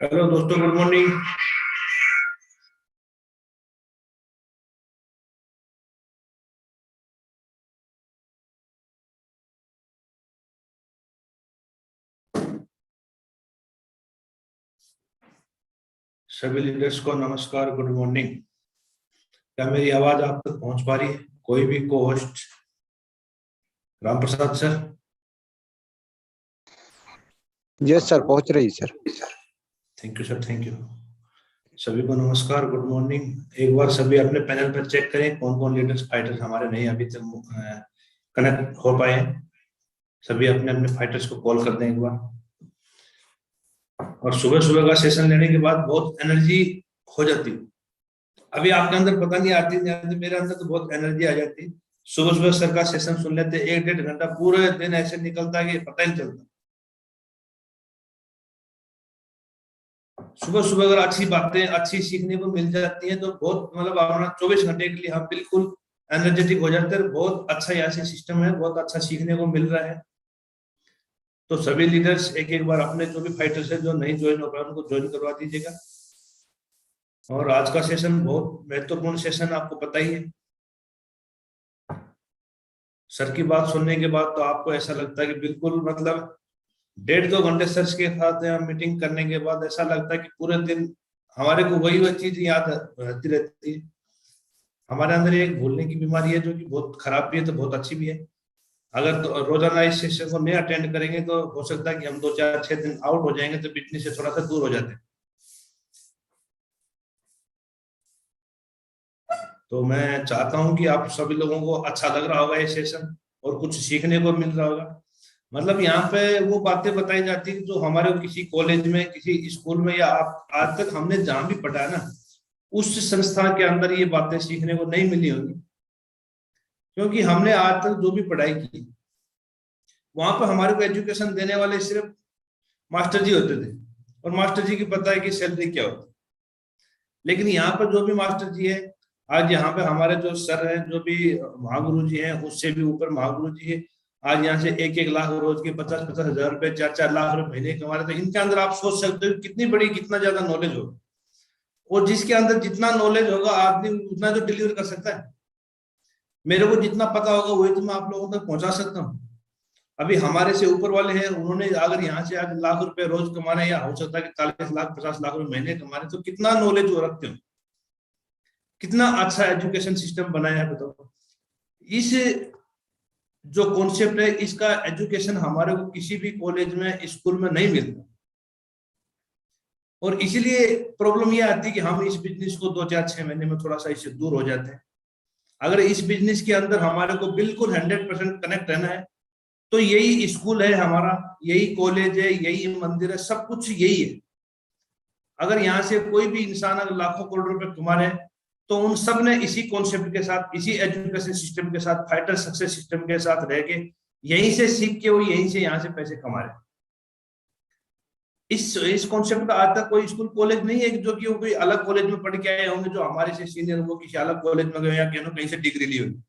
Hello दोस्तों, good morning. सभी leaders को नमस्कार, गुड मॉर्निंग। क्या मेरी आवाज आप तक पहुंच पा रही है? कोई भी को host? Ram Prasad sir. Yes sir, पहुंच रही sir. Thank you sir, thank you. सभी को नमस्कार, गुड मॉर्निंग। एक बार सभी अपने पैनल पर चेक करें कौन कौन लीडर्स फाइटर्स हमारे नहीं अभी तक कनेक्ट हो पाए हैं। सभी अपने अपने फाइटर्स को कॉल कर दें एक बार। और सुबह सुबह का सेशन लेने के बाद बहुत एनर्जी हो जाती है। अभी आपके अंदर पता नहीं आती नहीं आती, मेरे अंदर तो बहुत एनर्जी आ जाती। सुबह सुबह सर का सेशन सुन लेते, 1-1.5 घंटा पूरे दिन ऐसे निकलता है कि पता ही नहीं चलता। सुबह सुबह अगर अच्छी बातें अच्छी सीखने को मिल जाती हैं तो बहुत मतलब अपना 24 घंटे के लिए हम बिल्कुल एनर्जेटिक हो जाते हैं। बहुत अच्छा यहाँ से सिस्टम है, बहुत अच्छा सीखने को मिल रहा है। तो सभी लीडर्स एक एक बार अपने जो भी फाइटर्स है जो नहीं ज्वाइन हो पाए उनको ज्वाइन करवा दीजिएगा। और आज का सेशन बहुत महत्वपूर्ण सेशन, आपको पता ही है। सर की बात सुनने के बाद तो आपको ऐसा लगता है कि बिल्कुल मतलब 1.5-2 घंटे सर के साथ मीटिंग करने के बाद ऐसा लगता है कि पूरे दिन हमारे को वही चीज याद रहती रहती है। हमारे अंदर एक भूलने की बीमारी है जो कि बहुत खराब भी है तो बहुत अच्छी भी है। अगर तो रोजाना इस सेशन को नहीं अटेंड करेंगे तो हो सकता है कि हम 2-4-6 दिन आउट हो जाएंगे, तो बिजनेस से थोड़ा सा दूर हो जाते हैं। तो मैं चाहता हूं कि आप सभी लोगों को अच्छा लग रहा होगा ये सेशन और कुछ सीखने को मिल रहा होगा। मतलब यहाँ पे वो बातें बताई जाती है जो हमारे किसी कॉलेज में किसी स्कूल में या आप आज तक हमने जहां भी पढ़ा है ना, उस संस्था के अंदर ये बातें सीखने को नहीं मिली होंगी। क्योंकि हमने आज तक जो भी पढ़ाई की वहां पर हमारे को एजुकेशन देने वाले सिर्फ मास्टर जी होते थे, और मास्टर जी की पता है कि सैलरी क्या होती है। लेकिन यहाँ पर जो भी मास्टर जी है, आज यहाँ पे हमारे जो सर हैं जो भी महागुरु जी हैं उससे भी ऊपर महागुरु जी है। आज यहाँ से 1-1 लाख रोज के 50-50 हजार रुपए 4-4 लाख रुपए महीने कमा रहे, तो इनके अंदर आप सोच सकते हो कितनी बड़ी कितना ज्यादा नॉलेज होगा। और जिसके अंदर जितना नॉलेज होगा आदमी उतना तो डिलीवर कर सकता है। मेरे को जितना पता होगा वही तो मैं आप लोगों तक पहुंचा सकता हूँ। अभी हमारे से ऊपर वाले हैं, उन्होंने अगर यहाँ से आज लाख रुपए रोज कमा रहे हैं या हो सकता है कि 40 लाख 50 लाख रुपए महीने कमा रहे, तो कितना नॉलेज वो रखते हो, कितना अच्छा एजुकेशन सिस्टम बनाया है बताओ। इस जो कॉन्सेप्ट है इसका एजुकेशन हमारे को किसी भी कॉलेज में स्कूल में नहीं मिलता। और इसीलिए प्रॉब्लम ये आती है कि हम इस बिजनेस को 2-4-6 महीने में थोड़ा सा इससे दूर हो जाते हैं। अगर इस बिजनेस के अंदर हमारे को बिल्कुल 100% कनेक्ट रहना है तो यही स्कूल है हमारा, यही कॉलेज है, यही मंदिर है, सब कुछ यही है। अगर यहाँ से कोई भी इंसान अगर लाखों करोड़ रुपए कमा रहे हैं तो उन सब ने इसी कॉन्सेप्ट के साथ इसी एजुकेशन सिस्टम के साथ फाइटर सक्सेस सिस्टम के साथ रह के यहीं से सीख के वो यहीं से यहाँ से पैसे कमा रहे हैं। इस कॉन्सेप्ट का आज तक कोई स्कूल कॉलेज नहीं है जो कि वो कोई अलग कॉलेज में पढ़ के आए होंगे, जो हमारे से सीनियर वो किसी अलग कॉलेज में गए या कहीं से डिग्री ली होगी।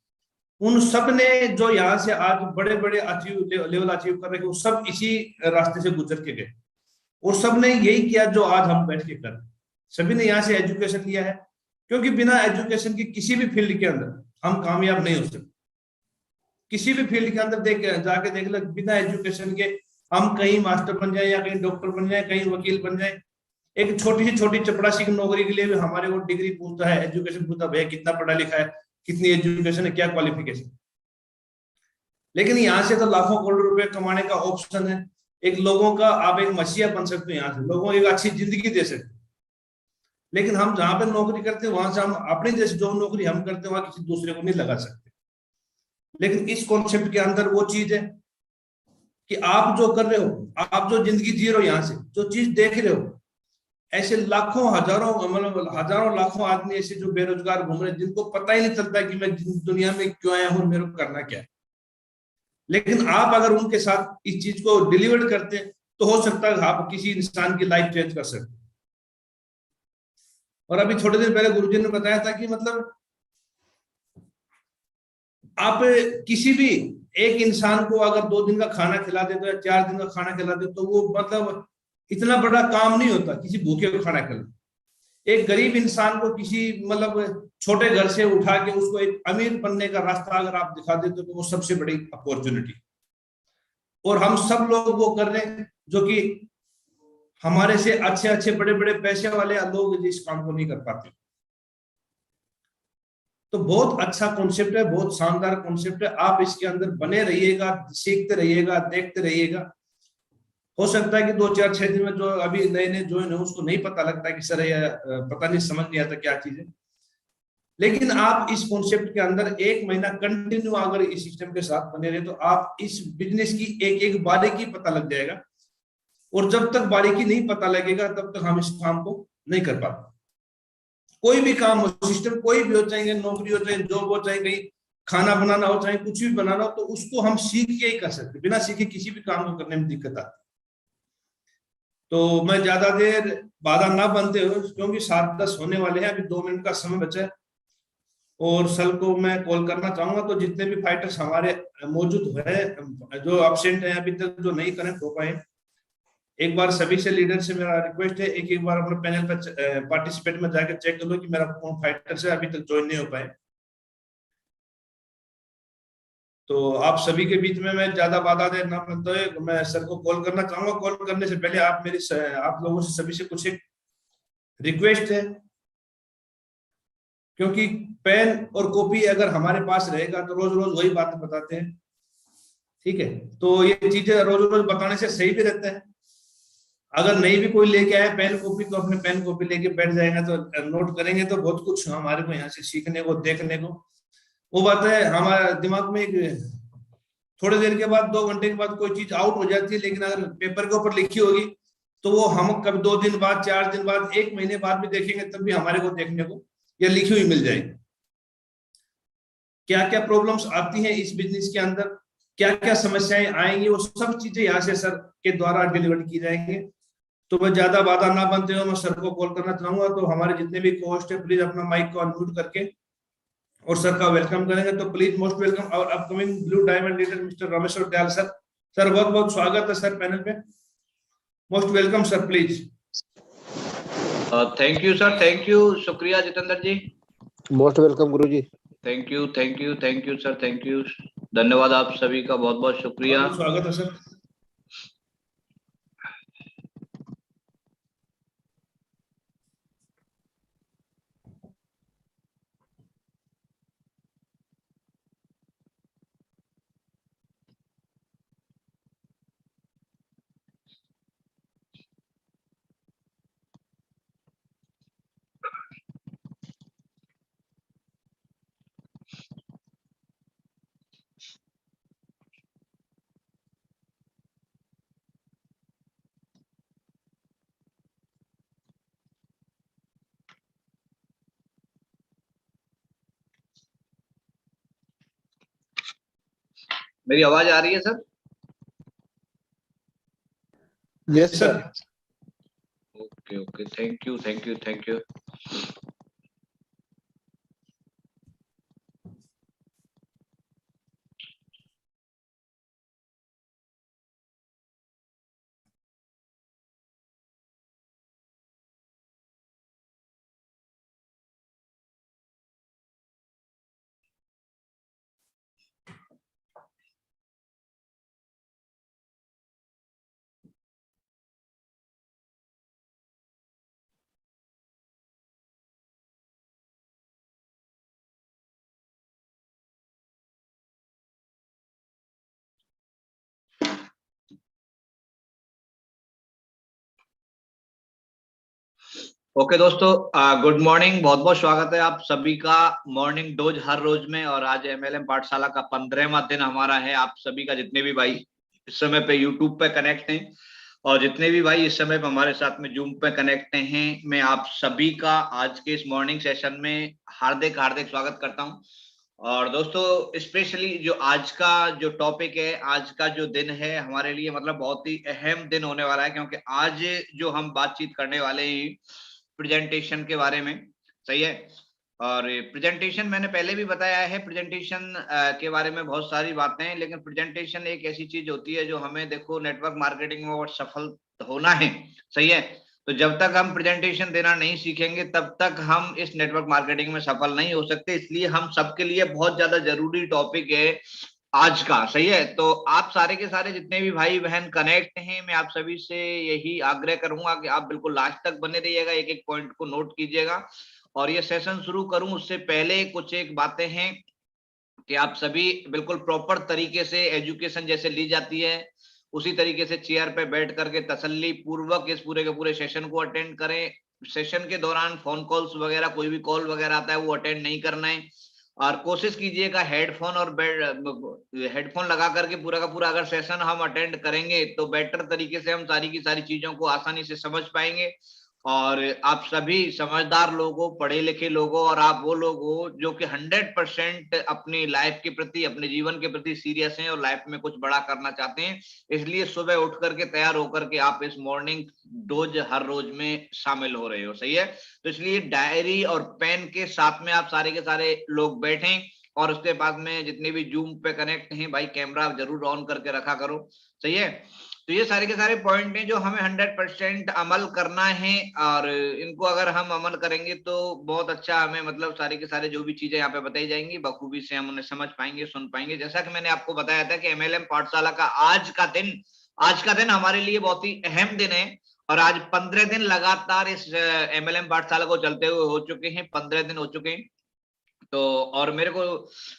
उन सब ने जो यहाँ से आज बड़े बड़े लेवल अचीव कर रहे हैं वो सब इसी रास्ते से गुजर के गए। और सब ने यही किया जो आज हम बैठ के कर रहे हैं। सभी ने यहाँ से एजुकेशन लिया है, क्योंकि बिना एजुकेशन की किसी भी फील्ड के अंदर हम कामयाब नहीं हो सकते। किसी भी फील्ड के अंदर देख जाके देख लो, बिना एजुकेशन के हम कहीं मास्टर बन जाए या कहीं डॉक्टर बन जाए कहीं वकील बन जाए, एक छोटी चपरासी की नौकरी के लिए भी हमारे को डिग्री पूछता है, एजुकेशन पूछता है, भैया कितना पढ़ा लिखा है, कितनी एजुकेशन है, क्या क्वालिफिकेशन। लेकिन यहाँ से तो लाखों करोड़ रुपए कमाने का ऑप्शन है। एक लोगों का आप एक मसीहा बन सकते हो, यहाँ से लोगों को एक अच्छी जिंदगी दे सकते। लेकिन हम जहां पर नौकरी करते हैं वहां से हम अपने जैसे जो नौकरी हम करते हैं वहां किसी दूसरे को नहीं लगा सकते। लेकिन इस कॉन्सेप्ट के अंदर वो चीज है कि आप जो कर रहे हो, आप जो जिंदगी जी रहे हो, यहाँ से जो चीज देख रहे हो, ऐसे लाखों हजारों मतलब हजारों लाखों आदमी ऐसे जो बेरोजगार घूम रहे हैं जिनको पता ही नहीं चलता कि मैं दुनिया में क्यों आया हूं, मेरे को करना क्या है। लेकिन आप अगर उनके साथ इस चीज को डिलीवर करते हैं तो हो सकता है आप किसी इंसान की लाइफ चेंज कर सकते। और अभी थोड़े दिन पहले गुरुजी ने बताया था कि मतलब आप किसी भी एक इंसान को अगर 2 दिन का खाना खिला दे तो या 4 दिन का खाना खिला दे तो वो मतलब इतना बड़ा काम नहीं होता किसी भूखे को खाना खिलाना। एक गरीब इंसान को किसी मतलब छोटे घर से उठा के उसको एक अमीर बनने का रास्ता अगर आप दिखा देते तो वो सबसे बड़ी अपॉर्चुनिटी। और हम सब लोग वो कर रहे हैं जो कि हमारे से अच्छे अच्छे बड़े बड़े पैसे वाले लोग इस काम को नहीं कर पाते। तो बहुत अच्छा कॉन्सेप्ट है, बहुत शानदार कॉन्सेप्ट है। आप इसके अंदर बने रहिएगा, सीखते रहिएगा, देखते रहिएगा। हो सकता है कि 2 4 6 दिन में जो अभी नए नए ज्वाइन है उसको नहीं पता लगता कि सर ये पता नहीं, समझ नहीं आता क्या चीज है। लेकिन आप इस कॉन्सेप्ट के अंदर 1 महीना कंटिन्यू अगर इस सिस्टम के साथ बने रहे तो आप इस बिजनेस की एक एक बारीकी पता लग जाएगा। और जब तक बारीकी नहीं पता लगेगा तब तक हम इस काम को नहीं कर पाते। कोई भी काम हो, सिस्टम कोई भी हो, चाहे नौकरी हो, चाहे जॉब हो, चाहे कहीं खाना बनाना हो, चाहे कुछ भी बनाना हो, तो उसको हम सीख के ही कर सकते। बिना सीखे किसी भी काम को करने में दिक्कत आती। तो मैं ज्यादा देर बाधा ना बनते हो, क्योंकि 7:10 होने वाले हैं, अभी 2 मिनट का समय बचा है। और सर को मैं कॉल करना चाहूंगा, तो जितने भी फाइटर्स हमारे मौजूद है, जो एब्सेंट हैं अभी तक, जो नहीं कनेक्ट हो पाए, एक बार सभी से लीडर से मेरा रिक्वेस्ट है, एक बार अपने पैनल पर पार्टिसिपेट में जाकर चेक कर लो कि मेरा कौन फाइटर से अभी तक ज्वाइन नहीं हो पाए। तो आप सभी के बीच में मैं ज्यादा बाधा दे ना बनता है, मैं सर को कॉल करना चाहूंगा। कॉल करने से पहले आप लोगों से सभी से कुछ एक रिक्वेस्ट है, क्योंकि पेन और कॉपी अगर हमारे पास रहेगा तो रोज रोज वही बात बताते हैं, ठीक है। तो ये चीजें रोज रोज बताने से सही भी रहता है। अगर नहीं भी कोई लेके आए पेन कॉपी, तो अपने पेन कॉपी लेके बैठ जाएंगे तो नोट करेंगे, तो बहुत कुछ हमारे को यहाँ से सीखने को, देखने को। वो बात है, हमारे दिमाग में एक थोड़ी देर के बाद, 2 घंटे के बाद कोई चीज आउट हो जाती है, लेकिन अगर पेपर के ऊपर लिखी होगी तो वो हम कभी 2 दिन बाद, 4 दिन बाद, 1 महीने बाद भी देखेंगे तब भी हमारे को देखने को या लिखी हुई मिल जाएगी। क्या क्या प्रॉब्लम्स आती हैं इस बिजनेस के अंदर, क्या क्या समस्याएं आएंगी, वो सब चीजें यहाँ से सर के द्वारा डिलीवर की जाएंगे। तो मैं ज्यादा बाधा ना बनते हुए मैं सर को कॉल करना चाहूंगा। तो हमारे जितने भी कोस्ट है, प्लीज अपना माइक को अनम्यूट करके और सर का वेलकम करेंगे। तो प्लीज मोस्ट वेलकम और upcoming blue diamond leader mister Rameshwar Dayal sir. Sir बहुत बहुत स्वागत है सर पैनल पे, most welcome sir, please. Thank you sir, thank you, शुक्रिया Jitendra ji, most welcome guru ji. Thank you thank you thank you sir, thank you, धन्यवाद आप सभी का, बहुत बहुत शुक्रिया। बहुत स्वागत है सर। मेरी आवाज आ रही है sir? Yes sir. Okay okay, thank you thank you thank you. Okay दोस्तों, गुड मॉर्निंग, बहुत बहुत स्वागत है आप सभी का मॉर्निंग डोज हर रोज में। और आज एमएलएम पाठशाला का 15वां दिन हमारा है। आप सभी का, जितने भी भाई इस समय पे यूट्यूब पे कनेक्ट हैं और जितने भी भाई इस समय पे हमारे साथ में जूम पे कनेक्ट हैं, मैं आप सभी का आज के इस मॉर्निंग सेशन में हार्दिक हार्दिक स्वागत करता हूं। और दोस्तों, स्पेशली जो आज का जो टॉपिक है, आज का जो दिन है हमारे लिए मतलब बहुत ही अहम दिन होने वाला है, क्योंकि आज जो हम बातचीत करने वाले हैं प्रेजेंटेशन के बारे में, सही है। और प्रेजेंटेशन मैंने पहले भी बताया है, प्रेजेंटेशन के बारे में बहुत सारी बातें हैं, लेकिन प्रेजेंटेशन एक ऐसी चीज होती है जो हमें, देखो, नेटवर्क मार्केटिंग में और सफल होना है, सही है। तो जब तक हम प्रेजेंटेशन देना नहीं सीखेंगे तब तक हम इस नेटवर्क मार्केटिंग में सफल नहीं हो सकते। इसलिए हम सबके लिए बहुत ज्यादा जरूरी टॉपिक है आज का, सही है। तो आप सारे के सारे जितने भी भाई बहन कनेक्ट हैं, मैं आप सभी से यही आग्रह करूंगा कि आप बिल्कुल लास्ट तक बने रहिएगा, एक एक पॉइंट को नोट कीजिएगा। और ये सेशन शुरू करूं उससे पहले कुछ एक बातें हैं कि आप सभी बिल्कुल प्रॉपर तरीके से एजुकेशन जैसे ली जाती है उसी तरीके से चेयर पे बैठ करके तसल्ली पूर्वक इस पूरे के पूरे सेशन को अटेंड करें। सेशन के दौरान फोन कॉल्स वगैरह, कोई भी कॉल वगैरह आता है वो अटेंड नहीं करना है। और कोशिश कीजिएगा हेडफोन और हेडफोन लगा करके पूरा का पूरा अगर सेशन हम अटेंड करेंगे तो बेटर तरीके से हम सारी की सारी चीजों को आसानी से समझ पाएंगे। और आप सभी समझदार लोगों, पढ़े लिखे लोगों, और आप वो लोग हो जो कि 100% अपनी लाइफ के प्रति, अपने जीवन के प्रति सीरियस हैं और लाइफ में कुछ बड़ा करना चाहते हैं। इसलिए सुबह उठ करके तैयार होकर के आप इस मॉर्निंग डोज हर रोज में शामिल हो रहे हो, सही है। तो इसलिए डायरी और पेन के साथ में आप सारे के सारे लोग बैठें, और उसके बाद में जितने भी जूम पे कनेक्ट हैं भाई, कैमरा जरूर ऑन करके रखा करो, सही है। तो ये सारे के सारे पॉइंट हैं जो हमें 100% अमल करना है, और इनको अगर हम अमल करेंगे तो बहुत अच्छा हमें, मतलब सारे के सारे जो भी चीजें यहाँ पे बताई जाएंगी बखूबी से हम उन्हें समझ पाएंगे, सुन पाएंगे। जैसा कि मैंने आपको बताया था कि एमएलएम पाठशाला का आज का दिन हमारे लिए बहुत ही अहम दिन है। और आज 15 दिन लगातार इस एमएलएम पाठशाला को चलते हुए हो चुके हैं, 15 दिन हो चुके हैं। तो और मेरे को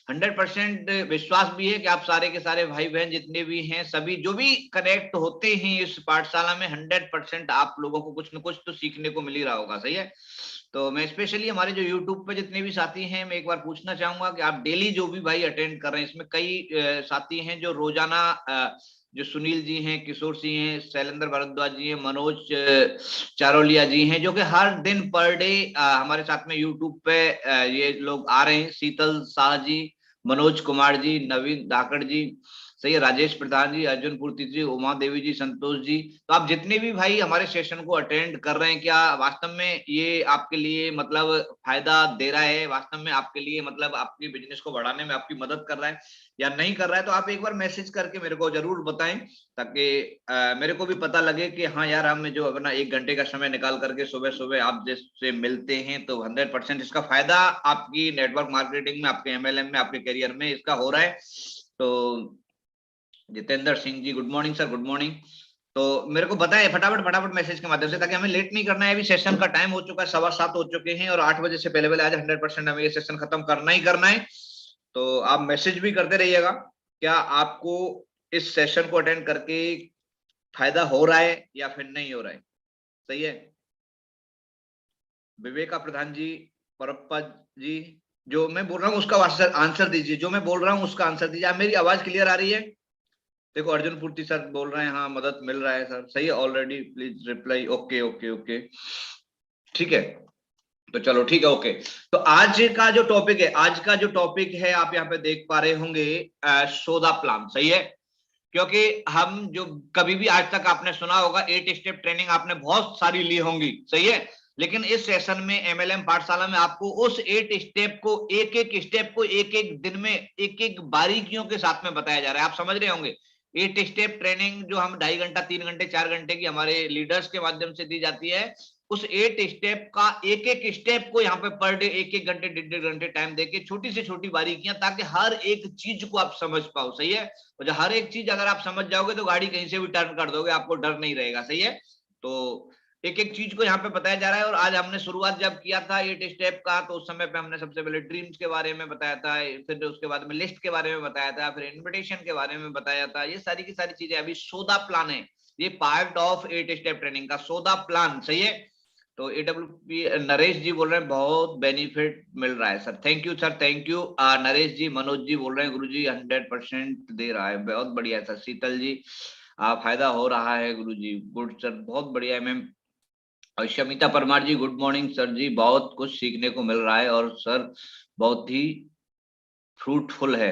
100% विश्वास भी है कि आप सारे के सारे भाई बहन जितने भी हैं, सभी जो भी कनेक्ट होते हैं इस पाठशाला में, 100% आप लोगों को कुछ न कुछ तो सीखने को मिल ही रहा होगा, सही है। तो मैं स्पेशली हमारे जो यूट्यूब पे जितने भी साथी हैं, मैं एक बार पूछना चाहूंगा कि आप डेली जो भी भाई अटेंड कर रहे हैं, इसमें कई साथी हैं जो रोजाना, जो सुनील जी हैं, किशोर सिंह हैं, शैलेंद्र भारद्वाज जी हैं, मनोज चारोलिया जी हैं, जो कि हर दिन पर डे हमारे साथ में यूट्यूब पे ये लोग आ रहे हैं। शीतल शाह जी, मनोज कुमार जी, नवीन धाकड़ जी, सही है, राजेश प्रधान जी, अर्जुन पूर्ति जी, उमा देवी जी, संतोष जी। तो आप जितने भी भाई हमारे सेशन को अटेंड कर रहे हैं, क्या वास्तव में ये आपके लिए मतलब फायदा दे रहा है, वास्तव में आपके लिए मतलब आपकी बिजनेस को बढ़ाने में आपकी मदद कर रहा है या नहीं कर रहा है? तो आप एक बार मैसेज करके मेरे को जरूर बताएं, ताकि मेरे को भी पता लगे कि हाँ यार, हम जो अपना 1 घंटे का समय निकाल करके सुबह सुबह आप जैसे मिलते हैं तो 100% इसका फायदा आपकी नेटवर्क मार्केटिंग में, आपके एमएलएम में, आपके करियर में इसका हो रहा है। तो Jitendra Singh ji, good morning sir, good morning. तो मेरे को बताएं फटाफट मैसेज के माध्यम से, ताकि हमें लेट नहीं करना है। अभी सेशन का टाइम हो चुका है, 7:15 हो चुके हैं, और 8 बजे से पहले पहले आज 100% हमें ये सेशन खत्म करना ही करना है। तो आप मैसेज भी करते रहिएगा, क्या आपको इस सेशन को अटेंड करके फायदा हो रहा है या फिर नहीं हो रहा है, सही है। विवेका प्रधान जी, परप्पा जी, जो मैं बोल रहा हूँ उसका आंसर दीजिए, जो मैं बोल रहा हूँ उसका आंसर दीजिए। आप मेरी आवाज क्लियर आ रही है? देखो अर्जुन पूर्ति सर बोल रहे हैं हाँ मदद मिल रहा है सर, सही है, already please reply, okay okay okay, ठीक है। तो चलो ठीक है, ओके। तो आज का जो टॉपिक है, आज का जो टॉपिक है आप यहाँ पे देख पा रहे होंगे, सौदा प्लान, सही है। क्योंकि हम जो कभी भी आज तक आपने सुना होगा 8 स्टेप ट्रेनिंग आपने बहुत सारी ली होंगी, सही है। लेकिन इस सेशन में एमएलएम पाठशाला में आपको उस 8 स्टेप को, एक एक स्टेप को एक एक दिन में एक एक बारीकियों के साथ में बताया जा रहा है। आप समझ रहे होंगे 8 स्टेप ट्रेनिंग जो हम 2.5 घंटा, 3 घंटे, 4 घंटे की हमारे लीडर्स के माध्यम से दी जाती है, उस 8 स्टेप का एक एक स्टेप को यहाँ पे पर डे 1-1 घंटे, 1.5 घंटे टाइम देके छोटी से छोटी बारीकियां, ताकि हर एक चीज को आप समझ पाओ, सही है। और हर एक चीज अगर आप समझ जाओगे तो गाड़ी कहीं से भी टर्न कर दोगे, आपको डर नहीं रहेगा, सही है। तो एक एक चीज को यहाँ पे बताया जा रहा है। और आज हमने शुरुआत जब किया था 8 स्टेप का, तो उस समय पे हमने सबसे पहले ड्रीम्स के बारे में बताया था, फिर उसके बाद में लिस्ट के बारे में बताया था, फिर इन्विटेशन के बारे में बताया था। ये सारी की सारी चीजें अभी सौदा प्लान है, ये पार्ट ऑफ 8 स्टेप ट्रेनिंग का सौदा प्लान, सही है। तो AWP नरेश जी बोल रहे हैं बहुत बेनिफिट मिल रहा है sir, thank you sir, thank you Naresh ji. Manoj ji बोल रहे हैं गुरुजी 100% दे रहा है, बहुत बढ़िया सर। शीतल जी फायदा हो रहा है गुरुजी, गुड सर, बहुत बढ़िया है मैम। और शमिता परमार जी, गुड मॉर्निंग सर जी, बहुत कुछ सीखने को मिल रहा है और सर बहुत ही फ्रूटफुल है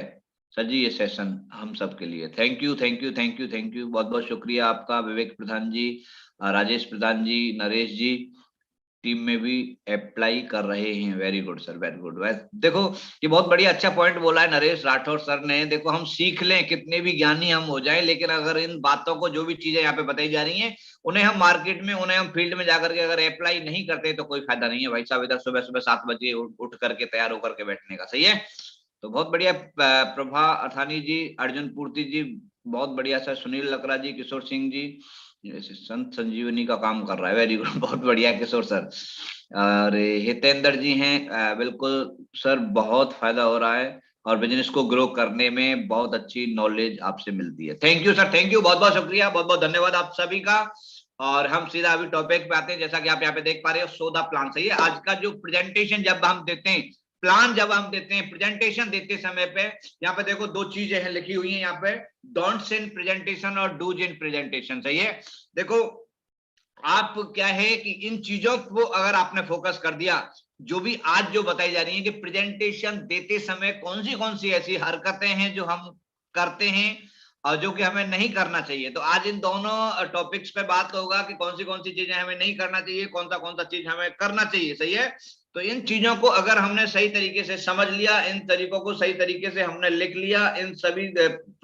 सर जी ये सेशन हम सब के लिए। Thank you thank you thank you thank you, बहुत बहुत शुक्रिया आपका विवेक प्रधान जी, राजेश प्रधान जी, नरेश जी, टीम में भी अप्लाई कर रहे हैं। Very good sir, very good. देखो ये बहुत बढ़िया अच्छा पॉइंट बोला है नरेश राठौर सर ने। देखो हम सीख लें, कितने भी ज्ञानी हम हो जाएं, लेकिन अगर इन बातों को, जो भी चीजें यहाँ पे बताई जा रही हैं, उन्हें हम मार्केट में, उन्हें हम फील्ड में जाकर के अगर अप्लाई नहीं करते तो कोई फायदा नहीं है भाई साहब। इधर सुबह सुबह 7 बजे उठ करके तैयार होकर के बैठने का। सही है, तो बहुत बढ़िया। प्रभा अथानी जी, अर्जुन पूर्ति जी, बहुत बढ़िया सर। सुनील लकड़ा जी, किशोर सिंह जी, संत संजीवनी का काम कर रहा है। वेरी गुड, बहुत बढ़िया किशोर सर। और हितेंद्र जी हैं, बिल्कुल सर, बहुत फायदा हो रहा है और बिजनेस को ग्रो करने में बहुत अच्छी नॉलेज आपसे मिलती है। Thank you sir, thank you, बहुत बहुत शुक्रिया, बहुत बहुत धन्यवाद आप सभी का। और हम सीधा अभी टॉपिक पे आते हैं। जैसा कि आप यहाँ पे देख पा रहे हो, सो द प्लान। सही है, आज का जो प्रेजेंटेशन जब हम देते हैं, प्लान जब हम देते हैं, प्रेजेंटेशन देते समय पे, यहाँ पे देखो 2 चीजें हैं लिखी हुई हैं यहाँ पे, डोंट्स इन प्रेजेंटेशन और डूज इन प्रेजेंटेशन। सही है, देखो आप क्या है कि इन चीजों को अगर आपने फोकस कर दिया, जो भी आज जो बताई जा रही है कि प्रेजेंटेशन देते समय कौन सी ऐसी हरकतें हैं जो हम करते हैं और जो कि हमें नहीं करना चाहिए। तो आज इन दोनों टॉपिक्स पे बात होगा कि कौन सी चीजें हमें नहीं करना चाहिए, कौन सा चीज हमें करना चाहिए। सही है, तो इन चीजों को अगर हमने सही तरीके से समझ लिया, इन तरीकों को सही तरीके से हमने लिख लिया, इन सभी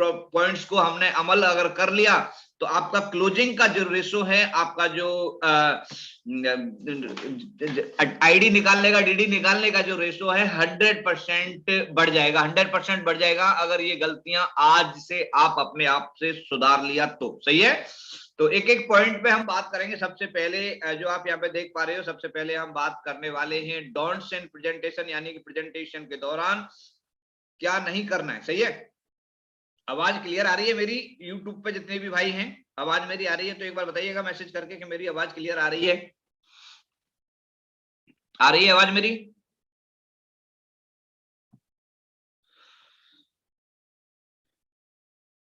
पॉइंट्स को हमने अमल अगर कर लिया, तो आपका क्लोजिंग का जो रेशो है, आपका जो आईडी निकालने का, डीडी निकालने का जो रेशो है, 100% बढ़ जाएगा। 100% बढ़ जाएगा अगर ये गलतियां आज से आप अपने आप से सुधार लिया तो। सही है, तो एक एक पॉइंट पे हम बात करेंगे। सबसे पहले जो आप यहाँ पे देख पा रहे हो, सबसे पहले हम बात करने वाले हैं डोंट्स इन प्रेजेंटेशन, यानी कि प्रेजेंटेशन के दौरान क्या नहीं करना है। सही है, आवाज क्लियर आ रही है मेरी? यूट्यूब पे जितने भी भाई हैं, आवाज मेरी आ रही है तो एक बार बताइएगा मैसेज करके कि मेरी आवाज क्लियर आ रही है। आ रही है आवाज मेरी?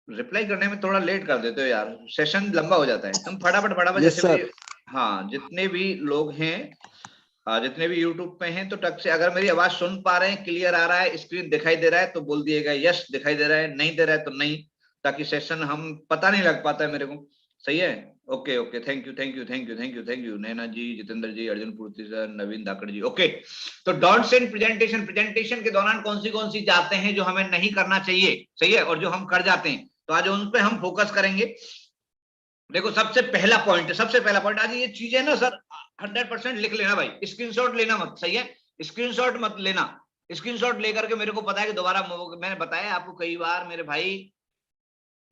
रिप्लाई करने में थोड़ा लेट कर देते हो यार, सेशन लंबा हो जाता है। तुम फटाफट जैसे भी, हाँ, जितने भी लोग हैं, जितने भी यूट्यूब पे हैं, तो टक से अगर मेरी आवाज सुन पा रहे हैं, क्लियर आ रहा है, स्क्रीन दिखाई दे रहा है तो बोल दिएगा यस दिखाई दे रहा है, नहीं दे रहा है तो नहीं, ताकि सेशन हम पता नहीं लग पाता है मेरे को। सही है, okay okay, thank you thank you thank you thank you thank you, Naina ji, Jitendra ji, Arjun Purti sir, Naveen Dhakad ji. Okay, तो डोंट्स इन प्रेजेंटेशन, प्रेजेंटेशन के दौरान कौन सी जाते हैं जो हमें नहीं करना चाहिए। सही है, और जो हम कर जाते हैं, तो आज उन पे हम फोकस करेंगे। देखो सबसे पहला पॉइंट आज ये चीज है ना सर, 100% लिख लेना भाई, स्क्रीनशॉट लेना मत। सही है, स्क्रीनशॉट मत लेना। स्क्रीनशॉट लेकर के मेरे को पता है कि दोबारा, मैंने बताया आपको कई बार मेरे भाई,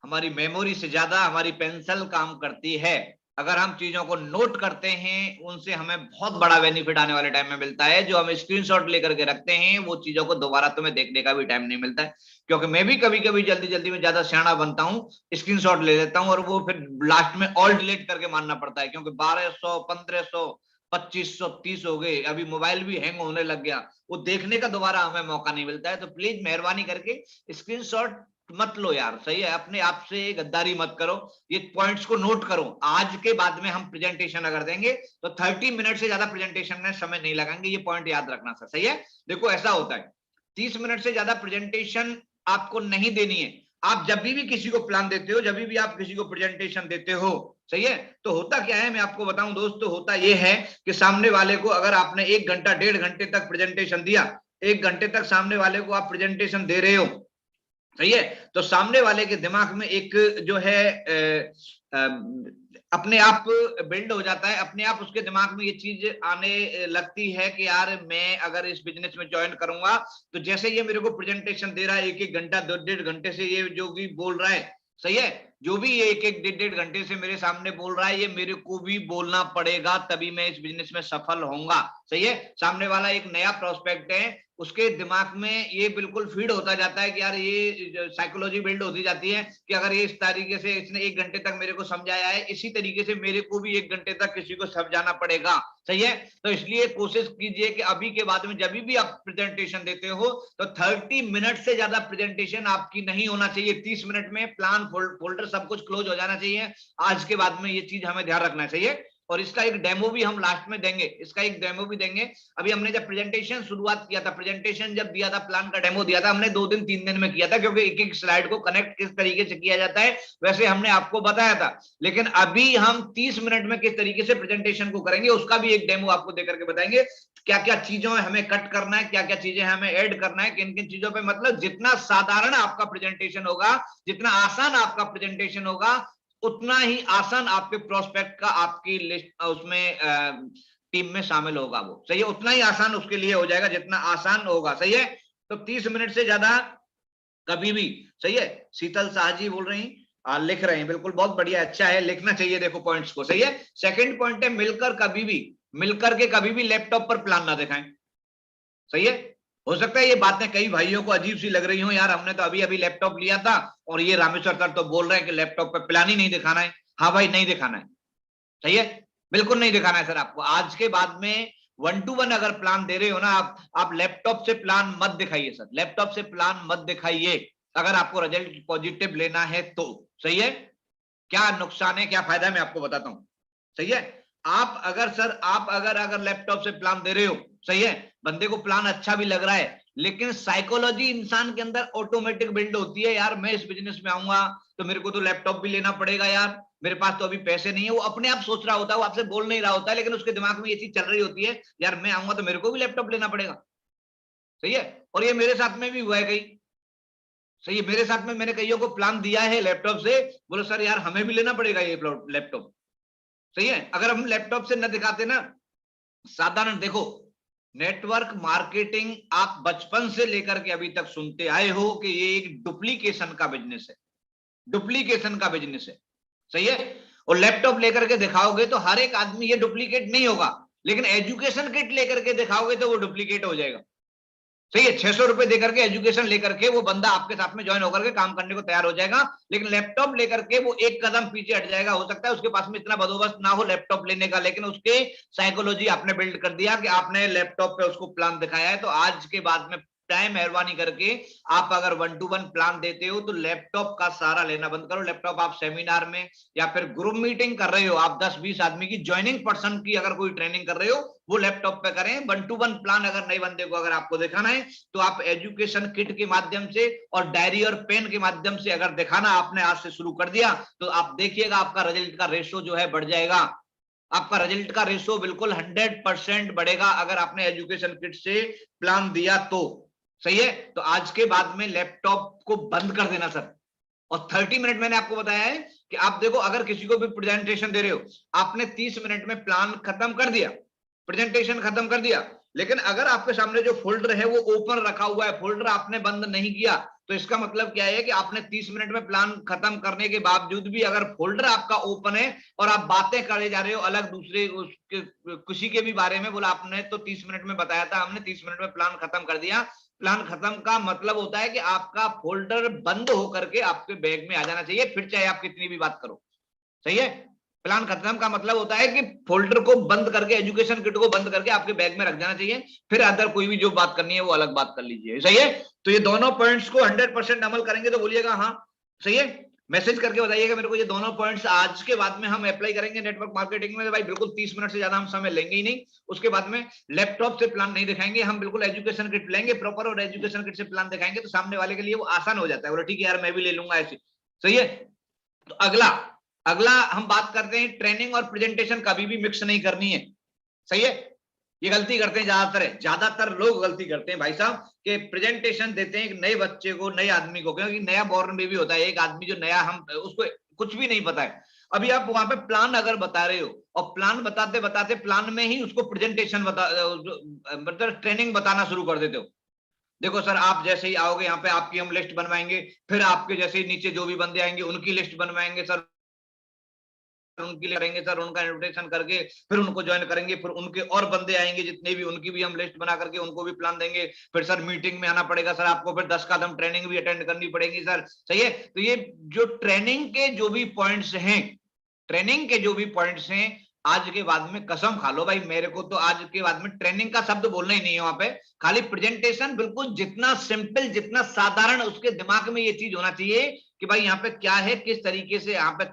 हमारी मेमोरी से ज्यादा हमारी पेंसिल काम करती है। अगर हम चीजों को नोट करते हैं, उनसे हमें बहुत बड़ा बेनिफिट आने वाले टाइम में मिलता है। जो हम स्क्रीनशॉट लेकर के रखते हैं, वो चीजों को दोबारा तुम्हें देखने का भी टाइम नहीं मिलता है। क्योंकि मैं भी कभी कभी जल्दी में ज्यादा सियाना बनता हूँ, स्क्रीनशॉट ले लेता हूँ और वो फिर लास्ट में ऑल डिलीट करके मानना पड़ता है, क्योंकि 1200, 1500, 2500, 30 हो गए, अभी मोबाइल भी हैंग होने लग गया, वो देखने का दोबारा हमें मौका नहीं मिलता है। तो प्लीज मेहरबानी करके स्क्रीनशॉट मत लो यार। सही है, अपने आप से गद्दारी मत करो, ये पॉइंट्स को नोट करो। आज के बाद में हम प्रेजेंटेशन अगर देंगे तो 30 मिनट से ज्यादा प्रेजेंटेशन में समय नहीं लगाएंगे, ये पॉइंट याद रखना सर। सही है, देखो ऐसा होता है, 30 मिनट से ज्यादा प्रेजेंटेशन आपको नहीं देनी है। आप जब भी किसी को प्लान देते हो, जब भी आप किसी को प्रेजेंटेशन देते हो, सही है, तो होता क्या है, मैं आपको बताऊं दोस्तों, होता यह है कि सामने वाले को अगर आपने 1 घंटा 1.5 घंटे तक प्रेजेंटेशन दिया, 1 घंटे तक सामने वाले को आप प्रेजेंटेशन दे रहे हो, सही है, तो सामने वाले के दिमाग में एक जो है अपने आप बिल्ड हो जाता है, अपने आप उसके दिमाग में ये चीज आने लगती है कि यार मैं अगर इस बिजनेस में ज्वाइन करूंगा, तो जैसे ये मेरे को प्रेजेंटेशन दे रहा है 1-1 घंटा 2-1.5 घंटे से, ये जो भी बोल रहा है, सही है, जो भी ये 1-1 1.5 घंटे से मेरे सामने बोल रहा है, ये मेरे को भी बोलना पड़ेगा, तभी मैं इस बिजनेस में सफल होऊंगा। सही है, सामने वाला एक नया प्रोस्पेक्ट है, उसके दिमाग में ये बिल्कुल फीड होता जाता है कि यार ये साइकोलॉजी बिल्ड होती जाती है कि अगर ये इस तरीके से इसने 1 घंटे तक मेरे को समझाया है, इसी तरीके से मेरे को भी 1 घंटे तक किसी को समझाना पड़ेगा। सही है, तो इसलिए कोशिश कीजिए कि अभी के बाद में जब भी आप प्रेजेंटेशन देते हो, तो 30 मिनट से ज्यादा प्रेजेंटेशन आपकी नहीं होना चाहिए। 30 मिनट में प्लान फोल्डर सब कुछ क्लोज हो जाना चाहिए। आज के बाद में ये चीज हमें ध्यान रखना चाहिए। और इसका एक डेमो भी हम लास्ट में देंगे, इसका एक डेमो भी देंगे। अभी हमने जब प्रेजेंटेशन शुरुआत किया था, प्रेजेंटेशन जब दिया था, प्लान का डेमो दिया था, हमने 2 दिन 3 दिन में किया था, क्योंकि एक एक स्लाइड को कनेक्ट किस तरीके से किया जाता है वैसे हमने आपको बताया था। लेकिन अभी हम 30 मिनट में किस तरीके से प्रेजेंटेशन को करेंगे उसका भी एक डेमो आपको देकर के बताएंगे। क्या क्या चीजों में हमें कट करना है, क्या क्या चीजें हमें ऐड करना है, किन किन चीजों पे, मतलब जितना साधारण आपका प्रेजेंटेशन होगा, जितना आसान आपका प्रेजेंटेशन होगा, उतना ही आसान आपके प्रोस्पेक्ट का आपकी लिस्ट उसमें टीम में शामिल होगा। वो सही है, उतना ही आसान उसके लिए हो जाएगा जितना आसान होगा। सही है, तो 30 मिनट से ज्यादा कभी भी, सही है। शीतल शाह जी बोल रही हैं, लिख रहे हैं, बिल्कुल बहुत बढ़िया, अच्छा है, लिखना चाहिए देखो पॉइंट्स को। सही है। सेकंड पॉइंट है, मिलकर के कभी भी लैपटॉप पर प्लान ना दिखाएं। सही है। हो सकता है ये बातें कई भाइयों को अजीब सी लग रही हो, यार हमने तो अभी अभी लैपटॉप लिया था और ये रामेश्वर सर तो बोल रहे हैं कि लैपटॉप पे प्लान ही नहीं दिखाना है। हाँ भाई, नहीं दिखाना है। सही है, बिल्कुल नहीं दिखाना है सर आपको। आज के बाद में 1 to 1 अगर प्लान दे रहे हो ना आप लैपटॉप से प्लान मत दिखाइए सर, लैपटॉप से प्लान मत दिखाइए अगर आपको रिजल्ट पॉजिटिव लेना है तो। सही है। क्या नुकसान है क्या फायदा है मैं आपको बताता हूं। सही है। आप अगर लैपटॉप से प्लान दे रहे हो, सही है, बंदे को प्लान अच्छा भी लग रहा है, लेकिन साइकोलॉजी इंसान के अंदर ऑटोमेटिक बिल्ड होती है, यार मैं इस बिजनेस में आऊंगा तो मेरे को तो लैपटॉप भी लेना पड़ेगा, यार मेरे पास तो अभी पैसे नहीं है। वो अपने आप सोच रहा होता है, वो आपसे बोल नहीं रहा होता है, लेकिन उसके दिमाग में ये चीज चल रही होती है, यार मैं आऊंगा तो मेरे को भी लैपटॉप लेना पड़ेगा। सही है। और ये मेरे साथ में भी हुआ है कई। सही है, मेरे साथ में मैंने कईयों को प्लान दिया है लैपटॉप से, बोलो सर यार हमें भी लेना पड़ेगा ये लैपटॉप। सही है। अगर हम लैपटॉप से न दिखाते ना, साधारण देखो, नेटवर्क मार्केटिंग आप बचपन से लेकर के अभी तक सुनते आए हो कि ये एक डुप्लीकेशन का बिजनेस है, डुप्लीकेशन का बिजनेस है। सही है। और लैपटॉप लेकर के दिखाओगे तो हर एक आदमी, ये डुप्लीकेट नहीं होगा, लेकिन एजुकेशन किट लेकर के दिखाओगे तो वो डुप्लीकेट हो जाएगा। सही है। 600 रुपए देकर के एजुकेशन लेकर के वो बंदा आपके साथ में ज्वाइन होकर के काम करने को तैयार हो जाएगा, लेकिन लैपटॉप लेकर के वो एक कदम पीछे हट जाएगा। हो सकता है उसके पास में इतना बंदोबस्त ना हो लैपटॉप लेने का, लेकिन उसके साइकोलॉजी आपने बिल्ड कर दिया कि आपने लैपटॉप पे उसको प्लान दिखाया है। तो आज के बाद में टाइम मेहरबानी करके आप अगर 1 to 1 प्लान देते हो तो लैपटॉप का सहारा लेना बंद करो। लैपटॉप आप सेमिनार में या फिर ग्रुप मीटिंग कर रहे हो, आप 10-20 आदमी की ज्वाइनिंग पर्सन की अगर कोई ट्रेनिंग कर रहे हो, वो लैपटॉप पे करें। 1 to 1 प्लान अगर नए बंदे को अगर आपको दिखाना है तो आप एजुकेशन किट के माध्यम से और डायरी और पेन के माध्यम से अगर दिखाना आपने आज से शुरू कर दिया तो आप देखिएगा आपका रिजल्ट का रेशो जो है बढ़ जाएगा। आपका रिजल्ट का रेशो बिल्कुल 100% बढ़ेगा अगर आपने एजुकेशन किट से प्लान दिया तो। सही है। तो आज के बाद में लैपटॉप को बंद कर देना सर। और 30 मिनट मैंने आपको बताया है कि आप देखो, अगर किसी को भी प्रेजेंटेशन दे रहे हो, आपने 30 मिनट में प्लान खत्म कर दिया, प्रेजेंटेशन खत्म कर दिया, लेकिन अगर आपके सामने जो फोल्डर है वो ओपन रखा हुआ है, फोल्डर आपने बंद नहीं किया, तो इसका मतलब क्या है कि आपने 30 मिनट में प्लान खत्म करने के बावजूद भी अगर फोल्डर आपका ओपन है और आप बातें करे जा रहे हो अलग दूसरे किसी के भी बारे में, बोला आपने तो 30 मिनट में बताया था, हमने 30 मिनट में प्लान खत्म कर दिया। प्लान खत्म का मतलब होता है कि आपका फोल्डर बंद होकर के आपके बैग में आ जाना चाहिए, फिर चाहे आप कितनी भी बात करो। सही है। प्लान खत्म का मतलब होता है कि फोल्डर को बंद करके, एजुकेशन किट को बंद करके आपके बैग में रख जाना चाहिए, फिर अदर कोई भी जो बात करनी है वो अलग बात कर लीजिए। सही है। तो ये दोनों पॉइंट्स को 100% अमल करेंगे तो बोलिएगा हाँ। सही है। मैसेज करके बताइएगा मेरे को, ये दोनों पॉइंट्स आज के बाद में हम अप्लाई करेंगे नेटवर्क मार्केटिंग में। भाई बिल्कुल 30 मिनट से ज्यादा हम समय लेंगे ही नहीं। उसके बाद में लैपटॉप से प्लान नहीं दिखाएंगे, हम बिल्कुल एजुकेशन किट लेंगे प्रॉपर, और एजुकेशन किट से प्लान दिखाएंगे तो सामने वाले के लिए वो आसान हो जाता है, बोलो ठीक है यार मैं भी ले लूंगा ऐसे। सही है। तो अगला हम बात करते हैं, ट्रेनिंग और प्रेजेंटेशन कभी भी मिक्स नहीं करनी है। सही है। ये गलती करते हैं ज्यादातर लोग गलती करते हैं भाई साहब, कि प्रेजेंटेशन देते हैं एक नए बच्चे को, नए आदमी को, क्योंकि नया बॉर्न बेबी होता है एक आदमी जो नया, हम उसको कुछ भी नहीं पता है। अभी आप वहां पे प्लान अगर बता रहे हो और प्लान बताते बताते प्लान में ही उसको प्रेजेंटेशन मतलब ट्रेनिंग बताना शुरू कर देते हो। देखो सर, आप जैसे ही आओगे यहाँ पे आपकी हम लिस्ट बनवाएंगे, फिर आपके जैसे ही नीचे जो भी बंदे आएंगे उनकी लिस्ट बनवाएंगे सर, उनके लिए करेंगे सर, उनका इन्विटेशन करके फिर उनको ज्वाइन करेंगे, फिर उनके और बंदे आएंगे जितने भी, उनकी भी हम लिस्ट बना करके उनको भी प्लान देंगे। फिर सर मीटिंग में आना पड़ेगा सर आपको, फिर 10 कदम ट्रेनिंग भी अटेंड करनी पड़ेगी सर। सही है। तो ये जो ट्रेनिंग के जो भी पॉइंट्स हैं, ट्रेनिंग के जो भी पॉइंट्स हैं, आज के बाद में कसम खा लो भाई, मेरे को तो आज के बाद में ट्रेनिंग का शब्द बोलना ही नहीं है वहां पे, खाली प्रेजेंटेशन बिल्कुल जितना सिंपल, जितना साधारण उसके दिमाग में ये चीज होना चाहिए कि भाई यहाँ पे क्या है, किस तरीके से यहाँ पे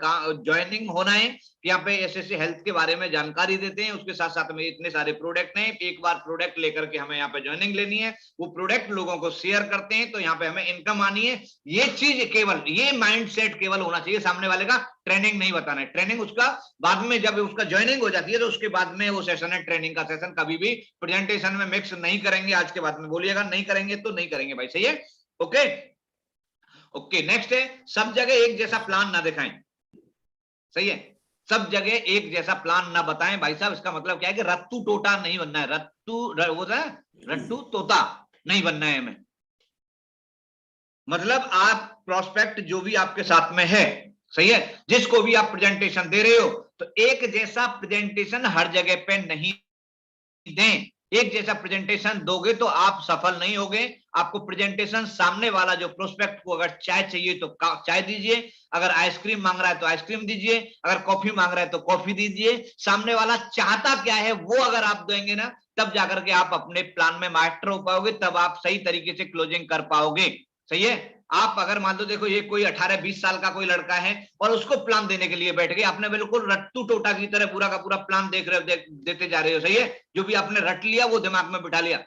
ज्वाइनिंग होना है, यहाँ पे ऐसे हेल्थ के बारे में जानकारी देते हैं, उसके साथ साथ में इतने सारे प्रोडक्ट हैं, एक बार प्रोडक्ट लेकर के हमें यहाँ पे ज्वाइनिंग लेनी है, वो प्रोडक्ट लोगों को शेयर करते हैं, तो यहाँ पे हमें इनकम आनी है। ये चीज केवल, ये माइंडसेट केवल होना चाहिए सामने वाले का, ट्रेनिंग नहीं बताना है। ट्रेनिंग उसका बाद में, जब उसका ज्वाइनिंग हो जाती है तो उसके बाद में वो सेशन है ट्रेनिंग का सेशन, कभी भी प्रेजेंटेशन में मिक्स नहीं करेंगे। आज के बाद में बोलिएगा नहीं करेंगे तो नहीं करेंगे भाई, सही है। ओके ओके, नेक्स्ट है सब जगह एक जैसा प्लान ना दिखाएं, सही है, सब जगह एक जैसा प्लान ना बताएं भाई साहब। इसका मतलब क्या है कि रत्तू टोटा नहीं बनना है, रट्टू तोता नहीं बनना है हमें। मतलब आप प्रोस्पेक्ट जो भी आपके साथ में है, सही है, जिसको भी आप प्रेजेंटेशन दे रहे हो, तो एक जैसा प्रेजेंटेशन हर जगह पे नहीं दें। एक जैसा प्रेजेंटेशन दोगे तो आप सफल नहीं होगे। आपको प्रेजेंटेशन, सामने वाला जो प्रोस्पेक्ट को अगर चाय चाहिए तो चाय दीजिए, अगर आइसक्रीम मांग रहा है तो आइसक्रीम दीजिए, अगर कॉफी मांग रहा है तो कॉफी दीजिए। सामने वाला चाहता क्या है वो अगर आप देंगे ना, तब जाकर के आप अपने प्लान में मास्टर हो पाओगे, तब आप सही तरीके से क्लोजिंग कर पाओगे, सही है। आप अगर मान लो, देखो ये कोई 18-20 साल का कोई लड़का है और उसको प्लान देने के लिए बैठ गए, आपने बिल्कुल रट्टू टोटा की तरह पूरा का पूरा प्लान देते जा रहे हो, सही है। जो भी आपने रट लिया वो दिमाग में बिठा लिया,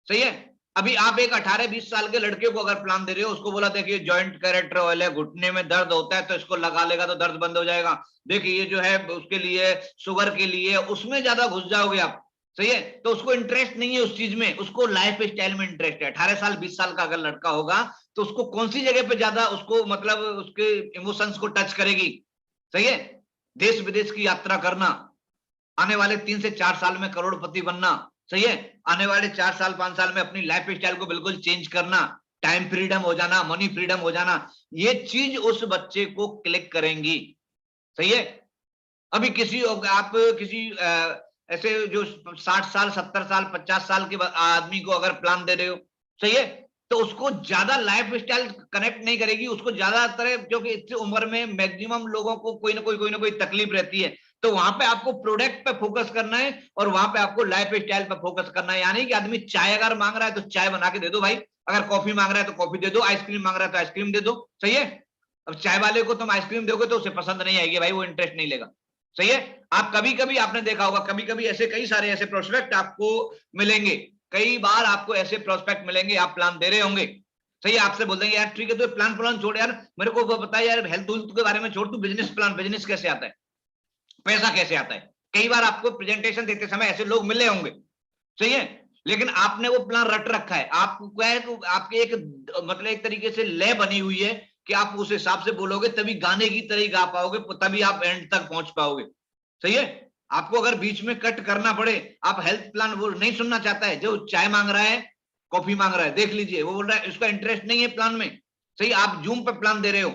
सही है। अभी आप एक 18-20 साल के लड़के को अगर प्लान दे रहे हो, उसको बोला देखिए जॉइंट कैरेक्टर ऑयल है, घुटने में दर्द होता है तो इसको लगा लेगा तो दर्द बंद हो जाएगा। देखिए ये जो है उसके लिए, शुगर के लिए, उसमें ज्यादा घुस जाओगे आप, सही है। तो उसको इंटरेस्ट नहीं है उस चीज में, उसको लाइफ स्टाइल में इंटरेस्ट है। 18 साल 20 साल का अगर लड़का होगा तो उसको कौन सी जगह पे ज्यादा, उसको मतलब उसके इमोशंस को टच करेगी, सही है। देश विदेश की यात्रा करना, आने वाले 3 से 4 साल में करोड़पति बनना, सही है। आने वाले 4 साल 5 साल में अपनी लाइफ स्टाइल को बिल्कुल चेंज करना, टाइम फ्रीडम हो जाना, मनी फ्रीडम हो जाना, ये चीज उस बच्चे को क्लिक करेंगी, सही है। अभी आप किसी ऐसे जो 60 साल 70 साल 50 साल के आदमी को अगर प्लान दे रहे हो, सही है, तो उसको ज्यादा लाइफ स्टाइल कनेक्ट नहीं करेगी। उसको ज्यादातर, क्योंकि इस उम्र में मैक्सिमम लोगों को कोई ना कोई तकलीफ रहती है, तो वहां पे आपको प्रोडक्ट पे फोकस करना है और वहां पे आपको लाइफ स्टाइल पे फोकस करना है। यानी कि आदमी चाय अगर मांग रहा है तो चाय बना के दे दो भाई, अगर कॉफी मांग रहा है तो कॉफी दे दो, आइसक्रीम मांग रहा है तो आइसक्रीम दे दो, सही है। अब चाय वाले को तुम आइसक्रीम दोगे तो उसे पसंद नहीं आएगी भाई, वो इंटरेस्ट नहीं लेगा, सही है। आप कभी कभी आपने देखा होगा, कभी कभी ऐसे कई सारे ऐसे प्रोस्पेक्ट आपको मिलेंगे, कई बार आपको ऐसे प्रोस्पेक्ट मिलेंगे, आप प्लान दे रहे होंगे, सही है, आपसे बोल देंगे यार ठीक है तो प्लान छोड़ यार, मेरे को बता यार, हेल्थ के बारे में छोड़, तू बिजनेस प्लान, बिजनेस कैसे आता है, पैसा कैसे आता है। कई बार आपको प्रेजेंटेशन देते समय ऐसे लोग मिले होंगे, सही है, लेकिन आपने वो प्लान रट रखा है। आपको क्या है, तो आपके एक मतलब एक तरीके से लय बनी हुई है कि आप उस हिसाब से बोलोगे तभी गाने की तरह गा पाओगे, तभी आप एंड तक पहुंच पाओगे, सही है। आपको अगर बीच में कट करना पड़े, आप हेल्थ प्लान वो नहीं सुनना चाहता है, जो चाय मांग रहा है कॉफी मांग रहा है, देख लीजिए वो बोल रहा है उसका इंटरेस्ट नहीं है प्लान में, सही। आप जूम पे प्लान दे रहे हो,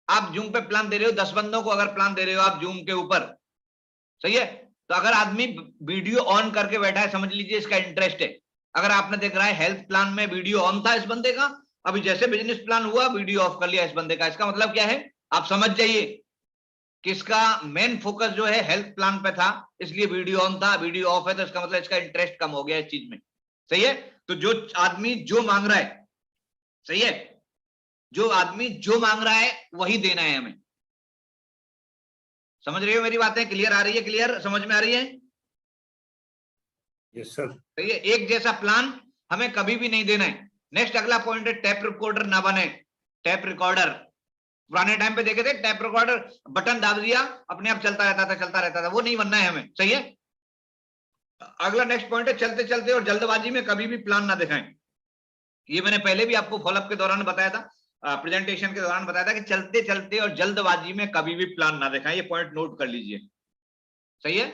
आप जूम पे प्लान दे रहे हो, 10 बंदों को अगर प्लान दे रहे हो आप जूम के ऊपर, सही है, तो अगर आदमी वीडियो ऑन करके बैठा है, समझ लीजिए इसका इंटरेस्ट है। अगर आपने देख रहा है हेल्थ प्लान में वीडियो ऑन था इस बंदे का, अभी जैसे बिजनेस प्लान हुआ वीडियो ऑफ कर लिया इस बंदे का, इसका मतलब क्या है, आप समझ जाइए कि इसका मेन फोकस जो है हेल्थ प्लान पे था, इसलिए वीडियो ऑन था, वीडियो ऑफ है तो इसका मतलब इसका इंटरेस्ट कम हो गया इस चीज में, सही है। तो जो आदमी जो मांग रहा है, सही है, जो आदमी जो मांग रहा है वही देना है हमें। समझ रहे हो मेरी बातें, क्लियर आ रही है, क्लियर समझ में आ रही है? Yes sir. सही है, एक जैसा प्लान हमें कभी भी नहीं देना है। नेक्स्ट अगला पॉइंट है टैप रिकॉर्डर ना बने। टैप रिकॉर्डर, पुराने टाइम पे देखे थे टैप रिकॉर्डर, बटन दाब दिया अपने आप चलता रहता था, वो नहीं बनना है हमें, सही है। अगला नेक्स्ट पॉइंट है चलते चलते और जल्दबाजी में कभी भी प्लान ना दिखाएं। ये मैंने पहले भी आपको फॉलोअप के दौरान बताया था, प्रेजेंटेशन के दौरान बताया था कि चलते चलते और जल्दबाजी में कभी भी प्लान ना दिखाएं। ये पॉइंट नोट कर लीजिए, सही है।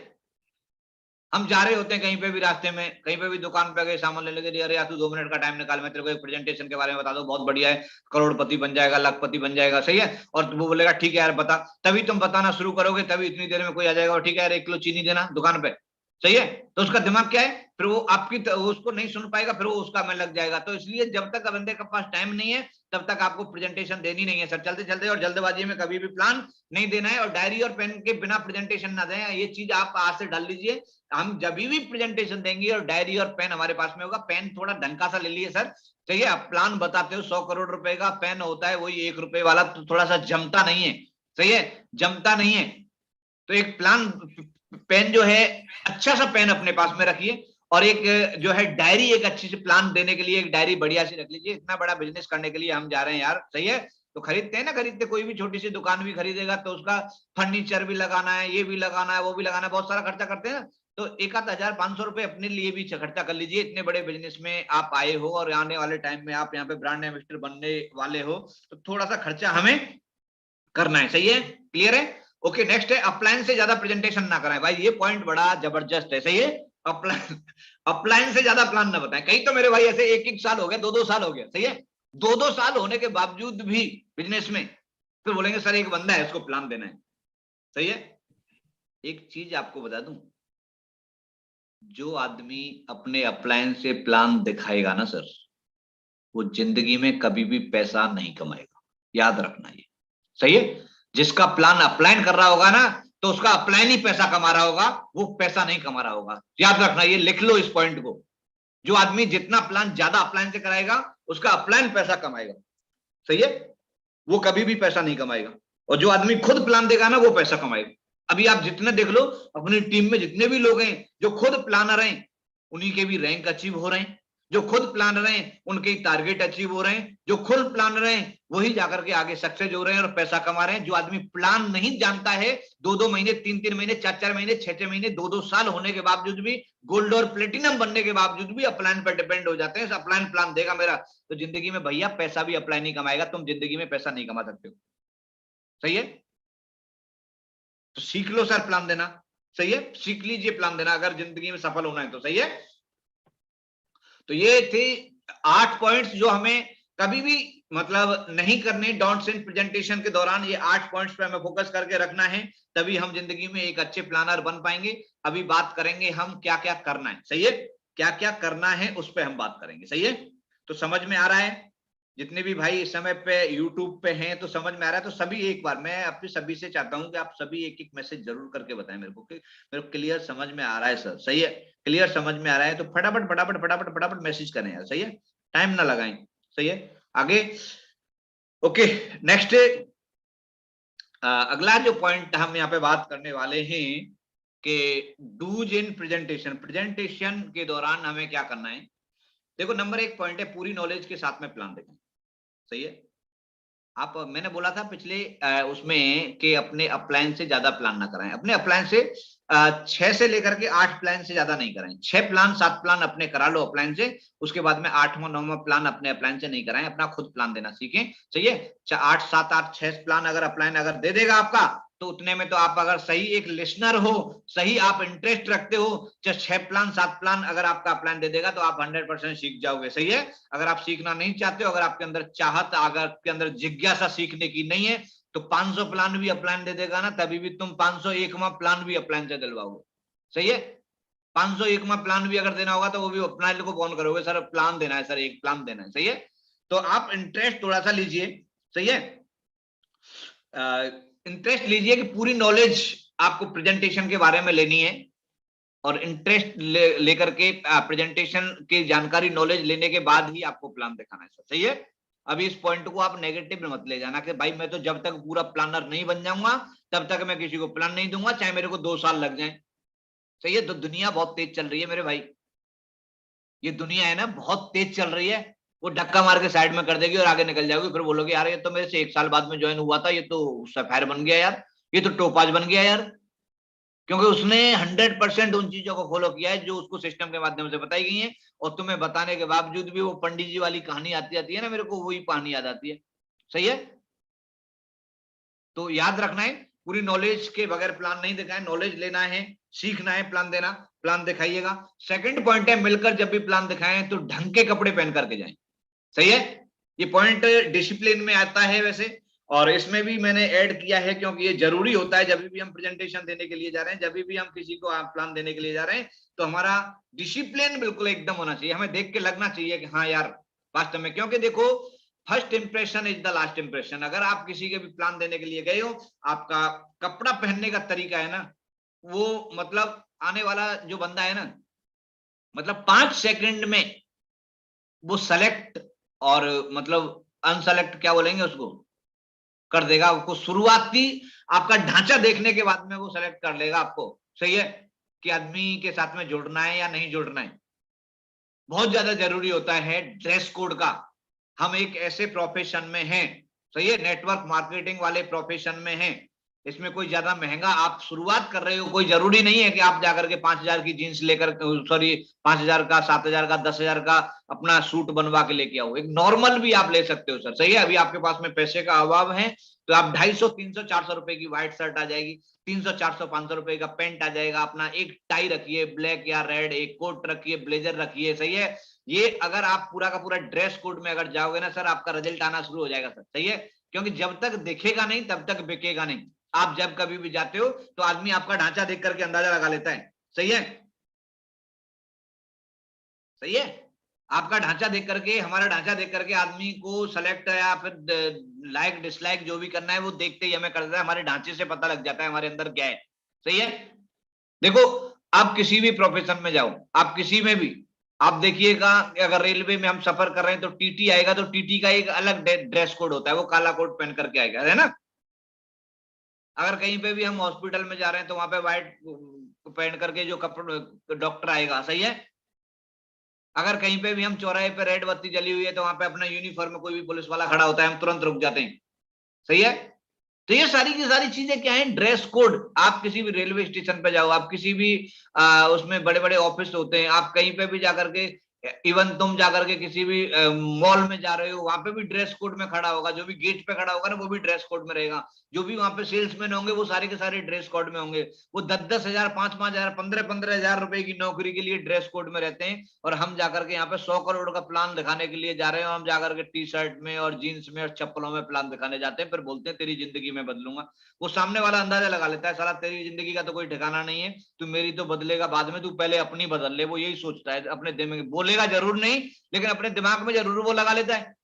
हम जा रहे होते हैं कहीं पे भी, रास्ते में कहीं पे भी दुकान पे गए, सामान लेने के लिए, अरे यार तू 2 मिनट का टाइम निकाल, मैं तेरे को एक प्रेजेंटेशन के बारे में बता दूं, बहुत बढ़िया है, करोड़पति बन जाएगा, लाखपति बन जाएगा, सही है। और वो बोलेगा ठीक है यार बता, तभी तुम बताना शुरू करोगे, तभी इतनी देर में कोई आ जाएगा और ठीक है यार 1 किलो चीनी देना दुकान पे, सही है। तो उसका दिमाग क्या है, फिर वो आपकी उसको नहीं सुन पाएगा, फिर वो उसका में लग जाएगा। तो इसलिए जब तक बंदे के पास टाइम नहीं है तब तक आपको प्रेजेंटेशन देनी नहीं है सर। चलते चलते और जल्दबाजी में कभी भी प्लान नहीं देना है, और डायरी और पेन के बिना प्रेजेंटेशन ना दें, ये चीज आप आज से डाल लीजिए। हम जब भी प्रेजेंटेशन देंगे और डायरी और पेन हमारे पास में होगा, पेन थोड़ा ढंग का सा ले लिए सर, सही है। आप प्लान बताते हो 100 करोड़ रुपए का, पेन होता है वही 1 रुपए वाला, तो थोड़ा सा जमता नहीं है, सही है, जमता नहीं है। तो एक प्लान पेन जो है, अच्छा सा पेन अपने पास में रखिए, और एक जो है डायरी, एक अच्छी सी प्लान देने के लिए एक डायरी बढ़िया सी रख लीजिए। इतना बड़ा बिजनेस करने के लिए हम जा रहे हैं यार, सही है। तो खरीदते हैं ना, खरीदते, कोई भी छोटी सी दुकान भी खरीदेगा तो उसका फर्नीचर भी लगाना है, ये भी लगाना है, वो भी लगाना है, बहुत सारा खर्चा करते हैं ना। तो 1,000-1,500 रुपए अपने लिए भी खर्चा कर लीजिए। इतने बड़े बिजनेस में आप आए हो और आने वाले टाइम में आप यहाँ पे ब्रांड एम्बेसडर बनने वाले हो, तो थोड़ा सा खर्चा हमें करना है, सही है, क्लियर है। ओके, नेक्स्ट है अप्लायंस से ज्यादा प्रेजेंटेशन ना कराएं। भाई ये पॉइंट बड़ा जबरदस्त है, सही है। अप्लायंस से ज्यादा प्लान ना बताएं। कई तो मेरे भाई ऐसे 1-1 साल हो गया, 2-2 साल हो गया, सही है, 2-2 साल होने के बावजूद भी बिजनेस में फिर बोलेंगे सर एक बंदा है उसको प्लान देना है, सही है। एक चीज आपको बता दूं, जो आदमी अपने अप्लायंस से प्लान दिखाएगा ना सर, वो जिंदगी में कभी भी पैसा नहीं कमाएगा, याद रखना ये, सही है। जिसका प्लान अपलाइन कर रहा होगा ना, तो उसका अपलाइन ही पैसा कमा रहा होगा, वो पैसा नहीं कमा रहा होगा, याद रखना ये, लिख लो इस पॉइंट को। जो आदमी जितना प्लान ज्यादा अपलाइन से कराएगा, उसका अपलाइन पैसा कमाएगा, सही है, वो कभी भी पैसा नहीं कमाएगा। और जो आदमी खुद प्लान देगा ना, वो पैसा कमाएगा। अभी आप जितने देख लो अपनी टीम में जितने भी लोग हैं जो खुद प्लानर हैं, उन्हीं के भी रैंक अचीव हो रहे हैं। जो खुद प्लानर हैं उनके टारगेट अचीव हो रहे हैं। जो खुद प्लानर हैं वही जाकर के आगे सक्सेस हो रहे हैं और पैसा कमा रहे हैं। जो आदमी प्लान नहीं जानता है, 2-2 महीने, 3-3 महीने, 4-4 महीने, 6-6 महीने, 2-2 साल होने के बावजूद भी, गोल्ड और प्लेटिनम बनने के बावजूद भी अपलाइन पर डिपेंड हो जाते हैं। अपलाइन प्लान देगा मेरा, तो जिंदगी में भैया पैसा भी अपलाइन नहीं कमाएगा। तुम जिंदगी में पैसा नहीं कमा सकते हो, सही है। तो सीख लो सर प्लान देना, सही है, सीख लीजिए प्लान देना अगर जिंदगी में सफल होना है तो, सही है। तो ये थे 8 पॉइंट्स जो हमें कभी भी मतलब नहीं करने डोंट्स इन प्रेजेंटेशन के दौरान। ये 8 पॉइंट्स पे हमें फोकस करके रखना है, तभी हम जिंदगी में एक अच्छे प्लानर बन पाएंगे। अभी बात करेंगे हम क्या क्या करना है, सही है, क्या क्या करना है उस पर हम बात करेंगे, सही है। तो समझ में आ रहा है, जितने भी भाई इस समय पे यूट्यूब पे हैं तो समझ में आ रहा है। तो सभी एक बार मैं अपने सभी से चाहता हूं कि आप सभी एक एक मैसेज जरूर करके बताएं मेरे को कि मेरे को क्लियर समझ में आ रहा है सर, सही है, क्लियर समझ में आ रहा है। तो फटाफट फटाफट फटाफट फटाफट मैसेज करें यार, सही है, टाइम ना लगाएं, सही है। आगे ओके, नेक्स्ट अगला जो पॉइंट हम यहाँ पे बात करने वाले हैं कि डूज इन प्रेजेंटेशन। प्रेजेंटेशन के दौरान हमें क्या करना है। देखो नंबर 1 पॉइंट है पूरी नॉलेज के साथ में प्लान देखें, सही है। आप मैंने बोला था पिछले उसमें कि अपने अपलायंस से ज्यादा प्लान ना कराएं। अपने अपलायंस से 6 से लेकर के 8 प्लान से ज्यादा नहीं कराएं। 6 प्लान 7 प्लान अपने करा लो अपलायंस से, उसके बाद में 8वां 9वां प्लान अपने अपलायंस से नहीं कराएं। अपना खुद प्लान देना सीखें, सही है। 8 7 8 6 प्लान अगर अपलायन अगर दे देगा आपका, तो उतने में तो आप अगर सही एक लिसनर हो, सही आप इंटरेस्ट रखते हो, चाहे 6 प्लान 7 प्लान अगर आपका प्लान दे देगा तो आप 100% सीख जाओगे, सही है। अगर आप सीखना नहीं चाहते हो, अगर आपके अंदर चाहत, अगर आपके अंदर जिज्ञासा सीखने की नहीं है, तो 500 प्लान भी अपलाइन दे देगा ना, तभी भी तुम 501वां प्लान भी अपलाइन से दिलवाओगे, सही है। 501वां प्लान भी अगर देना होगा तो वो भी अपलाइन को फोन करोगे, सर प्लान देना है, सर एक प्लान देना है, सही है। तो आप इंटरेस्ट थोड़ा सा लीजिए, सही है, इंटरेस्ट लीजिए कि पूरी नॉलेज आपको प्रेजेंटेशन के बारे में लेनी है, और इंटरेस्ट लेकर के प्रेजेंटेशन की जानकारी नॉलेज लेने के बाद ही आपको प्लान दिखाना है, सही है। अभी इस पॉइंट को आप नेगेटिव मत ले जाना कि भाई मैं तो जब तक पूरा प्लानर नहीं बन जाऊंगा तब तक मैं किसी को प्लान नहीं दूंगा, चाहे मेरे को 2 साल लग जाए, सही है। तो दुनिया बहुत तेज चल रही है मेरे भाई, ये दुनिया है ना बहुत तेज चल रही है। वो धक्का मार के साइड में कर देगी और आगे निकल जाओगे, फिर बोलोगे यार ये तो मेरे से 1 साल बाद में ज्वाइन हुआ था, ये तो सफायर बन गया यार, ये तो टोपाज बन गया यार, क्योंकि उसने 100% उन चीजों को फॉलो किया है जो उसको सिस्टम के माध्यम से बताई गई है। और तुम्हें बताने के बावजूद भी वो पंडित जी वाली कहानी आती आती है ना, मेरे को वही कहानी याद आती है, सही है। तो याद रखना है पूरी नॉलेज के बगैर प्लान नहीं दिखाएं, नॉलेज लेना है, सीखना है, प्लान देना, प्लान दिखाइएगा। सेकंड पॉइंट है मिलकर जब भी प्लान दिखाएं तो ढंग के कपड़े पहन करके जाएं, सही है। ये पॉइंट डिसिप्लिन में आता है वैसे, और इसमें भी मैंने ऐड किया है क्योंकि ये जरूरी होता है। जब भी हम प्रेजेंटेशन देने के लिए जा रहे हैं, जब भी हम किसी को प्लान देने के लिए जा रहे हैं, तो हमारा डिसिप्लिन बिल्कुल एकदम होना चाहिए। हमें देख के लगना चाहिए कि हाँ यार वास्तव में, क्योंकि देखो first impression is the last impression. अगर आप किसी के भी प्लान देने के लिए गए हो, आपका कपड़ा पहनने का तरीका है ना, वो मतलब आने वाला जो बंदा है ना, मतलब 5 सेकंड में वो सेलेक्ट और मतलब अनसेलेक्ट क्या बोलेंगे उसको, कर देगा आपको। शुरुआती आपका ढांचा देखने के बाद में वो सेलेक्ट कर लेगा आपको, सही है, कि आदमी के साथ में जुड़ना है या नहीं जुड़ना है। बहुत ज्यादा जरूरी होता है ड्रेस कोड का। हम एक ऐसे प्रोफेशन में हैं, सही है, नेटवर्क मार्केटिंग वाले प्रोफेशन में हैं, इसमें कोई ज्यादा महंगा आप शुरुआत कर रहे हो, कोई जरूरी नहीं है कि आप जाकर के 5,000 की जीन्स लेकर, सॉरी 5,000 का, 7,000 का, 10,000 का अपना सूट बनवा के लेके आओ। एक नॉर्मल भी आप ले सकते हो सर, सही है। अभी आपके पास में पैसे का अभाव है तो आप 250, 300, 400 रुपए की व्हाइट शर्ट आ जाएगी, 300, 400, 500 रुपए का पेंट आ जाएगा, अपना एक टाई रखिए ब्लैक या रेड, एक कोट रखिए, ब्लेजर रखिए, सही है। ये अगर आप पूरा का पूरा ड्रेस कोड में अगर जाओगे ना सर, आपका रिजल्ट आना शुरू हो जाएगा सर, सही है। क्योंकि जब तक दिखेगा नहीं तब तक बिकेगा नहीं। आप जब कभी भी जाते हो तो आदमी आपका ढांचा देख करके अंदाजा लगा लेता है, सही है, सही है। आपका ढांचा देख करके, हमारा ढांचा देख करके आदमी को सेलेक्ट या फिर लाइक डिसलाइक जो भी करना है वो देखते ही हमें कर देता है। हमारे ढांचे से पता लग जाता है हमारे अंदर क्या है, सही है। देखो, आप किसी भी प्रोफेशन में जाओ, आप किसी में भी, आप देखिएगा अगर रेलवे में हम सफर कर रहे हैं तो टीटी आएगा तो टीटी का एक अलग ड्रेस कोड होता है, वो काला कोट पहन करके आएगा, है ना। अगर कहीं पे भी हम हॉस्पिटल में जा रहे हैं तो वहां पे व्हाइट पहन करके जो कपड़े डॉक्टर आएगा, सही है। अगर कहीं पे भी हम चौराहे पे रेड बत्ती जली हुई है तो वहां पे अपना यूनिफॉर्म में कोई भी पुलिस वाला खड़ा होता है, हम तुरंत रुक जाते हैं, सही है। तो ये सारी की सारी चीजें क्या है, ड्रेस कोड। आप किसी भी रेलवे स्टेशन पे जाओ, आप किसी भी उसमें बड़े बड़े ऑफिस होते हैं, आप कहीं पे भी जाकर के, इवन तुम जाकर के किसी भी मॉल में जा रहे हो, वहां पे भी ड्रेस कोड में खड़ा होगा। जो भी गेट पे खड़ा होगा ना वो भी ड्रेस कोड में रहेगा। जो भी वहां पे सेल्समैन होंगे वो सारे के सारे ड्रेस कोड में होंगे। वो 10-10 हजार, 5-5 हजार, 15-15 हजार रुपए की नौकरी के लिए ड्रेस कोड में रहते हैं, और हम जाकर के यहाँ पे 100 करोड़ का प्लान दिखाने के लिए जा रहे हैं। हम जाकर के टी शर्ट में और जीन्स में और चप्पलों में प्लान दिखाने जाते हैं, फिर बोलते हैं तेरी जिंदगी में बदलूंगा। वो सामने वाला अंदाजा लगा लेता है, साला तेरी जिंदगी का तो कोई ठिकाना नहीं है, तू मेरी तो बदलेगा बाद में, तू पहले अपनी बदल ले। वो यही सोचता है अपने दिमाग में, बोलेगा जरूर नहीं लेकिन अपने दिमाग में जरूर वो लगा लेता है,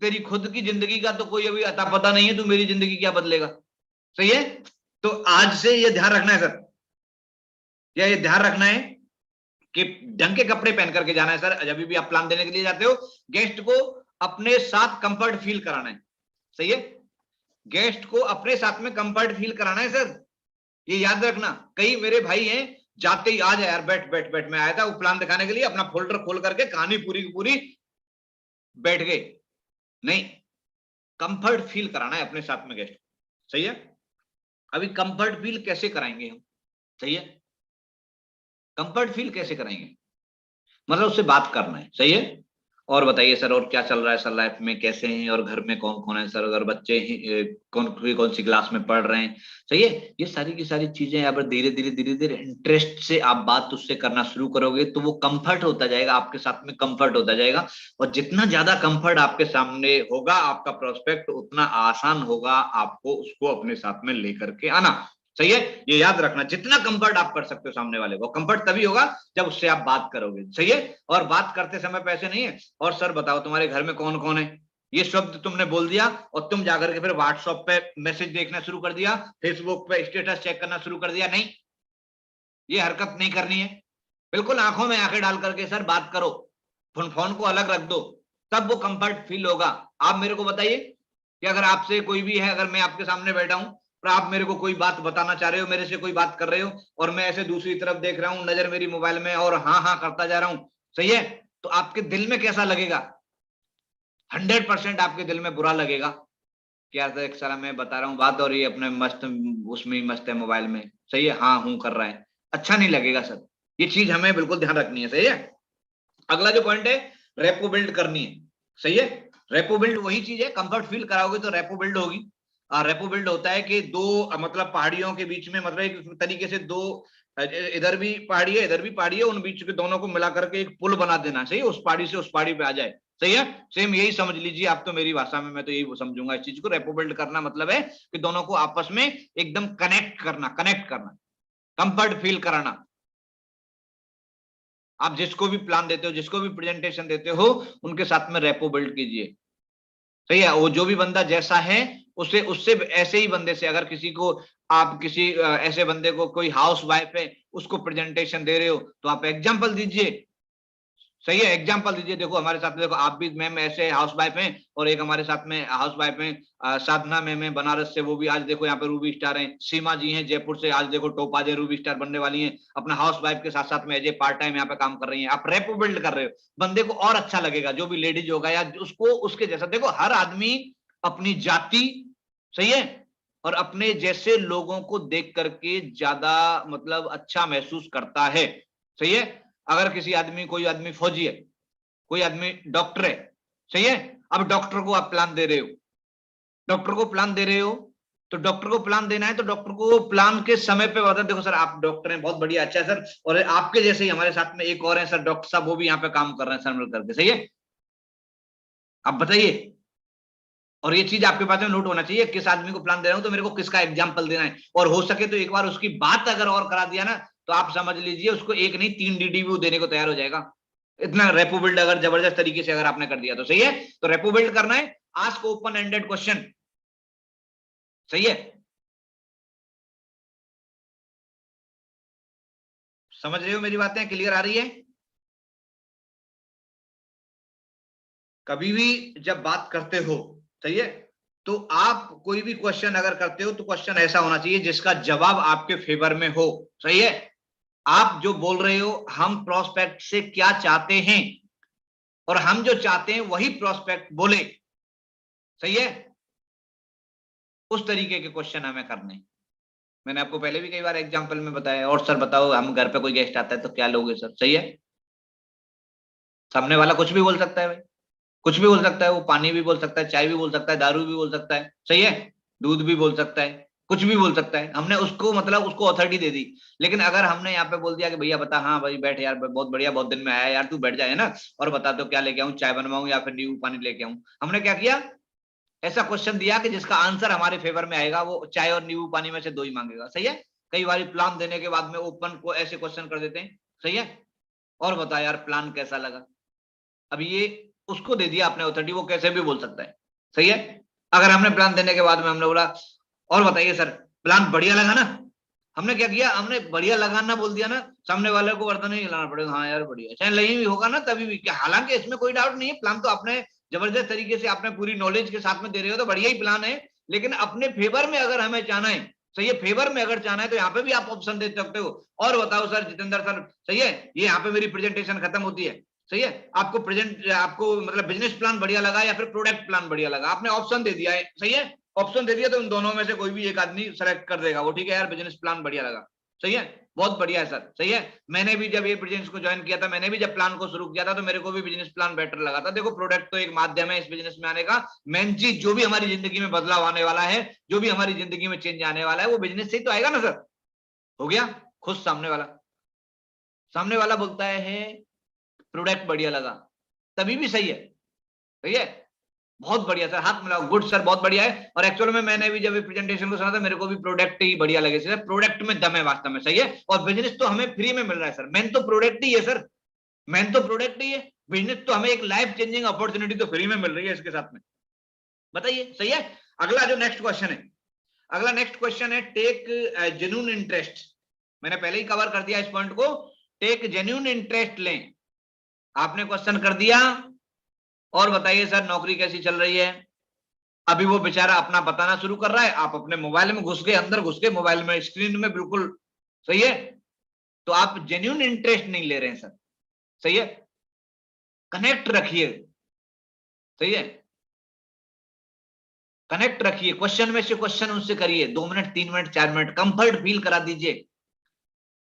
तेरी खुद की जिंदगी का तो कोई अभी अता पता नहीं है, तू मेरी जिंदगी क्या बदलेगा, सही है। तो आज से ये ध्यान रखना है सर, या ये ध्यान रखना है कि ढंग के कपड़े पहन करके जाना है सर। जब भी आप प्लान देने के लिए जाते हो, गेस्ट को अपने साथ कंफर्ट फील कराना है, सही है। गेस्ट को अपने साथ में कंफर्ट फील कराना है सर, ये याद रखना। कई मेरे भाई हैं, जाते ही आ जाए यार, बैठ बैठ बैठ, मैं आया था वो प्लान दिखाने के लिए, अपना फोल्डर खोल करके कहानी पूरी की पूरी बैठ गए। नहीं, कंफर्ट फील कराना है अपने साथ में गेस्ट, सही है। अभी कंफर्ट फील कैसे कराएंगे हम, सही है। कंफर्ट फील कैसे कराएंगे, मतलब उससे बात करना है, सही है। और बताइए सर, और क्या चल रहा है सर, लाइफ में कैसे हैं, और घर में कौन कौन है सर, अगर बच्चे कौन सी क्लास में पढ़ रहे हैं, सही है। ये सारी की सारी चीजें अगर धीरे धीरे धीरे धीरे इंटरेस्ट से आप बात उससे करना शुरू करोगे तो वो कंफर्ट होता जाएगा, आपके साथ में कंफर्ट होता जाएगा। और जितना ज्यादा कंफर्ट आपके सामने होगा आपका प्रोस्पेक्ट, उतना आसान होगा आपको उसको अपने साथ में लेकर के आना, सही है। ये याद रखना, जितना कंफर्ट आप कर सकते हो सामने वाले को, कंफर्ट तभी होगा जब उससे आप बात करोगे, सही है। और बात करते समय पैसे नहीं है। और सर बताओ तुम्हारे घर में कौन कौन है, ये शब्द तुमने बोल दिया और तुम जाकर के फिर व्हाट्सएप पे मैसेज देखना शुरू कर दिया, फेसबुक पे स्टेटस चेक करना शुरू कर दिया, नहीं, ये हरकत नहीं करनी है। बिल्कुल आंखों में आंखें डाल करके सर बात करो, फोन को अलग रख दो, तब वो कंफर्ट फील होगा। आप मेरे को बताइए कि अगर आपसे कोई भी है, अगर मैं आपके सामने बैठा हूं और आप मेरे को कोई बात बताना चाह रहे हो, मेरे से कोई बात कर रहे हो, और मैं ऐसे दूसरी तरफ देख रहा हूं, नजर मेरी मोबाइल में, और हाँ हाँ करता जा रहा हूं, सही है, तो आपके दिल में कैसा लगेगा? 100% आपके दिल में बुरा लगेगा कि यार एक साला मैं बता रहा हूँ बात और ये अपने मस्त उसमें ही मस्त है मोबाइल में, सही है, हाँ हूं कर रहा है, अच्छा नहीं लगेगा सर। ये चीज हमें बिल्कुल ध्यान रखनी है, सही है। अगला जो पॉइंट है, रेपो बिल्ड करनी है, सही है। रेपो बिल्ड वही चीज है, कंफर्ट फील कराओगे तो रेपो बिल्ड होगी। रेपो बिल्ड होता है कि दो मतलब पहाड़ियों के बीच में, मतलब एक तरीके से दो, इधर भी पहाड़ी है इधर भी पहाड़ी है, उन बीच के दोनों को मिला करके एक पुल बना देना, सही है, उस पहाड़ी से उस पहाड़ी पे आ जाए, सही है। सेम यही समझ लीजिए आप, तो मेरी भाषा में मैं तो यही समझूंगा इस चीज को। रेपो बिल्ड करना मतलब है कि दोनों को आपस में एकदम कनेक्ट करना, कंफर्ट फील कराना। आप जिसको भी प्लान देते हो, जिसको भी प्रेजेंटेशन देते हो, उनके साथ में रेपो बिल्ड कीजिए, सही है। वो जो भी बंदा जैसा है उससे ऐसे ही बंदे से, अगर किसी को आप किसी ऐसे बंदे को, कोई हाउस वाइफ है, उसको प्रेजेंटेशन दे रहे हो, तो आप एग्जाम्पल दीजिए। सही है, एग्जाम्पल दीजिए। देखो हमारे साथ में, देखो आप भी मैम ऐसे हाउस वाइफ हैं, और एक हमारे साथ में हाउस वाइफ हैं साधना मैम है बनारस से, वो भी आज देखो यहाँ पे रूबी स्टार हैं। सीमा जी हैं जयपुर से, आज देखो टॉप आज रूबी स्टार बनने वाली हैं, अपना हाउस वाइफ के साथ साथ में एज ए पार्ट टाइम यहाँ पे काम कर रही हैं। आप रेपो बिल्ड कर रहे हो, बंदे को और अच्छा लगेगा, जो भी लेडीज होगा या उसको उसके जैसा। देखो हर आदमी अपनी जाति, सही है, और अपने जैसे लोगों को देख करके ज्यादा मतलब अच्छा महसूस करता है। सही है, अगर किसी आदमी, कोई आदमी फौजी है, कोई आदमी डॉक्टर है, सही है, अब डॉक्टर को आप प्लान दे रहे हो, डॉक्टर को प्लान दे रहे हो, तो डॉक्टर को प्लान देना है, तो डॉक्टर को प्लान के समय पे बता, देखो सर आप डॉक्टर हैं, बहुत बढ़िया, अच्छा है सर, और आपके जैसे ही हमारे साथ में एक और है सर डॉक्टर साहब, वो भी यहाँ पे काम कर रहे हैं सर मिल करके। सही है, आप बताइए। और ये चीज आपके पास में नोट होना चाहिए, किस आदमी को प्लान दे रहा हूं तो मेरे को किसका एग्जाम्पल देना है, और हो सके तो एक बार उसकी बात अगर और करा दिया ना, तो आप समझ लीजिए उसको एक नहीं 3 DDV देने को तैयार हो जाएगा। इतना रेपो बिल्ड अगर जबरदस्त तरीके से अगर आपने कर दिया तो। सही है, तो रेपो बिल्ड करना है, आस्क ओपन एंडेड क्वेश्चन। सही है, समझ रहे हो मेरी बातें, क्लियर आ रही है? कभी भी जब बात करते हो, सही है, तो आप कोई भी क्वेश्चन अगर करते हो तो क्वेश्चन ऐसा होना चाहिए जिसका जवाब आपके फेवर में हो। सही है, आप जो बोल रहे हो, हम प्रोस्पेक्ट से क्या चाहते हैं, और हम जो चाहते हैं वही प्रोस्पेक्ट बोले। सही है, उस तरीके के क्वेश्चन हमें करने। मैंने आपको पहले भी कई बार एग्जांपल में बताया, और सर बताओ हम घर पे कोई गेस्ट आता है तो क्या लोगे सर? सही है, सामने वाला कुछ भी बोल सकता है भाई, कुछ भी बोल सकता है, वो पानी भी बोल सकता है, चाय भी बोल सकता है, दारू भी बोल सकता है, सही है, दूध भी बोल सकता है, कुछ भी बोल सकता है। हमने उसको मतलब उसको अथॉरिटी दे दी। लेकिन अगर हमने यहाँ पे बोल दिया कि भैया बता, हाँ भाई बैठ यार, बहुत बढ़िया, बहुत दिन में आया यार, तू बैठ जाए ना, और बता दो क्या लेके आऊं, चाय बनवाऊं या फिर नींबू पानी लेके आऊं। हमने क्या किया, ऐसा क्वेश्चन दिया कि जिसका आंसर हमारे फेवर में आएगा, वो चाय और नींबू पानी में से 2 ही मांगेगा। सही है, कई बार प्लान देने के बाद में ओपन को ऐसे क्वेश्चन कर देते हैं। सही है, और बता यार प्लान कैसा लगा। अब ये उसको दे दिया आपने अथॉरिटी, वो कैसे भी बोल सकता है। सही है, अगर हमने प्लान देने के बाद में हमने बोला, और बताइए सर प्लान बढ़िया लगा ना, हमने क्या किया, हमने बढ़िया लगाना बोल दिया ना, सामने वाले को वर्तन नहीं हिलाना पड़ेगा, हाँ यार बढ़िया, चाहे नहीं भी होगा ना तभी भी क्या, हालांकि इसमें कोई डाउट नहीं है, प्लान तो आपने जबरदस्त तरीके से, आपने पूरी नॉलेज के साथ में दे रहे हो तो बढ़िया ही प्लान है। लेकिन अपने फेवर में अगर हमें जाना है, सही है, फेवर में अगर जाना है तो यहाँ पे भी आप ऑप्शन दे सकते हो। और बताओ सर जितेंद्र सर, सही है, ये यहाँ पे मेरी प्रेजेंटेशन खत्म होती है। सही है, आपको मतलब बिजनेस प्लान बढ़िया लगा या फिर प्रोडक्ट प्लान बढ़िया लगा, आपने ऑप्शन दे दिया है। सही है, ऑप्शन दे दिया तो उन दोनों में से कोई भी एक आदमी सेलेक्ट कर देगा, वो ठीक है यार बिजनेस प्लान बढ़िया लगा। सही है, बहुत बढ़िया है सर। सही है, मैंने भी जब ये बिजनेस को ज्वाइन किया था, मैंने भी जब प्लान को शुरू किया था, तो मेरे को भी बिजनेस प्लान बेटर लगा था। देखो प्रोडक्ट तो एक माध्यम है इस बिजनेस में आने का, मेन चीज जो भी हमारी जिंदगी में बदलाव आने वाला है, जो भी हमारी जिंदगी में चेंज आने वाला है, वो बिजनेस से ही तो आएगा ना सर। हो गया खुश सामने वाला, सामने वाला बोलता है प्रोडक्ट बढ़िया लगा, तभी भी सही है। सही है, बहुत बढ़िया सर, हाथ मिलाओ, गुड सर, बहुत बढ़िया है। और एक्चुअल में मैंने भी जब प्रेजेंटेशन को सुना था, मेरे को भी प्रोडक्ट ही बढ़िया लगे सर, प्रोडक्ट में दम है वास्तव में। सही है, और बिजनेस तो हमें फ्री में मिल रहा है सर, मेन तो प्रोडक्ट ही है सर, मेन तो प्रोडक्ट ही है। बिजनेस तो हमें एक लाइफ चेंजिंग अपॉर्चुनिटी तो फ्री में मिल रही है इसके साथ में, बताइए। सही है, अगला जो नेक्स्ट क्वेश्चन है, अगला नेक्स्ट क्वेश्चन है टेक जेन्युइन इंटरेस्ट। मैंने पहले ही कवर कर दिया इस पॉइंट को, टेक जेन्युइन इंटरेस्ट लें। आपने क्वेश्चन कर दिया, और बताइए सर नौकरी कैसी चल रही है। अभी वो बेचारा अपना बताना शुरू कर रहा है, आप अपने मोबाइल में घुस गए, अंदर घुस गए मोबाइल में, स्क्रीन में बिल्कुल। सही है, तो आप जेन्युइन इंटरेस्ट नहीं ले रहे हैं सर। सही है, कनेक्ट रखिए। सही है, कनेक्ट रखिए, क्वेश्चन में से क्वेश्चन उनसे करिए, 2 minute 3 minute 4 minute comfort feel करा दीजिए।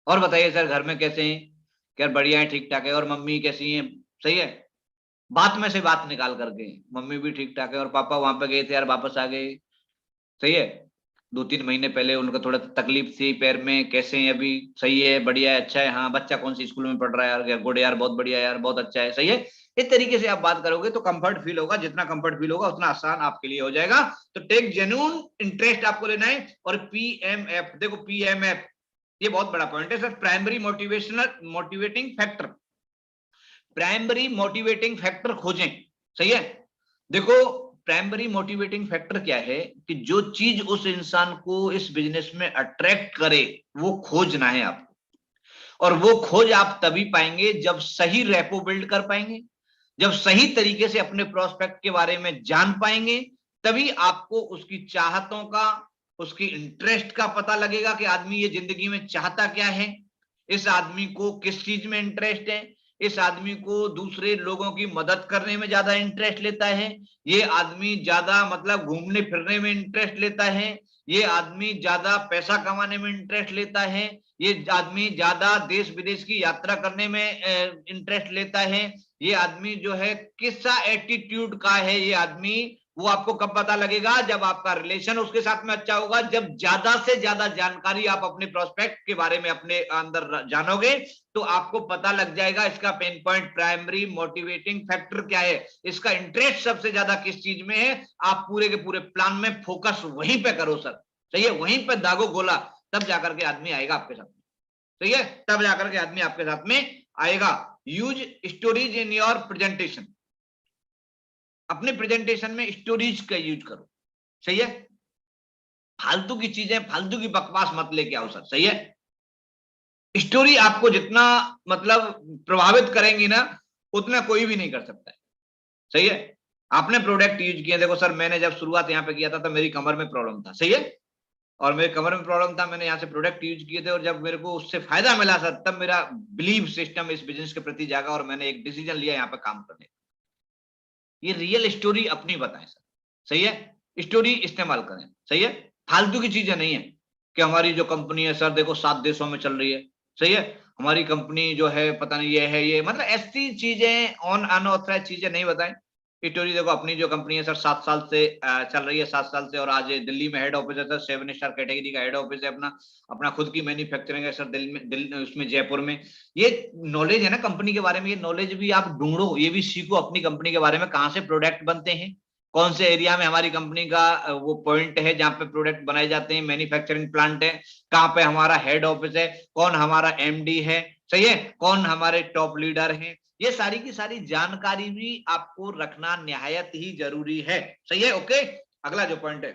और बताइए सर घर में कैसे हैं, क्या बढ़िया है, ठीक ठाक है, और मम्मी कैसी हैं। सही है, बात में से बात निकाल करके, मम्मी भी ठीक ठाक है, और पापा वहां पे गए थे यार वापस आ गए। सही है, 2-3 महीने पहले उनका थोड़ा तकलीफ थी पैर में, कैसे हैं अभी? सही है, बढ़िया है, अच्छा है, हाँ बच्चा कौन सी स्कूल में पढ़ रहा है यार? गुड यार, बहुत बढ़िया यार, बहुत अच्छा है। सही है, इस तरीके से आप बात करोगे तो कंफर्ट फील होगा, जितना कंफर्ट फील होगा उतना आसान आपके लिए हो जाएगा। तो टेक जेन्युइन इंटरेस्ट आपको लेना है। और PMF, देखो PMF ये बहुत बड़ा पॉइंट है sir, primary motivating factor, primary motivating factor खोजें। सही है, देखो प्राइमरी मोटिवेटिंग फैक्टर क्या है कि जो चीज उस इंसान को इस बिजनेस में अट्रैक्ट करे वो खोजना है आपको, और वो खोज आप तभी पाएंगे जब सही रेपो बिल्ड कर पाएंगे, जब सही तरीके से अपने प्रोस्पेक्ट के बारे में जान पाएंगे, तभी आपको उसकी चाहतों का, उसकी इंटरेस्ट का पता लगेगा कि आदमी ये जिंदगी में चाहता क्या है, इस आदमी को किस चीज में इंटरेस्ट है, इस आदमी को दूसरे लोगों की मदद करने में ज्यादा इंटरेस्ट लेता है, ये आदमी ज्यादा मतलब घूमने फिरने में इंटरेस्ट लेता है, ये आदमी ज्यादा पैसा कमाने में इंटरेस्ट लेता है, ये आदमी ज्यादा देश विदेश की यात्रा करने में इंटरेस्ट लेता है, ये आदमी जो है किसा एटीट्यूड का है ये आदमी, वो आपको कब पता लगेगा? जब आपका रिलेशन उसके साथ में अच्छा होगा, जब ज्यादा से ज्यादा जानकारी आप अपने प्रोस्पेक्ट के बारे में अपने अंदर जानोगे तो आपको पता लग जाएगा इसका pain point, primary motivating factor क्या है, इसका इंटरेस्ट सबसे ज्यादा किस चीज में है। आप पूरे के पूरे प्लान में फोकस वहीं पे करो सर, सही है, वहीं पे दागो गोला, तब जाकर के आदमी आएगा आपके साथ में, सही है, तब जाकर के आदमी आपके साथ में आएगा। Use stories in your presentation, अपने प्रेजेंटेशन में स्टोरीज का यूज करो, सही है, फालतू की चीजें, फालतू की बकवास मत लेके आओ सर, सही है। स्टोरी आपको जितना मतलब प्रभावित करेंगी ना, उतना कोई भी नहीं कर सकता है, सही है। आपने प्रोडक्ट यूज किए, देखो सर मैंने जब शुरुआत यहाँ पे किया था तो मेरी कमर में प्रॉब्लम था, सही है, और मेरे कमर में प्रॉब्लम था, मैंने यहाँ से प्रोडक्ट यूज किए थे, और जब मेरे को उससे फायदा मिला सर, तब मेरा बिलीव सिस्टम इस बिजनेस के प्रति जागा और मैंने एक डिसीजन लिया यहाँ पे काम करने का। ये रियल स्टोरी अपनी बताएं सर, सही है, स्टोरी इस्तेमाल करें, सही है, फालतू की चीजें नहीं है कि हमारी जो कंपनी है सर देखो 7 देशों में चल रही है, सही है, हमारी कंपनी जो है पता नहीं ये है ये, मतलब ऐसी चीजें अनऑथराइज चीजें नहीं बताएं। स्टोरी देखो अपनी जो कंपनी है सर 7 साल से चल रही है, 7 साल से, और आज दिल्ली में हेड ऑफिस है सर, 7 स्टार कैटेगरी का हेड ऑफिस है, अपना खुद की मैन्युफैक्चरिंग है सर दिल्ली उसमें जयपुर में। ये नॉलेज है ना कंपनी के बारे में, ये नॉलेज भी आप ढूंढो, ये भी सीखो अपनी कंपनी के बारे में, कहाँ से प्रोडक्ट बनते हैं, कौन से एरिया में हमारी कंपनी का वो पॉइंट है जहाँ पे प्रोडक्ट बनाए जाते हैं, मैन्युफैक्चरिंग प्लांट है, कहाँ पे हमारा हेड ऑफिस है, कौन हमारा एमडी है, सही है, कौन हमारे टॉप लीडर हैं, ये सारी की सारी जानकारी भी आपको रखना निहायत ही जरूरी है, सही है, ओके। अगला जो पॉइंट है,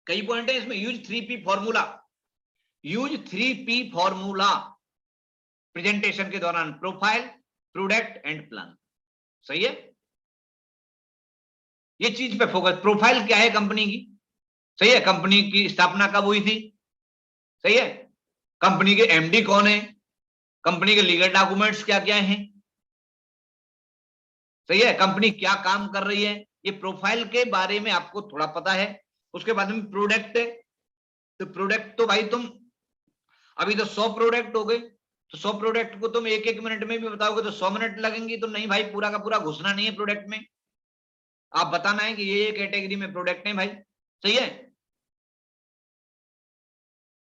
कई पॉइंट है इसमें, use 3P formula, use 3P formula presentation के दौरान, प्रोफाइल, प्रोडक्ट एंड प्लान, सही है, ये चीज पे फोकस। प्रोफाइल क्या है कंपनी की, सही है, कंपनी की स्थापना कब हुई थी, सही है, कंपनी के एमडी कौन है, कंपनी के लीगल डॉक्यूमेंट्स क्या क्या हैं, सही है, कंपनी क्या काम कर रही है, ये प्रोफाइल के बारे में आपको थोड़ा पता है। उसके बाद में प्रोडक्ट है, तो प्रोडक्ट तो भाई तुम अभी तो 100 प्रोडक्ट हो गए, तो 100 प्रोडक्ट को तुम एक मिनट में भी बताओगे तो 100 मिनट लगेंगी, तो नहीं भाई, पूरा का पूरा घुसना नहीं है प्रोडक्ट में, आप बताना है कि ये कैटेगरी में प्रोडक्ट है भाई, सही है,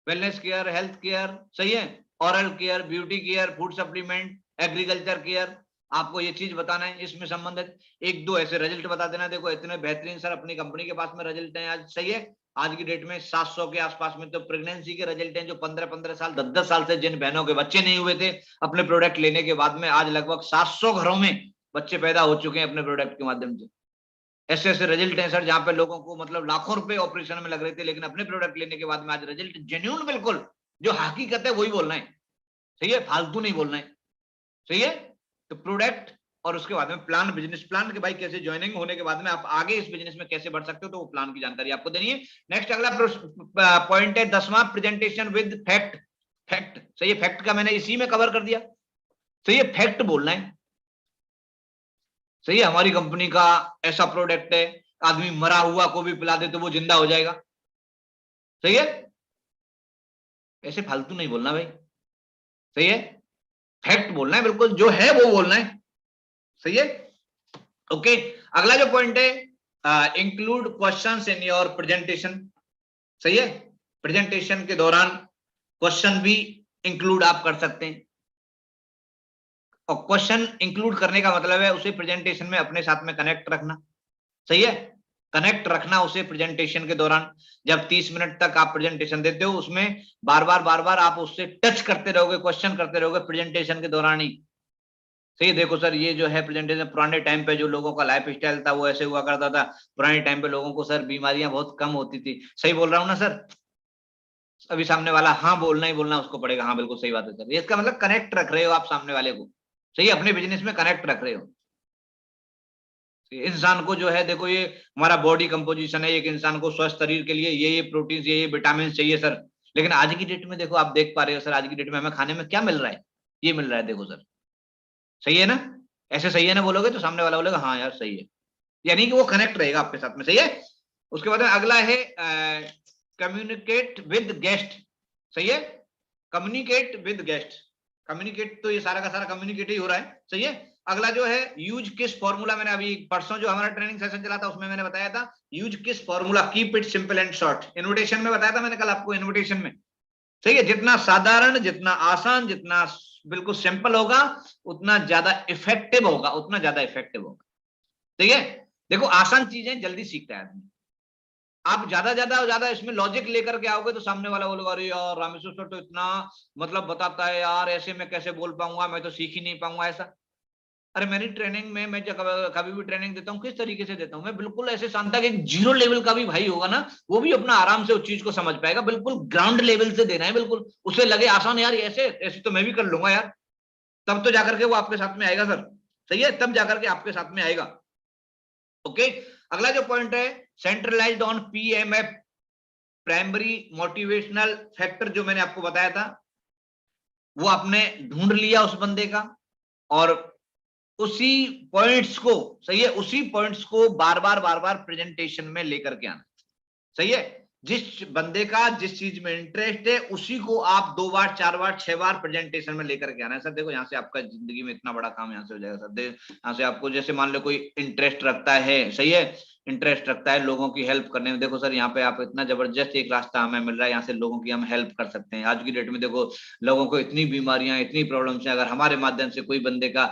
वेलनेस केयर, हेल्थ केयर, सही है, oral care, beauty care, food supplement, agriculture care, आपको ये चीज बताना है, इसमें संबंधित 1-2 ऐसे रिजल्ट बता देना, देखो इतने बेहतरीन सर अपनी कंपनी के पास में रिजल्ट हैं आज, सही है, आज की डेट में 700 के आसपास में तो प्रेगनेंसी के रिजल्ट हैं, जो 15-15 साल 10-10 साल से जिन बहनों के बच्चे नहीं हुए थे, अपने प्रोडक्ट लेने के बाद में आज लगभग 700 घरों में बच्चे पैदा हो चुके हैं अपने प्रोडक्ट के माध्यम से। ऐसे ऐसे रिजल्ट हैं सर जहां पे लोगों को मतलब लाखों रुपए ऑपरेशन में लग रहे थे, लेकिन अपने प्रोडक्ट लेने के बाद में आज रिजल्ट जेन्युइन, बिल्कुल जो हकीकत है वही बोलना है, सही है, फालतू नहीं बोलना है, सही है। तो प्रोडक्ट और उसके बाद में प्लान, बिजनेस प्लान के भाई कैसे ज्वाइनिंग होने के बाद में आप आगे इस बिजनेस में कैसे बढ़ सकते हो, तो वो प्लान की जानकारी आपको देनी है। नेक्स्ट अगला पॉइंट है 10वां, प्रेजेंटेशन विद फैक्ट, फैक्ट, सही है, फैक्ट का मैंने इसी में कवर कर दिया, सही है, फैक्ट बोलना है, सही है, हमारी कंपनी का ऐसा प्रोडक्ट है, आदमी मरा हुआ को भी पिला दे तो वो जिंदा हो जाएगा, सही है, ऐसे फालतू नहीं बोलना भाई, सही है, फैक्ट बोलना है, बिल्कुल जो है वो बोलना है, सही है, ओके। अगला जो पॉइंट है, include questions in your presentation, सही है, प्रेजेंटेशन के दौरान क्वेश्चन भी इंक्लूड आप कर सकते हैं, और क्वेश्चन इंक्लूड करने का मतलब है उसे प्रेजेंटेशन में अपने साथ में कनेक्ट रखना, सही है, कनेक्ट रखना उसे प्रेजेंटेशन के दौरान। जब 30 मिनट तक आप प्रेजेंटेशन देते हो उसमें बार बार आप उससे टच करते रहोगे, क्वेश्चन करते रहोगे प्रेजेंटेशन के दौरान ही, सही है। देखो सर, ये जो है प्रेजेंटेशन, पुराने टाइम पे जो लोगों का लाइफ स्टाइल था वो ऐसे हुआ करता था। पुराने टाइम पे लोगों को सर बीमारियां बहुत कम होती थी। सही बोल रहा हूँ ना सर? अभी सामने वाला हाँ बोलना ही बोलना उसको पड़ेगा, हाँ बिल्कुल सही बात है सर। ये इसका मतलब कनेक्ट रख रहे हो आप सामने वाले को, सही है, अपने बिजनेस में कनेक्ट रख रहे हो। इंसान को जो है, देखो ये हमारा बॉडी कंपोजिशन है, एक इंसान को स्वस्थ शरीर के लिए ये प्रोटीन, ये विटामिन चाहिए सर। लेकिन आज की डेट में देखो, आप देख पा रहे हो सर, आज की डेट में हमें खाने में क्या मिल रहा है? ये मिल रहा है, देखो सर। सही है ना? ऐसे सही है ना बोलोगे तो सामने वाला बोलेगा हाँ यार सही है, यानी कि वो कनेक्ट रहेगा आपके साथ में। सही है। उसके बाद अगला है कम्युनिकेट विद गेस्ट। सही है, कम्युनिकेट विद गेस्ट। कम्युनिकेट तो ये सारा का सारा कम्युनिकेट ही हो रहा है। सही है। अगला जो है यूज किस फॉर्मूला, मैंने अभी परसों जो हमारा ट्रेनिंग सेशन चला था उसमें मैंने बताया था यूज किस formula, keep it simple and short. Invitation में बताया था मैंने कल आपको, इन्विटेशन में। सही है, जितना साधारण, जितना आसान, जितना बिल्कुल सिंपल होगा उतना ज्यादा इफेक्टिव होगा, उतना ज्यादा इफेक्टिव होगा। ठीक है। देखो आसान चीजें जल्दी सीखता है आदमी। आप ज्यादा इसमें लॉजिक लेकर के आओगे तो सामने वाला बोलेगा अरे यार रामेश्वर सर तो इतना मतलब बताता है यार, ऐसे मैं कैसे बोल पाऊंगा, मैं तो सीख ही नहीं पाऊंगा ऐसा। अरे मेरी ट्रेनिंग में मैं जब कभी भी ट्रेनिंग देता हूँ किस तरीके से देता हूँ मैं, बिल्कुल ऐसे शांता कि जीरो लेवल का भी भाई होगा ना वो भी अपना आराम से उस चीज को समझ पाएगा। बिल्कुल ग्राउंड लेवल से देना है, बिल्कुल उसे लगे आसान, यार ऐसे ऐसे तो मैं भी कर लूंगा यार, तब तो जाकर के वो आपके साथ में आएगा सर। सही है, तब जाकर के आपके साथ में आएगा। ओके। अगला जो पॉइंट है centralised on PMF, primary motivational factor, जो मैंने आपको बताया था वो आपने ढूंढ लिया उस बंदे का, और उसी पॉइंट्स को, सही है, उसी पॉइंट्स को बार बार प्रेजेंटेशन में लेकर के आना। सही है। जिस बंदे का जिस चीज में इंटरेस्ट है उसी को आप 2 बार 4 बार 6 बार प्रेजेंटेशन में लेकर के आना है। सर देखो यहाँ से आपका जिंदगी में इतना बड़ा काम यहाँ से हो जाएगा सर। यहाँ से आपको जैसे मान लो कोई इंटरेस्ट रखता है, सही है, इंटरेस्ट रखता है लोगों की हेल्प करने में, देखो सर यहाँ पे आप इतना जबरदस्त एक रास्ता हमें मिल रहा है, यहाँ से लोगों की हम हेल्प कर सकते हैं। आज की डेट में देखो लोगों को इतनी बीमारियां, इतनी प्रॉब्लम्स हैं, अगर हमारे माध्यम से कोई बंदे का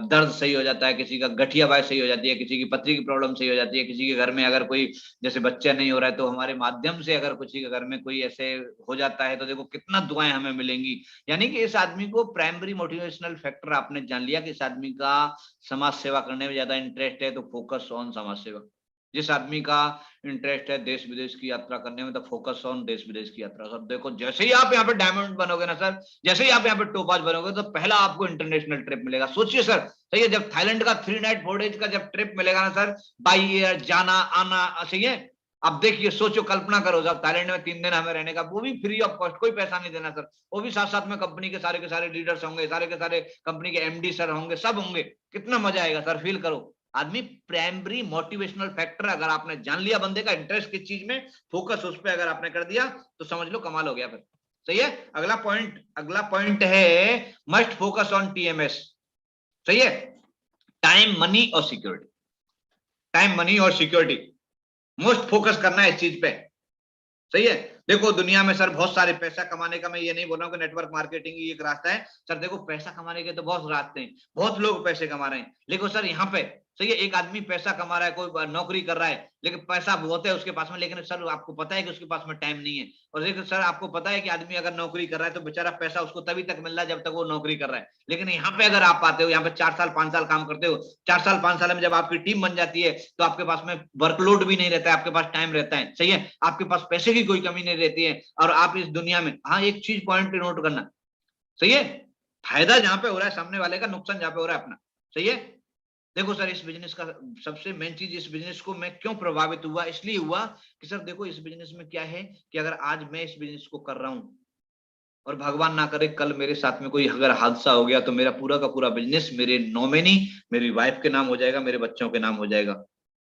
दर्द सही हो जाता है, किसी का गठिया बाई सही हो जाती है, किसी की पथरी की प्रॉब्लम सही हो जाती है, किसी के घर में अगर कोई जैसे बच्चा नहीं हो रहा है तो हमारे माध्यम से अगर किसी के घर में कोई ऐसे हो जाता है तो देखो कितना दुआएं हमें मिलेंगी। यानी कि इस आदमी को प्राइमरी मोटिवेशनल फैक्टर आपने जान लिया कि इस आदमी का समाज सेवा करने में ज्यादा इंटरेस्ट है तो फोकस ऑन समाज सेवा। जिस आदमी का इंटरेस्ट है देश विदेश की यात्रा करने में तो फोकस ऑन देश विदेश की यात्रा। सर देखो जैसे ही आप यहाँ पे डायमंड बनोगे ना सर, जैसे ही आप यहाँ पे टोपाज बनोगे तो पहला आपको इंटरनेशनल ट्रिप मिलेगा। सोचिए सर, सही है, जब थाईलैंड का 3 नाइट 4 डेज का जब ट्रिप मिलेगा ना सर, बाई एयर जाना आना, सही है। अब देखिए, सोचो, कल्पना करो, जब थाईलैंड में 3 दिन हमें रहने का, वो भी फ्री ऑफ कॉस्ट, कोई पैसा नहीं देना सर, वो भी साथ साथ में कंपनी के सारे लीडर्स होंगे, सारे के सारे कंपनी के एमडी सर होंगे, सब होंगे, कितना मजा आएगा सर, फील करो। आदमी प्राइमरी मोटिवेशनल फैक्टर अगर आपने जान लिया, बंदे का इंटरेस्ट किस चीज में, फोकस उस पर अगर आपने कर दिया तो समझ लो कमाल हो गया फिर। सही है। अगला पॉइंट है मस्ट फोकस ऑन टीएमएस। सही है, टाइम मनी और सिक्योरिटी। टाइम मनी और सिक्योरिटी मोस्ट फोकस करना है इस चीज पे। सही है। देखो दुनिया में सर बहुत सारे पैसा कमाने का, मैं ये नहीं बोल रहा हूँ कि नेटवर्क मार्केटिंग ही एक रास्ता है सर, देखो पैसा कमाने के तो बहुत रास्ते हैं, बहुत लोग पैसे कमा रहे हैं, लेकिन सर यहाँ पे सही है, एक आदमी पैसा कमा रहा है, कोई नौकरी कर रहा है, लेकिन पैसा बहुत है उसके पास में, लेकिन सर आपको पता है कि उसके पास में टाइम नहीं है। और लेकिन सर आपको पता है कि आदमी अगर नौकरी कर रहा है तो बेचारा पैसा उसको तभी तक मिल रहा है जब तक वो नौकरी कर रहा है। लेकिन यहाँ पे अगर आप आते हो, यहाँ पे 4 साल 5 साल काम करते हो, 4 साल 5 साल में जब आपकी टीम बन जाती है तो आपके पास में वर्कलोड भी नहीं रहता है, आपके पास टाइम रहता है। सही है, आपके पास पैसे की कोई कमी नहीं रहती है, और आप इस दुनिया में, हाँ एक चीज पॉइंट पे नोट करना, सही है, फायदा जहां पे हो रहा है सामने वाले का, नुकसान जहां पे हो रहा है अपना। सही है। देखो सर इस बिजनेस का सबसे मेन चीज, इस बिजनेस को मैं क्यों प्रभावित हुआ, इसलिए हुआ कि सर देखो इस बिजनेस में क्या है कि अगर आज मैं इस बिजनेस को कर रहा हूं और भगवान ना करे कल मेरे साथ में कोई अगर हादसा हो गया तो मेरा पूरा का पूरा बिजनेस मेरे नॉमिनी, मेरी वाइफ के नाम हो जाएगा, मेरे बच्चों के नाम हो जाएगा।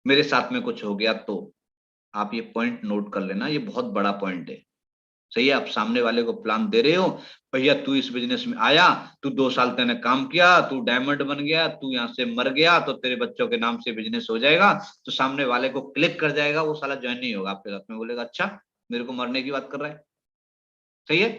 मेरे साथ में कुछ हो गया तो आप ये पॉइंट नोट कर लेना, ये बहुत बड़ा पॉइंट है। सही है, आप सामने वाले को प्लान दे रहे हो, भैया तू इस बिजनेस में आया, तू 2 साल तेने काम किया, तू डायमंड बन गया, तू यहाँ से मर गया तो तेरे बच्चों के नाम से बिजनेस हो जाएगा, तो सामने वाले को क्लिक कर जाएगा, वो साला ज्वाइन नहीं होगा आपके साथ में, बोलेगा अच्छा मेरे को मरने की बात कर रहा है। सही है।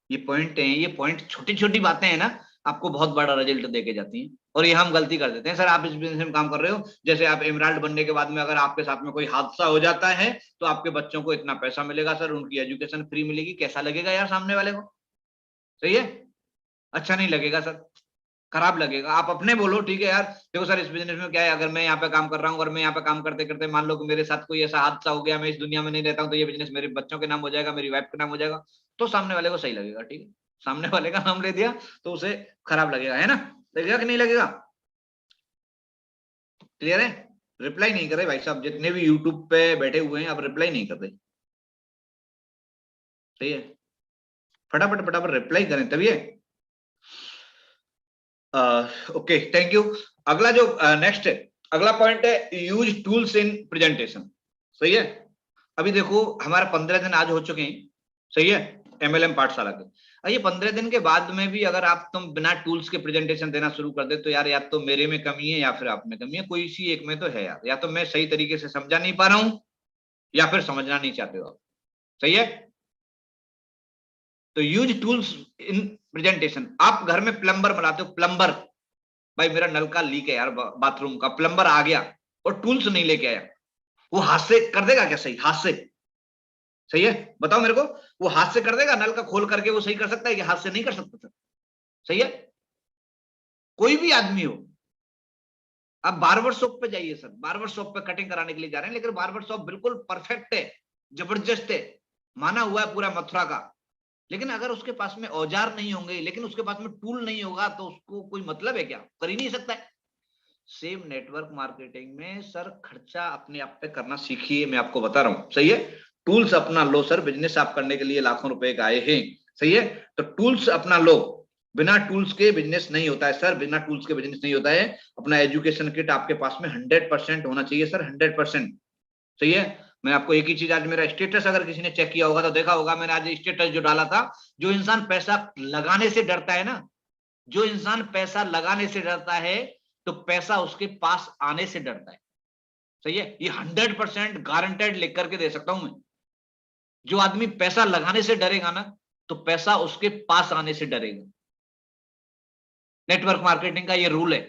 ये पॉइंट है, ये पॉइंट छोटी छोटी बातें हैं ना, आपको बहुत बड़ा रिजल्ट देके जाती हैं। और ये हम गलती कर देते हैं सर, आप इस बिजनेस में काम कर रहे हो, जैसे आप एमराल्ड बनने के बाद में अगर आपके साथ में कोई हादसा हो जाता है तो आपके बच्चों को इतना पैसा मिलेगा सर, उनकी एजुकेशन फ्री मिलेगी, कैसा लगेगा यार सामने वाले को? सही है, अच्छा नहीं लगेगा सर। खराब लगेगा। आप अपने बोलो ठीक है यार, देखो सर इस बिजनेस में क्या है, अगर मैं यहाँ पे काम कर रहा हूँ और मैं यहाँ पे काम करते करते मान लो कि मेरे साथ कोई ऐसा हादसा हो गया, मैं इस दुनिया में नहीं रहता हूँ, तो ये बिजनेस मेरे बच्चों के नाम हो जाएगा, मेरी वाइफ के नाम हो जाएगा, तो सामने वाले को सही लगेगा। ठीक है, सामने वाले का नाम ले दिया तो उसे खराब लगेगा, है ना? लगेगा कि नहीं लगेगा? क्लियर है? रिप्लाई नहीं कर रहे भाई साहब, जितने भी यूट्यूब पे बैठे हुए हैं आप रिप्लाई नहीं कर रहे। सही है, फटाफट फटाफट रिप्लाई करें तभी है। Okay, thank you. अगला जो नेक्स्ट है, अगला पॉइंट है यूज टूल्स इन प्रेजेंटेशन। सही है, अभी देखो हमारा 15 दिन आज हो चुके हैं। सही है, एमएलएम पाठशाला के। ये 15 दिन के बाद में भी अगर आप तुम बिना टूल्स के प्रेजेंटेशन देना शुरू कर दे तो यार या तो मेरे में कमी है या फिर आप में कमी है, कोई सी एक में तो है यार, या तो मैं सही तरीके से समझा नहीं पा रहा हूं या फिर समझना नहीं चाहते हो आप। सही है, तो यूज टूल्स इन प्रेजेंटेशन। आप घर में प्लम्बर बनाते हो, प्लम्बर, भाई मेरा नल का लीक है यार बाथरूम का, प्लम्बर आ गया और टूल्स नहीं लेके आया, वो हाथ से कर देगा क्या? सही, हाथ से? सही है, बताओ मेरे को, वो हाथ से कर देगा? नल का खोल करके वो सही कर सकता है कि हाथ से नहीं कर सकता सर? सही है, कोई भी आदमी हो, आप बार्बर शॉप पे जाइए सर, बार्बर शॉप पे कटिंग कराने के लिए जा रहे हैं, लेकिन बार्बर शॉप बिल्कुल परफेक्ट है, जबरदस्त है, माना हुआ है पूरा मथुरा का, लेकिन अगर उसके पास में औजार नहीं होंगे, लेकिन उसके पास में टूल नहीं होगा, तो उसको कोई मतलब है क्या? कर ही नहीं सकता है। सेम नेटवर्क मार्केटिंग में सर खर्चा अपने आप पे करना सीखिए, मैं आपको बता रहा हूं। सही है, टूल्स अपना लो सर, बिजनेस आप करने के लिए लाखों रुपए का आए हैं। सही है, तो टूल्स अपना लो, बिना टूल्स के बिजनेस नहीं होता है सर, बिना टूल्स के बिजनेस नहीं होता है। अपना एजुकेशन किट आपके पास में 100% होना चाहिए सर, 100%। सही है, मैं आपको एक ही चीज, आज मेरा स्टेटस अगर किसी ने चेक किया होगा तो देखा होगा, मैंने आज स्टेटस जो डाला था, जो इंसान पैसा लगाने से डरता है ना, जो इंसान पैसा लगाने से डरता है तो पैसा उसके पास आने से डरता है। सही है, ये 100% गारंटेड लिख करके दे सकता हूं मैं। जो आदमी पैसा लगाने से डरेगा ना, तो पैसा उसके पास आने से डरेगा। नेटवर्क मार्केटिंग का ये रूल है।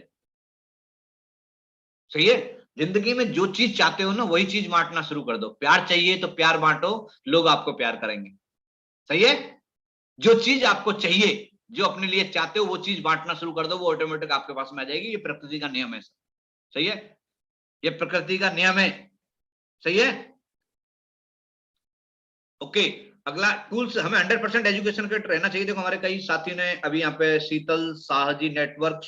सही है, जिंदगी में जो चीज चाहते हो ना वही चीज बांटना शुरू कर दो। प्यार चाहिए तो प्यार बांटो, लोग आपको प्यार करेंगे। सही है, जो चीज आपको चाहिए, जो अपने लिए चाहते हो, वो चीज बांटना शुरू कर दो, वो ऑटोमेटिक आपके पास में आ जाएगी। ये प्रकृति का नियम है। सही है, ये प्रकृति का नियम है। सही है, ओके। अगला टूल्स, हमें 100% एजुकेशन किट रहना चाहिए। देखो हमारे कई साथी ने अभी यहाँ पे, शीतल शाह जी, नेटवर्क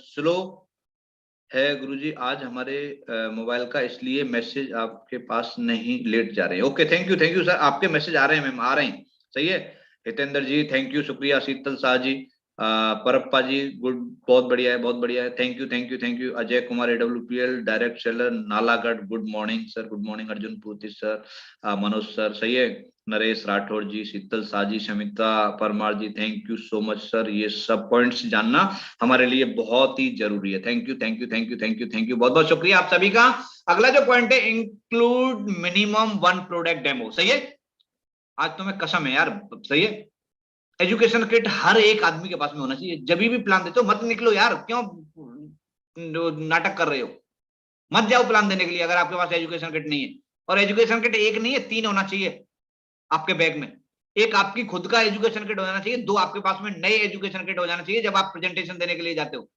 स्लो है गुरुजी आज हमारे मोबाइल का, इसलिए मैसेज आपके पास नहीं लेट जा रहे हैं। ओके, थैंक यू सर, आपके मैसेज आ रहे हैं मैम, आ रहे हैं। सही है, हितेंद्र जी थैंक यू, शुक्रिया। शीतल शाह जी, परप्पा जी गुड, बहुत बढ़िया है, बहुत बढ़िया है, thank you. Ajay Kumar AWPL direct seller Nalagarh, good morning sir, good morning. Arjun Puti sir, Manoj sir, सही है। Naresh Rathore ji, Sheetal Shah ji, Shamita Parmar ji, thank you so much sir. ये सब पॉइंट्स जानना हमारे लिए बहुत ही जरूरी है। थैंक यू, बहुत बहुत शुक्रिया आप सभी का। अगला जो पॉइंट है, इंक्लूड मिनिमम 1 प्रोडक्ट डेमो। सही है, आज तुम्हें कसम है यार। सही है, एजुकेशन किट हर एक आदमी के पास में होना चाहिए। जब भी प्लान देते हो मत निकलो यार, क्यों नाटक कर रहे हो? मत जाओ प्लान देने के लिए अगर आपके पास एजुकेशन किट नहीं है। और एजुकेशन किट एक नहीं है, 3 होना चाहिए आपके बैग में। एक आपकी खुद का एजुकेशन किट हो जाना चाहिए, 2 आपके पास में नए एजुकेशन किट हो जाना चाहिए जब आप प्रेजेंटेशन देने के लिए जाते हो।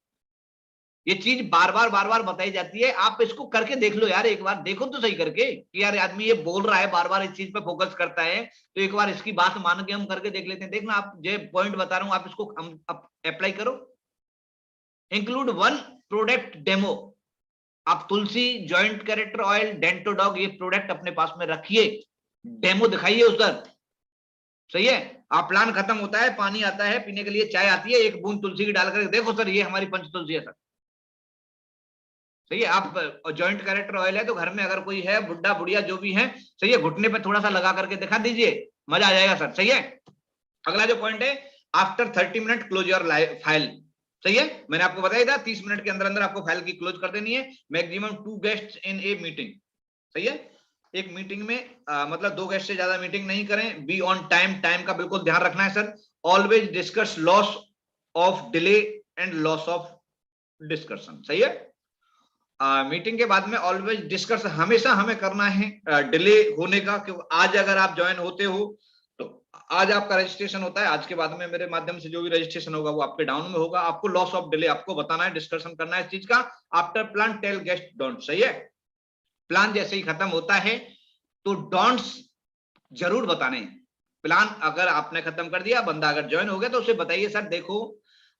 ये चीज बार बार बताई जाती है, आप इसको करके देख लो यार, एक बार देखो तो सही करके कि यार आदमी ये बोल रहा है, बार बार इस चीज पे फोकस करता है, तो एक बार इसकी बात मान के हम करके देख लेते हैं। देखना, आप जो पॉइंट बता रहा हूं आप इसको अप्लाई करो। Include 1 product demo. आप Tulsi, joint character oil, Dento dog, ये प्रोडक्ट अपने पास में रखिए, डेमो दिखाइए उस पर। सही है, आप प्लान खत्म होता है, पानी आता है पीने के लिए, चाय आती है, 1 बूंद तुलसी की डालकर देखो सर, ये हमारी पंच तुलसी है सर। सही है, आप जॉइंट कैरेक्टर ऑयल है तो घर में अगर कोई है बुढ़ा बुढ़िया जो भी है, सही है, घुटने पे थोड़ा सा लगा करके दिखा दीजिए, मजा आ जाएगा सर। सही है, अगला जो पॉइंट है, after 30 minute close your file. सही है, मैंने आपको बताया था 30 मिनट के अंदर अंदर आपको फाइल की क्लोज कर देनी है। Maximum 2 guest in a meeting. सही है, एक मीटिंग में मतलब 2 गेस्ट से ज्यादा मीटिंग नहीं करें। बी ऑन टाइम, टाइम का बिल्कुल ध्यान रखना है sir. Always discuss loss of delay and loss of discussion. सही है, मीटिंग के बाद में ऑलवेज डिस्कस हमेशा हमें करना है डिले होने का, कि आज अगर आप ज्वाइन होते हो तो आज आपका रजिस्ट्रेशन होता है, आज के बाद में मेरे माध्यम से जो भी रजिस्ट्रेशन होगा वो आपके डाउन में होगा। आपको लॉस ऑफ डिले आपको बताना है, डिस्कशन करना है इस चीज का। After plan tell guest don't, सही है। प्लान जैसे ही खत्म होता है तो डोंट्स जरूर बताने हैं। प्लान अगर आपने खत्म कर दिया, बंदा अगर ज्वाइन हो गया तो उसे बताइए सर देखो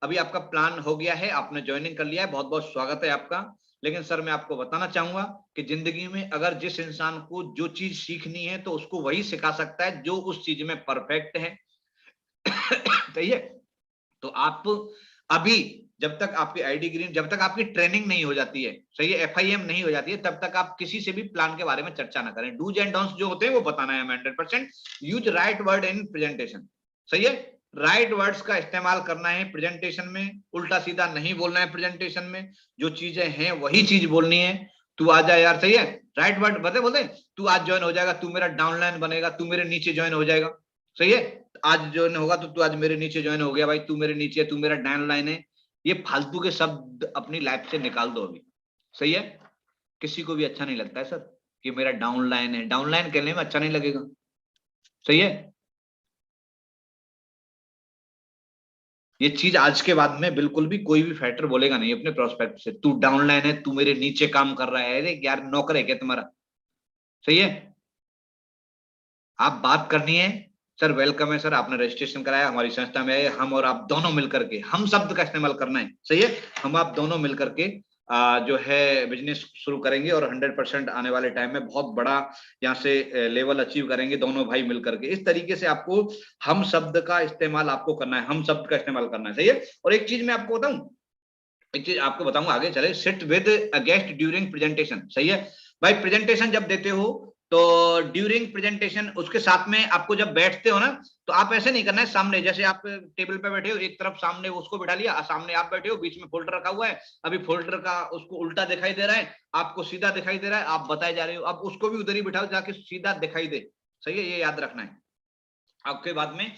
अभी आपका प्लान हो गया है, आपने ज्वाइनिंग कर लिया है, बहुत बहुत स्वागत है आपका, लेकिन सर मैं आपको बताना चाहूंगा कि जिंदगी में अगर जिस इंसान को जो चीज सीखनी है तो उसको वही सिखा सकता है जो उस चीज में परफेक्ट है। सही है। तो आप अभी जब तक आपकी आईडी ग्रीन, जब तक आपकी ट्रेनिंग नहीं हो जाती है, सही है, FIM नहीं हो जाती है, तब तक आप किसी से भी प्लान के बारे में चर्चा ना करें। डूज एंड डोंट्स जो होते हैं वो बताना है 100%। Use right word in presentation, सही है, राइट वर्ड्स का इस्तेमाल करना है प्रेजेंटेशन में, उल्टा सीधा नहीं बोलना है प्रेजेंटेशन में, जो चीजें हैं वही चीज बोलनी है। तू आ जा यार, सही है, राइट वर्ड बोलते, तू आज ज्वाइन हो जाएगा, तू मेरा डाउनलाइन बनेगा, तू मेरे नीचे ज्वाइन हो जाएगा, सही है, आज ज्वाइन होगा तो तू आज मेरे नीचे ज्वाइन हो गया भाई, तू मेरे नीचे, तू मेरा डाउनलाइन है। ये फालतू के शब्द अपनी लाइफ से निकाल दो अभी, सही है। किसी को भी अच्छा नहीं लगता है सर कि मेरा डाउनलाइन है, डाउनलाइन कहने में अच्छा नहीं लगेगा, सही है। ये चीज आज के बाद में बिल्कुल भी कोई भी फाइटर बोलेगा नहीं अपने प्रोस्पेक्ट से, तू डाउनलाइन है, तू मेरे नीचे काम कर रहा है, अरे यार नौकर है क्या तुम्हारा, सही है। आप बात करनी है सर, वेलकम है सर, आपने रजिस्ट्रेशन कराया हमारी संस्था में, हम और आप दोनों मिलकर के, हम शब्द का इस्तेमाल करना है, सही है, हम आप दोनों मिलकर के जो है बिजनेस शुरू करेंगे और 100% आने वाले टाइम में बहुत बड़ा यहाँ से लेवल अचीव करेंगे दोनों भाई मिलकर के। इस तरीके से आपको हम शब्द का इस्तेमाल आपको करना है, हम शब्द का इस्तेमाल करना है, सही है। और एक चीज मैं आपको बताऊं, एक चीज आपको बताऊंगा आगे चले, sit with a guest during presentation, सही है भाई। प्रेजेंटेशन जब देते हो तो ड्यूरिंग प्रेजेंटेशन उसके साथ में आपको जब बैठते हो ना, तो आप ऐसे नहीं करना है सामने, जैसे आप टेबल पे बैठे हो, एक तरफ सामने उसको बैठा लिया, सामने आप बैठे हो, बीच में फोल्डर रखा हुआ है, अभी फोल्डर का उसको उल्टा दिखाई दे रहा है, आपको सीधा दिखाई दे रहा है, आप बताए जा रहे हो, अब उसको भी उधर ही बिठाओ जाके सीधा दिखाई दे, सही है, ये याद रखना है। आपके बाद में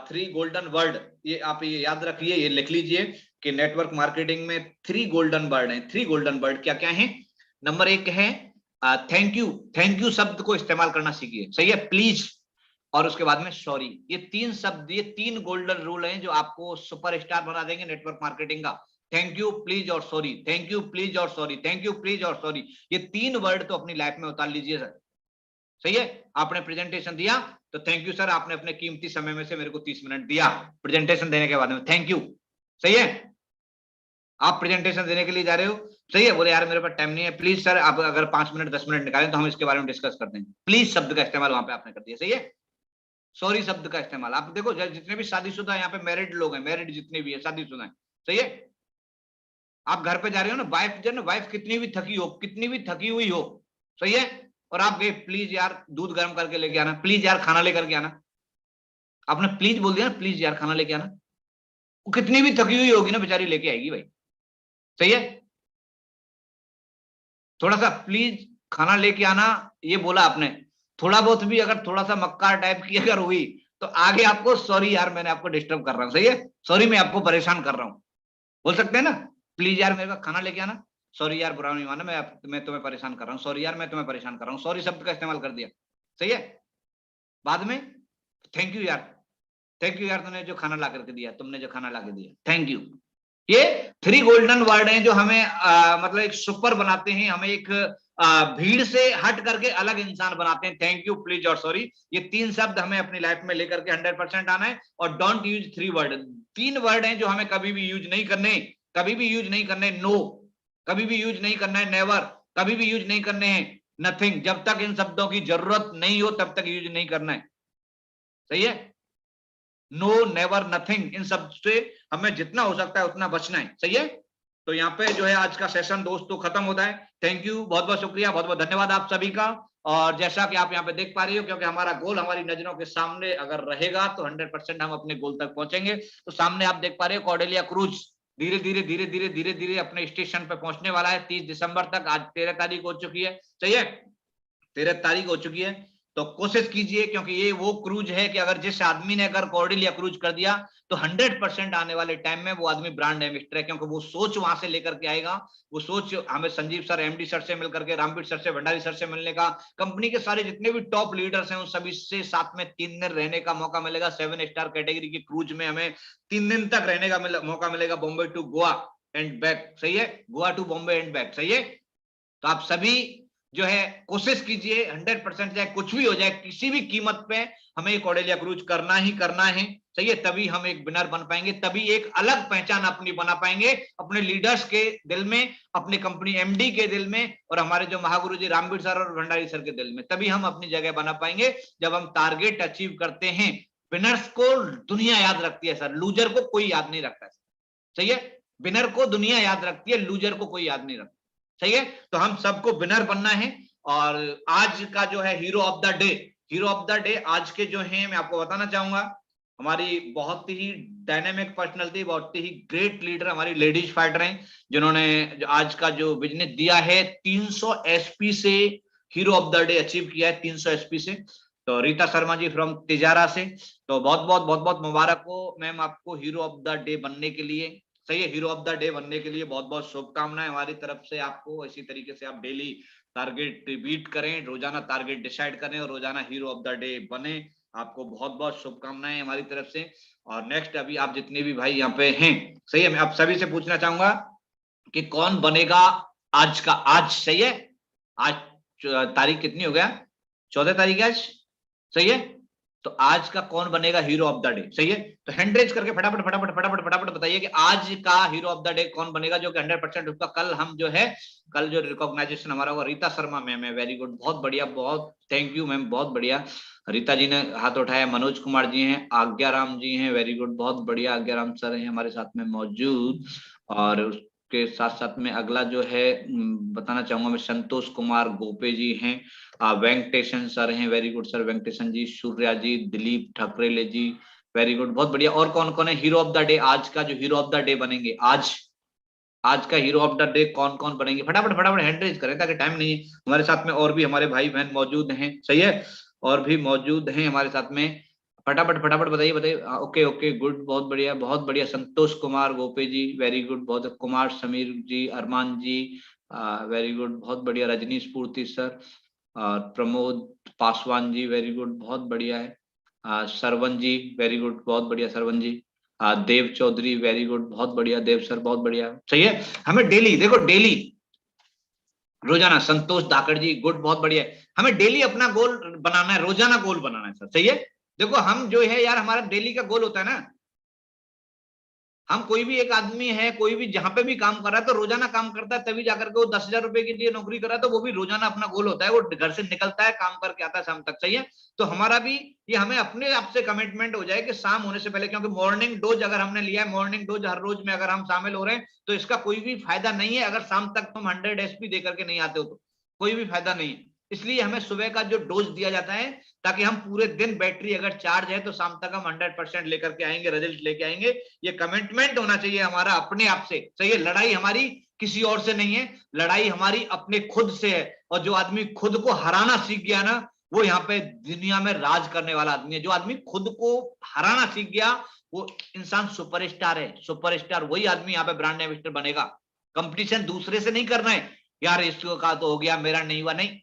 3 गोल्डन वर्ड, ये आप ये याद रखिए, ये लिख लीजिए कि नेटवर्क मार्केटिंग में 3 गोल्डन वर्ड हैं। 3 गोल्डन वर्ड क्या क्या हैं? नंबर 1 है थैंक यू, थैंक यू शब्द को इस्तेमाल करना सीखिए, सही है, प्लीज, और उसके बाद में सॉरी। ये 3 शब्द, ये 3 गोल्डन रूल हैं जो आपको सुपरस्टार बना देंगे नेटवर्क मार्केटिंग का। थैंक यू, प्लीज और सॉरी, थैंक यू, प्लीज और सॉरी, थैंक यू, प्लीज और सॉरी, ये 3 वर्ड तो अपनी लाइफ में उतार लीजिए सर, सही है। आपने प्रेजेंटेशन दिया तो थैंक यू सर, आपने अपने कीमती समय में से मेरे को 30 मिनट दिया प्रेजेंटेशन देने के बाद में, थैंक यू, सही है। आप प्रेजेंटेशन देने के लिए जा रहे हो, सही है, बोले यार मेरे पास टाइम नहीं है, प्लीज सर आप अगर 5 मिनट 10 मिनट निकालें तो हम इसके बारे में डिस्कस करते हैं, प्लीज शब्द का इस्तेमाल वहां पे आपने कर दिया, सही है। सॉरी शब्द का इस्तेमाल, आप देखो जितने भी शादीशुदा यहाँ पे मैरिड लोग हैं, मैरिड जितने भी है, शादीशुदा है, सही है, आप घर पे जा रहे हो ना, वाइफ जो ना, वाइफ कितनी भी थकी हो, कितनी भी थकी हुई हो, सही है, और आप गए प्लीज यार दूध गर्म करके लेके आना, प्लीज यार खाना लेकर के आना, आपने प्लीज बोल दिया ना, प्लीज यार खाना लेके आना, वो कितनी भी थकी हुई होगी ना बेचारी लेके आएगी भाई, सही है। थोड़ा सा प्लीज खाना लेके आना ये बोला आपने, थोड़ा बहुत भी अगर थोड़ा सा मक्कार टाइप की अगर हुई तो आगे आपको सॉरी यार मैंने आपको डिस्टर्ब कर रहा हूँ, सही है, सॉरी मैं आपको परेशान कर रहा हूँ, बोल सकते हैं ना, प्लीज यार मेरे पास खाना लेके आना, सॉरी यार बुरा नहीं माना, मैं तुम्हें परेशान कर रहा हूँ, सॉरी यार मैं तुम्हें परेशान कर रहा हूँ, सॉरी शब्द का इस्तेमाल कर दिया, सही है। बाद में थैंक यू यार, थैंक यू यार तुमने जो खाना ला करके दिया, तुमने जो खाना ला के दिया, थैंक यू। ये 3 गोल्डन वर्ड हैं जो हमें मतलब एक सुपर बनाते हैं, हमें एक भीड़ से हट करके अलग इंसान बनाते हैं। थैंक यू, प्लीज और सॉरी, ये 3 शब्द हमें अपनी लाइफ में लेकर के 100% आना है। और डोंट यूज 3 वर्ड, 3 वर्ड हैं जो हमें कभी भी यूज नहीं करने, कभी भी यूज नहीं करने। नो कभी भी यूज नहीं करना है, नेवर कभी भी यूज नहीं करने हैं, नथिंग जब तक इन शब्दों की जरूरत नहीं हो तब तक यूज नहीं करना है, सही है। नो, नेवर, नथिंग, इन सब से हमें जितना हो सकता है उतना बचना है, सही है। तो यहाँ पे जो है आज का सेशन दोस्तों खत्म होता है। थैंक यू, बहुत बहुत शुक्रिया, बहुत बहुत धन्यवाद आप सभी का। और जैसा कि आप यहाँ पे देख पा रही हो, क्योंकि हमारा गोल हमारी नजरों के सामने अगर रहेगा तो 100% हम अपने गोल तक पहुंचेंगे। तो सामने आप देख पा रहे हो कॉर्डेलिया क्रूज धीरे धीरे धीरे धीरे धीरे धीरे अपने स्टेशन पे पहुंचने वाला है 30 दिसंबर तक। आज 13 तारीख हो चुकी है, सही है, 13 तारीख हो चुकी है। तो कोशिश कीजिए, क्योंकि ये वो क्रूज है कि अगर जिस आदमी ने अगर कॉर्डिल या क्रूज कर दिया तो 100% आने वाले टाइम में वो आदमी ब्रांड एम्बेसडर है, क्योंकि वो सोच वहां से लेकर के आएगा। वो सोच हमें संजीव सर, एमडी सर से मिलकर के, रामवीर सर से, भंडारी सर से मिलने का, कंपनी के सारे जितने भी टॉप लीडर्स हैं उन सभी से साथ में 3 दिन रहने का मौका मिलेगा। 7 स्टार कैटेगरी की क्रूज में हमें 3 दिन तक रहने का मौका मिलेगा, Bombay to Goa and back, सही है, Goa to Bombay and back, सही है। तो आप सभी जो है कोशिश कीजिए 100%, चाहे कुछ भी हो जाए, किसी भी कीमत पे हमें कॉर्डेल या क्रूज करना ही करना है, सही है। तभी हम एक विनर बन पाएंगे, तभी एक अलग पहचान अपनी बना पाएंगे अपने लीडर्स के दिल में, अपने कंपनी एमडी के दिल में, और हमारे जो महागुरु जी रामवीर सर और भंडारी सर के दिल में। तभी हम अपनी जगह बना पाएंगे जब हम टारगेट अचीव करते हैं। विनर्स को दुनिया याद रखती है सर, लूजर को कोई याद नहीं रखता, सही है। विनर को दुनिया याद रखती है, लूजर को कोई याद नहीं रखता, सही है। तो हम सबको विनर बनना है। और आज का जो है hero of the day, hero of the day आज के जो है मैं आपको बताना चाहूंगा, हमारी बहुत ही डायनेमिक पर्सनालिटी, बहुत ही ग्रेट लीडर हमारी लेडीज फाइटर हैं, जिन्होंने आज का जो बिजनेस दिया है 300 एसपी से hero of the day achieve किया है, 300 एसपी से। तो रीता शर्मा जी फ्रॉम तिजारा से, तो बहुत बहुत मुबारक हो मैम आपको हीरो ऑफ द डे बनने के लिए, सही है। हीरो ऑफ द डे बनने के लिए बहुत बहुत शुभकामनाएं हमारी तरफ से आपको। इसी तरीके से आप डेली टारगेट बीट करें, रोजाना टारगेट डिसाइड करें और रोजाना हीरो ऑफ द डे बने। आपको बहुत बहुत शुभकामनाएं हमारी तरफ से। और नेक्स्ट अभी आप जितने भी भाई यहाँ पे हैं, सही है, मैं आप सभी से पूछना चाहूंगा कि कौन बनेगा आज का, आज सही है, आज तारीख कितनी हो गया, 14 तारीख है आज, सही है। तो आज का कौन बनेगा हीरो ऑफ द डे, सही है। तो हैंड रेज करके फटाफट फटाफट फटाफट फटाफट बताइए कि आज का हीरो ऑफ द डे कौन बनेगा, जो कि 100% उसका कल हम जो है, कल जो रिकॉग्नाइजेशन हमारा होगा। रीता शर्मा मैम है, वेरी गुड, बहुत बढ़िया, बहुत थैंक यू मैम, बहुत बढ़िया। रीता जी ने हाथ उठाया। मनोज कुमार जी हैं, आज्ञा राम जी हैं, वेरी गुड, बहुत बढ़िया। आज्ञा राम सर हैं हमारे साथ में मौजूद। और उसके साथ साथ में अगला जो है बताना चाहूंगा मैं, संतोष कुमार गोपे जी हैं, वेंकटेशन सर हैं, वेरी गुड सर, वेंकटेशन जी, सूर्या जी, दिलीप ठकरेले जी, वेरी गुड, बहुत बढ़िया। और कौन कौन है हीरो ऑफ द डे, आज का जो हीरो ऑफ द डे बनेंगे, आज का हीरो ऑफ द डे कौन कौन बनेंगे, फटाफट फटाफट हैंड रेज करें ताकि टाइम नहीं है। हमारे साथ में और भी हमारे भाई बहन मौजूद हैं, सही है, और भी मौजूद हैं हमारे साथ में, फटाफट फटाफट बताइए बताइए। ओके ओके गुड, बहुत बढ़िया बहुत बढ़िया। संतोष कुमार गोपे जी, वेरी गुड, बहुत। कुमार समीर जी, अरमान जी, वेरी गुड, बहुत बढ़िया। रजनीश पूर्ति sir, Pramod Paswan ji, very good, बहुत बढ़िया है। सरवन जी, वेरी गुड, बहुत बढ़िया सरवन जी। देव चौधरी, वेरी गुड, बहुत बढ़िया देव सर, बहुत बढ़िया, सही है। हमें डेली देखो, डेली रोजाना, संतोष धाकड़ जी, गुड, बहुत बढ़िया। हमें डेली अपना गोल बनाना है, रोजाना गोल बनाना है सर, सही है। देखो हम जो है यार, हमारा डेली का गोल होता है ना, हम कोई भी एक आदमी है, कोई भी जहां पे भी काम कर रहा है तो रोजाना काम करता है, तभी जाकर के वो 10,000 रुपए के लिए नौकरी कर रहा है, तो वो भी रोजाना अपना गोल होता है, वो घर से निकलता है, काम करके आता है शाम तक, सही है। तो हमारा भी ये, हमें अपने आप से कमिटमेंट हो जाए कि शाम होने से पहले, क्योंकि मॉर्निंग डोज अगर हमने लिया है, मॉर्निंग डोज हर रोज में अगर हम शामिल हो रहे हैं तो इसका कोई भी फायदा नहीं है अगर शाम तक तुम 100 एसपी दे करके नहीं आते हो, तो कोई भी फायदा नहीं है। इसलिए हमें सुबह का जो डोज दिया जाता है, ताकि हम पूरे दिन बैटरी अगर चार्ज है तो शाम तक हम 100% लेकर के आएंगे, रिजल्ट लेके आएंगे। ये कमिटमेंट होना चाहिए हमारा अपने आप से, सही है। लड़ाई हमारी किसी और से नहीं है, लड़ाई हमारी अपने खुद से है। और जो आदमी खुद को हराना सीख गया ना, वो यहाँ पे दुनिया में राज करने वाला आदमी है। जो आदमी खुद को हराना सीख गया, वो इंसान सुपरस्टार है, सुपरस्टार। वही आदमी यहाँ पे ब्रांड एम्बेसडर बनेगा। कंपटीशन दूसरे से नहीं करना है, यार इसको का तो हो गया, मेरा नहीं हुआ, नहीं,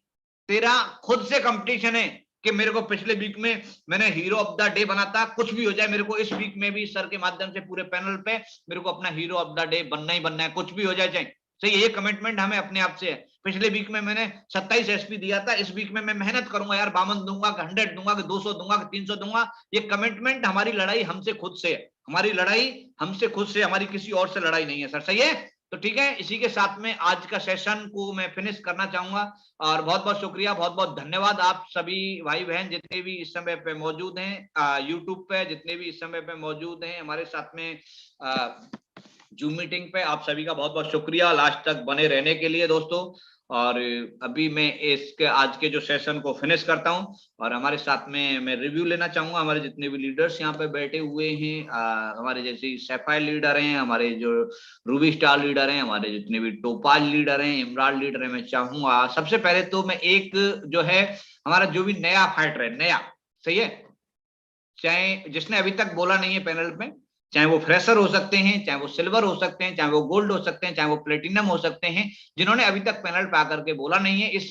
तेरा खुद से कंपटीशन है कि मेरे को पिछले वीक में मैंने हीरो ऑफ द डे बना था, कुछ भी हो जाए मेरे को इस वीक में भी सर के माध्यम से पूरे पैनल पे मेरे को अपना हीरो ऑफ द डे बनना ही बनना है, कुछ भी हो जाए चाहे, सही। ये कमिटमेंट हमें अपने आप से है। पिछले वीक में मैंने 27 एसपी दिया था, इस वीक में मैं मेहनत करूंगा यार, 52 दूंगा, 100 दूंगा, 200 दूंगा, 300 दूंगा। ये कमिटमेंट, हमारी लड़ाई हमसे खुद से है, हमारी लड़ाई हमसे खुद से, हमारी किसी और से लड़ाई नहीं है सर, सही है। तो ठीक है, इसी के साथ में आज का सेशन को मैं फिनिश करना चाहूंगा। और बहुत बहुत शुक्रिया, बहुत बहुत धन्यवाद आप सभी भाई बहन जितने भी इस समय पे मौजूद हैं, यूट्यूब पे जितने भी इस समय पे मौजूद हैं हमारे साथ में जूम मीटिंग पे, आप सभी का बहुत बहुत शुक्रिया लास्ट तक बने रहने के लिए दोस्तों। और अभी मैं इसके आज के जो सेशन को फिनिश करता हूं और हमारे साथ में मैं रिव्यू लेना चाहूंगा। हमारे जितने भी लीडर्स यहाँ पे बैठे हुए हैं, हमारे जैसे सैफायर लीडर हैं, हमारे जो रूबी स्टार लीडर हैं, हमारे जितने भी टोपाज लीडर हैं, इमराल्ड लीडर हैं, मैं चाहूंगा सबसे पहले तो मैं एक जो है हमारा जो भी नया फाइटर है, नया, सही है, चाहे जिसने अभी तक बोला नहीं है पैनल में, चाहे वो फ्रेशर हो सकते हैं, चाहे वो सिल्वर हो सकते हैं, चाहे वो गोल्ड हो सकते हैं, चाहे वो प्लेटिनम हो सकते हैं, जिन्होंने अभी तक पैनल पे आकर के बोला नहीं है, इस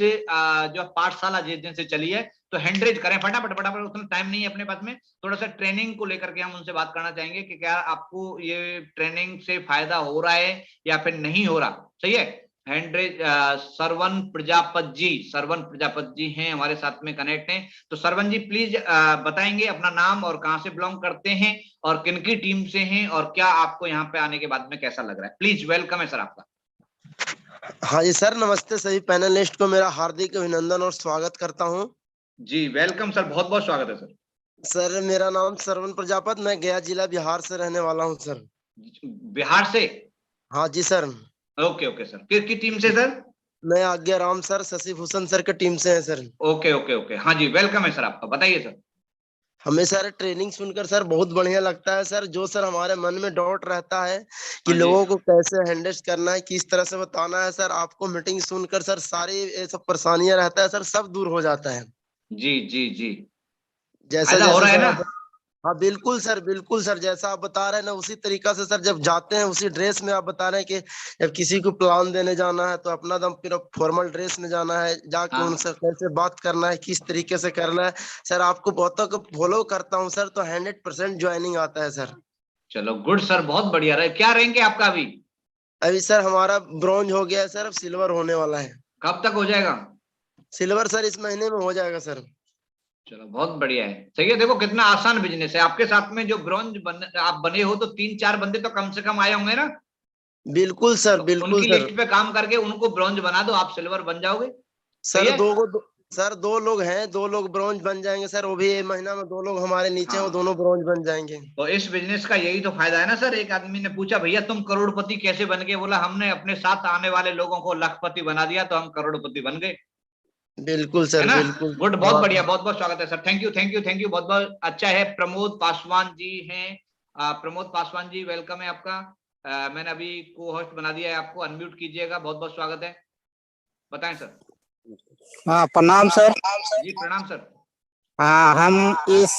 जो पाठशाला जिस दिन से चली है, तो हैंडरेज करें फटाफट फटाफट। उतना टाइम नहीं है अपने पास में, थोड़ा सा ट्रेनिंग को लेकर के हम उनसे बात करना चाहेंगे कि क्या आपको ये ट्रेनिंग से फायदा हो रहा है या फिर नहीं हो रहा, सही है। हैंड्रेज सरवन प्रजापत जी हैं हमारे साथ में कनेक्ट हैं। तो सरवन जी प्लीज बताएंगे अपना नाम और कहां से बिलोंग करते हैं और किनकी टीम से हैं और क्या आपको यहाँ पे आने के बाद में कैसा लग रहा है। प्लीज वेलकम है सर आपका। हाँ जी सर, नमस्ते। सभी पैनलिस्ट को मेरा हार्दिक अभिनंदन और स्वागत करता हूँ। जी वेलकम सर, बहुत बहुत स्वागत है सर। सर मेरा नाम सरवन प्रजापत, मैं गया जिला बिहार से रहने वाला हूँ सर। बिहार से? हाँ जी सर। ओके ओके सर, किसकी टीम से सर? मैं आज्ञा राम सर, शशि भूषण सर की टीम से है सर। ओके ओके ओके, हाँ जी वेलकम है सर आपका, बताइए सर। हमें सर ट्रेनिंग सुनकर सर बहुत बढ़िया लगता है सर। जो सर हमारे मन में डाउट रहता है कि हाँ जी लोगों को कैसे हैंडल करना है, किस तरह से बताना है सर, आपको मीटिंग सुनकर सर सारी ये सब परेशानियां रहता है सर, सब दूर हो जाता है। जी जी जी, जैसे फायदा हो जैसे रहा है सर ना? आप, हाँ बिल्कुल सर, बिल्कुल सर, जैसा आप बता रहे हैं ना उसी तरीका से सर, जब जाते हैं उसी ड्रेस में, आप बता रहे हैं कि जब किसी को प्लान देने जाना है तो अपना दम फिर फॉर्मल ड्रेस में जाना है, जाके हाँ उनसे कैसे बात करना है, किस तरीके से करना है सर। आपको बहुतों को फॉलो करता हूँ सर, तो 100% ज्वाइनिंग आता है सर। चलो गुड सर, बहुत बढ़िया रहे। क्या रैंक है आपका अभी? अभी सर हमारा ब्रॉन्ज हो गया है सर, अब सिल्वर होने वाला है। कब तक हो जाएगा? सिल्वर सर इस महीने में हो जाएगा सर। चलो बहुत बढ़िया है, सही है। देखो कितना आसान बिजनेस है। आपके साथ में जो आप बने हो तो 3-4 बंदे तो कम से कम आए होंगे ना? बिल्कुल सर, तो बिल्कुल उनकी सर। लिस्ट पे काम करके उनको ब्रॉन्ज बना दो, आप सिल्वर बन जाओगे, सही सर है। सर दो लोग हैं, दो लोग ब्रॉन्ज बन जाएंगे सर, वो भी ये महीना में दो लोग हमारे नीचे हैं, वो हाँ, दोनों ब्रॉन्ज बन जाएंगे। तो इस बिजनेस का यही तो फायदा है ना सर। एक आदमी ने पूछा भैया तुम करोड़पति कैसे बन गए, बोला हमने अपने साथ आने वाले लोगों को लखपति बना दिया तो हम करोड़पति बन गए, बिल्कुल है सर, ना। बिल्कुल। गुड, बहुत हाँ बढ़िया, बहुत बहुत स्वागत है sir. Thank you thank you thank you, बहुत बहुत अच्छा है। प्रमोद पासवान जी हैं, प्रमोद पासवान जी वेलकम है आपका। मैंने अभी को होस्ट बना दिया है आपको, अनम्यूट कीजिएगा, बहुत बहुत स्वागत है। बताएं सर। हाँ, प्रणाम सर। जी प्रणाम सर। हाँ, हम इस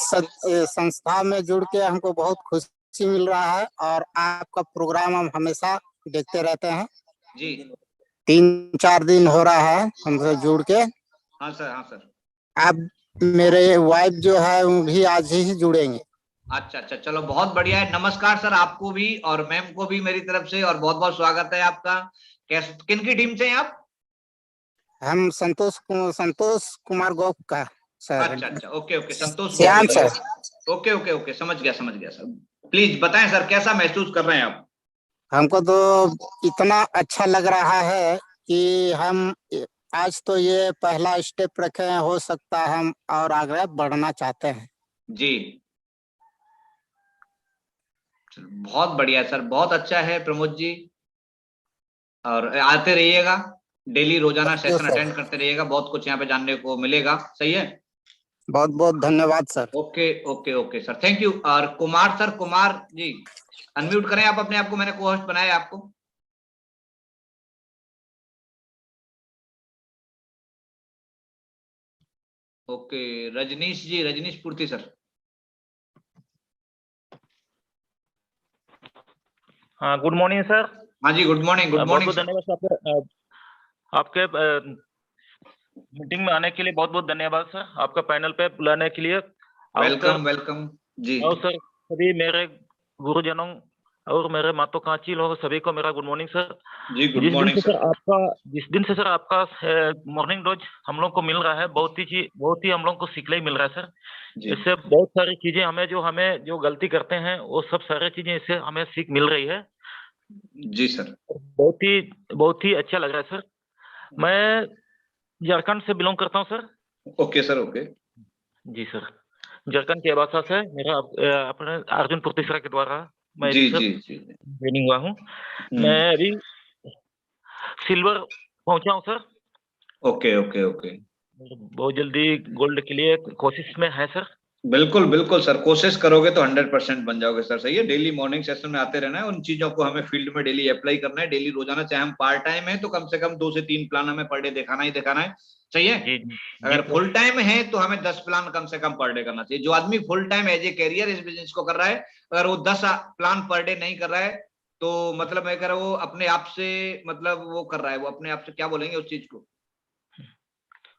संस्था में जुड़ के हमको बहुत खुशी मिल रहा है और आपका प्रोग्राम हम हमेशा देखते रहते हैं। जी 3-4 दिन हो रहा है हमसे जुड़ के। हाँ सर, हाँ सर। अब मेरे वाइफ जो है वो भी आज ही जुड़ेंगे। अच्छा अच्छा, चलो बहुत बढ़िया है। नमस्कार सर आपको भी और मैम को भी मेरी तरफ से, और बहुत बहुत स्वागत है आपका। कैसे, किन की टीम से हैं आप? हम संतोष कुमार गोप का सर। अच्छा अच्छा, ओके ओके, संतोष श्याम गोप जी। सर। ओके ओके ओके, समझ गया सर। प्लीज बताएं सर, कैसा महसूस कर रहे हैं आप? हमको तो इतना अच्छा लग रहा है कि हम आज तो ये पहला स्टेप रखे हैं, हो सकता है हम और आगे बढ़ना चाहते हैं। जी बहुत बढ़िया सर, बहुत अच्छा है प्रमोद जी। और आते रहिएगा, डेली रोजाना सेशन अटेंड करते रहिएगा, बहुत कुछ यहाँ पे जानने को मिलेगा, सही है। बहुत बहुत धन्यवाद sir. Okay okay okay sir, thank you. और कुमार सर, कुमार जी अनम्यूट करें आप अपने आप को, मैंने को होस्ट बनाया आपको। ओके, रजनीश जी, रजनीश पूर्ति सर। हाँ, गुड मॉर्निंग सर। हाँ जी, गुड मॉर्निंग, गुड बहुत मॉर्निंग बहुत सर। धन्यवाद सर आपके मीटिंग में आने के लिए, बहुत बहुत धन्यवाद सर आपका पैनल पे बुलाने के लिए। वेलकम वेलकम जी। और सर सभी मेरे गुरुजनों और मेरे मातो कांची लोग सभी को मेरा गुड मॉर्निंग सर। जी गुड मॉर्निंग सर। जिस दिन से सर आपका मॉर्निंग डोज हम लोग को मिल रहा है, बहुत ही हम लोग को सीखने ही मिल रहा है सर। इससे बहुत सारी चीजें हमें जो गलती करते हैं वो सब सारी चीजें इससे हमें सीख मिल रही है। जी सर, बहुत ही अच्छा लग रहा है सर। मैं झारखंड से बिलोंग करता हूँ सर। ओके सर, ओके जी सर, झारखंड की भाषा से मेरा अपने अर्जुन पुरतीसरा के द्वारा मैं जी सर जी जी ट्रेनिंग हुआ हूँ। मैं अभी सिल्वर पहुंचा हूँ सर। ओके ओके ओके, बहुत जल्दी गोल्ड के लिए कोशिश में है सर। बिल्कुल बिल्कुल सर, कोशिश करोगे तो 100% बन जाओगे सर। सही है, डेली मॉर्निंग सेशन में आते रहना है, उन चीजों को हमें फील्ड में डेली अप्लाई करना है, डेली रोजाना, चाहे हम पार्ट टाइम है तो कम से कम 2 से 3 प्लान हमें पर डे दिखाना ही दिखाना है। सही है, जी जी अगर फुल टाइम है तो हमें 10 प्लान कम से कम पर डे करना चाहिए। जो आदमी full time as a career इस बिजनेस को कर रहा है, अगर वो 10 प्लान पर डे नहीं कर रहा है तो मतलब मैं कह रहा हूँ वो अपने आप से, मतलब वो कर रहा है, वो अपने आप से क्या बोलेंगे उस चीज को,